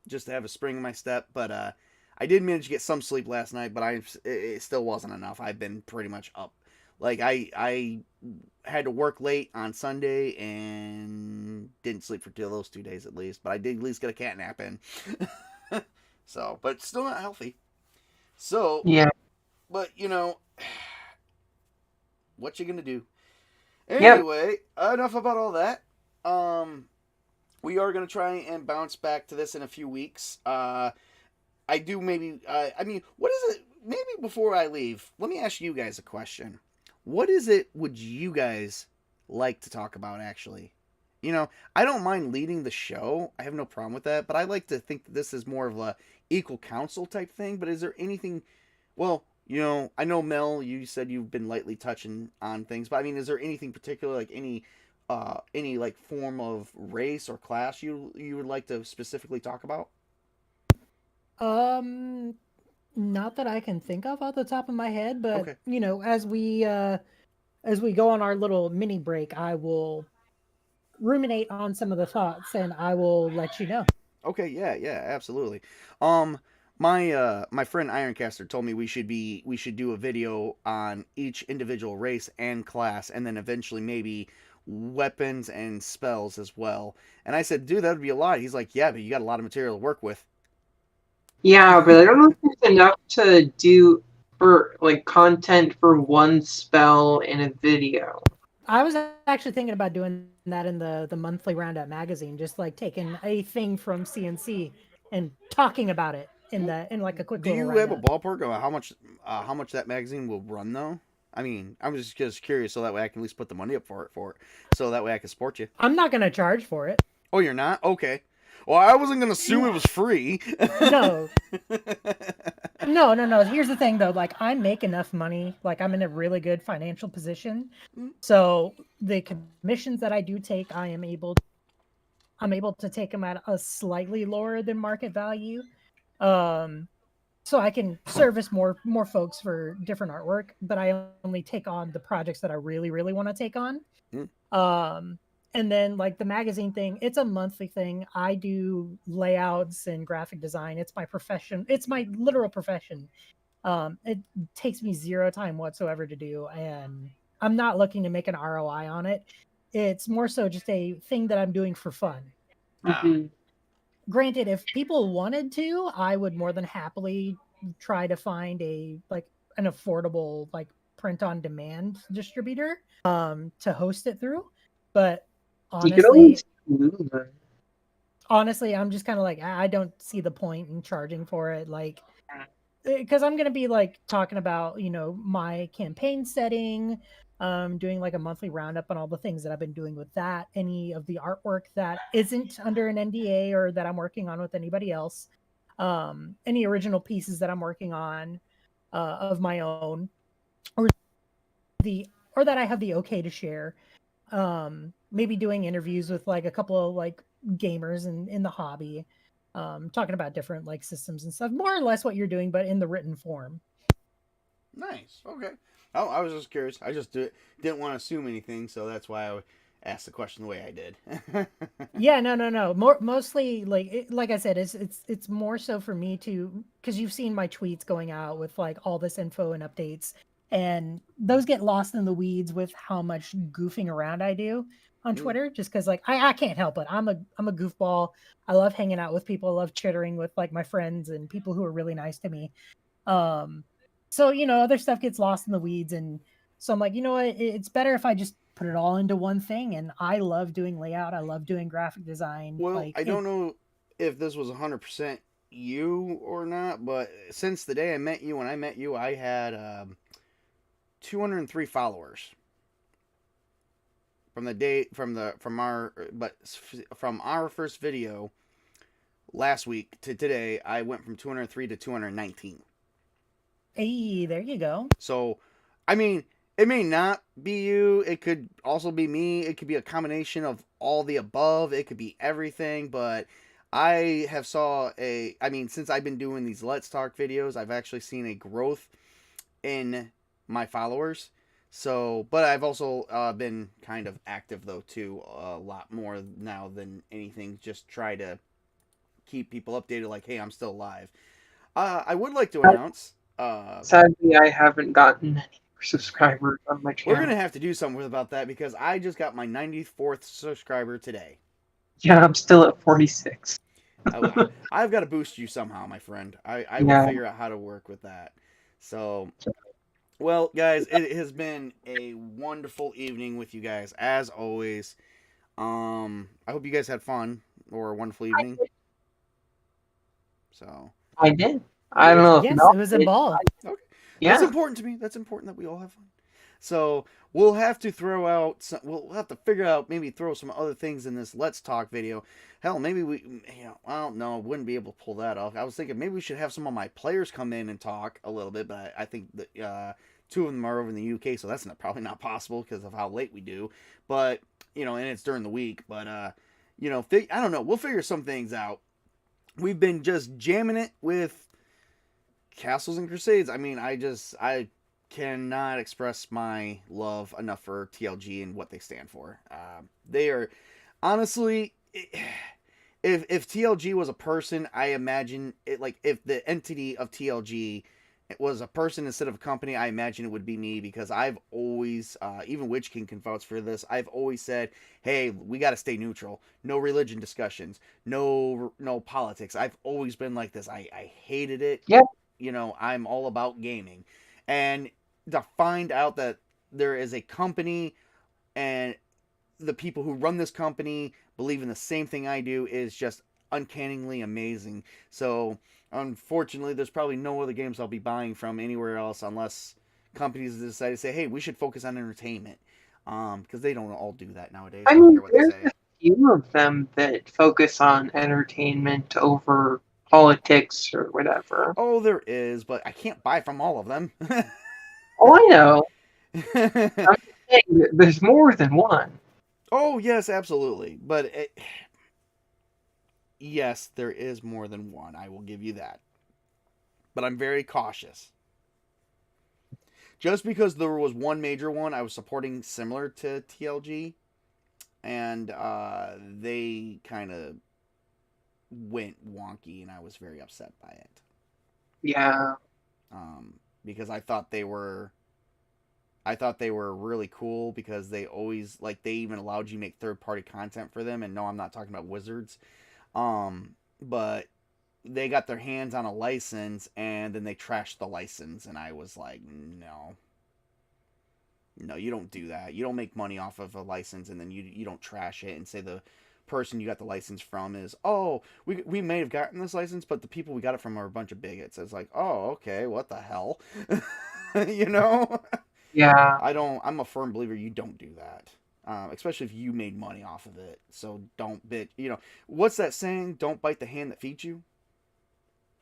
Just to have a spring in my step. But I did manage to get some sleep last night, but it still wasn't enough. I've been pretty much up. Like, I had to work late on Sunday and didn't sleep for those 2 days at least. But I did at least get a cat nap in. So, but still not healthy. So, yeah. But, what you gonna do? Anyway, enough about all that. We are gonna try and bounce back to this in a few weeks. I do maybe, what is it? Maybe before I leave, let me ask you guys a question. What is it would you guys like to talk about, actually? I don't mind leading the show. I have no problem with that. But I like to think that this is more of a equal counsel type thing. But is there anything... Well, I know, Mel, you said you've been lightly touching on things. But, is there anything particular, like any any like form of race or class you would like to specifically talk about? Not that I can think of off the top of my head, but Okay. as we go on our little mini break, I will ruminate on some of the thoughts and I will let you know. Okay, yeah, absolutely. My friend Ironcaster told me we should do a video on each individual race and class, and then eventually maybe weapons and spells as well. And I said, dude, that would be a lot. He's like, yeah, but you got a lot of material to work with. Yeah, but I don't know if there's enough to do for like content for one spell in a video. I was actually thinking about doing that in the monthly roundup magazine, just like taking a thing from CNC and talking about it in like a quick Do little you have a roundup. ballpark of how much that magazine will run though? I mean, I'm just curious so that way I can at least put the money up for it, so that way I can support you. I'm not gonna charge for it. Oh, you're not? Okay. Well, I wasn't gonna assume it was free. No. No. Here's the thing though, like I make enough money, like I'm in a really good financial position. So the commissions that I do take, I'm able to take them at a slightly lower than market value. So I can service more folks for different artwork, but I only take on the projects that I really, really want to take on. And then like the magazine thing, it's a monthly thing. I do layouts and graphic design. It's my profession. It's my literal profession. It takes me zero time whatsoever to do, and I'm not looking to make an ROI on it. It's more so just a thing that I'm doing for fun. Mhm. Granted, if people wanted to, I would more than happily try to find an affordable like print on demand distributor to host it through. But You could always honestly, I'm just kind of like I don't see the point in charging for it, like because I'm gonna be like talking about my campaign setting, doing like a monthly roundup on all the things that I've been doing with that, any of the artwork that isn't under an NDA or that I'm working on with anybody else, any original pieces that I'm working on of my own, or that I have the okay to share. Maybe doing interviews with like a couple of like gamers in the hobby, talking about different like systems and stuff, more or less what you're doing, but in the written form. Nice. Okay. Oh, I was just curious. I just didn't want to assume anything, so that's why I asked the question the way I did. Yeah, no. Mostly like I said, it's more so for me to, because you've seen my tweets going out with like all this info and updates, and those get lost in the weeds with how much goofing around I do on Twitter, just because like I can't help it. I'm a goofball. I love hanging out with people. I love chittering with like my friends and people who are really nice to me. Um, so other stuff gets lost in the weeds, and so I'm like, you know what? It's better if I just put it all into one thing. And I love doing layout. I love doing graphic design. Well, Like I don't know if this was 100% you or not, but since the day I met you, when I met you, I had 203 followers. From the day from our first video last week to today, I went from 203 to 219. Hey, there you go. So, I mean, it may not be you. It could also be me. It could be a combination of all the above. It could be everything. But I have since I've been doing these Let's Talk videos, I've actually seen a growth in my followers. So, but I've also been kind of active though too, a lot more now than anything. Just try to keep people updated. Like, hey, I'm still alive. I would like to announce. Sadly, I haven't gotten any subscribers on my We're channel. gonna have to do something about that because I just got my 94th subscriber today. Yeah, I'm still at 46. I've got to boost you somehow, my friend. I will Yeah. figure out how to work with that. So, well, guys, it has been a wonderful evening with you guys as always. I hope you guys had fun or a wonderful evening. So I did. I don't know if Yes, Mel it was a did. ball. okay, Yeah. that's important to me. That's important that we all have fun. So we'll have to throw out. We'll have to figure out maybe throw some other things in this Let's Talk video. Hell, maybe well, no, wouldn't be able to pull that off. I was thinking maybe we should have some of my players come in and talk a little bit, but I think that two of them are over in the UK, so that's probably not possible because of how late we do. But and it's during the week, but I don't know. We'll figure some things out. We've been just jamming it with Castles and Crusades. I mean, I cannot express my love enough for TLG and what they stand for. They are honestly, if TLG was a person, I imagine it, like if the entity of TLG it was a person instead of a company, I imagine it would be me, because I've always, even Witch King can vouch for this, I've always said, hey, we got to stay neutral. No religion discussions. No politics. I've always been like this. I hated it. Yep. I'm all about gaming. And to find out that there is a company and the people who run this company believe in the same thing I do is just uncannily amazing. So unfortunately, there's probably no other games I'll be buying from anywhere else unless companies decide to say, hey, we should focus on entertainment. Because they don't all do that nowadays. I I don't mean, care what they there's say. a few of them that focus on entertainment over politics or whatever. Oh, there is, but I can't buy from all of them. Oh, I know. I'm just saying that there's more than one. Oh, yes, absolutely. But yes, there is more than one. I will give you that. But I'm very cautious. Just because there was one major one I was supporting similar to TLG, and they kind of went wonky, and I was very upset by it. Yeah. Because I thought they were really cool, because they always, like, they even allowed you to make third-party content for them, and no, I'm not talking about Wizards. But they got their hands on a license, and then they trashed the license, and I was like, no, you don't do that. You don't make money off of a license, and then you don't trash it and say the person you got the license from is, oh, we may have gotten this license, but the people we got it from are a bunch of bigots. It's like, oh, okay, what the hell? Yeah. I'm a firm believer you don't do that. Especially if you made money off of it. So don't bitch. What's that saying? Don't bite the hand that feeds you.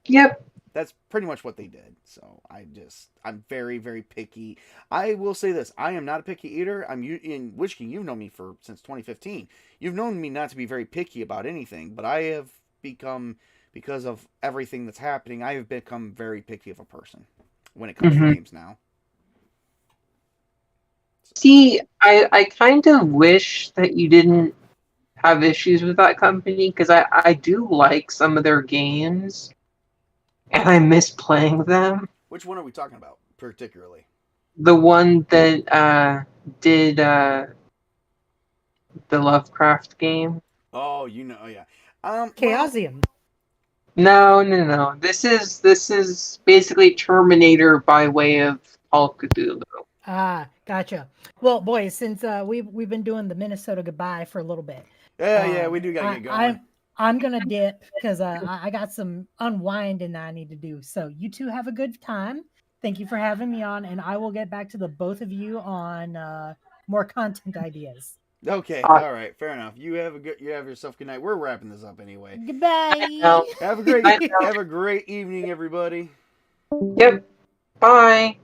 Yep. That's pretty much what they did. So I'm very, very picky. I will say this: I am not a picky eater. In Witch King, you've known me since 2015. You've known me not to be very picky about anything, but I have become, because of everything that's happening, I have become very picky of a person when it comes to games now. See, I kind of wish that you didn't have issues with that company, because I do like some of their games, and I miss playing them. Which one are we talking about, particularly? The one that did the Lovecraft game. Oh, yeah. Chaosium. No. This is basically Terminator by way of Call of Cthulhu. Ah, gotcha. Well, boys, since we've been doing the Minnesota goodbye for a little bit. Yeah, we do gotta get going. I'm gonna dip because I got some unwinding that I need to do. So you two have a good time. Thank you for having me on, and I will get back to the both of you on more content ideas. Okay, all right, fair enough. You have yourself a good night. We're wrapping this up anyway. Goodbye. Have a great evening, everybody. Yep. Bye.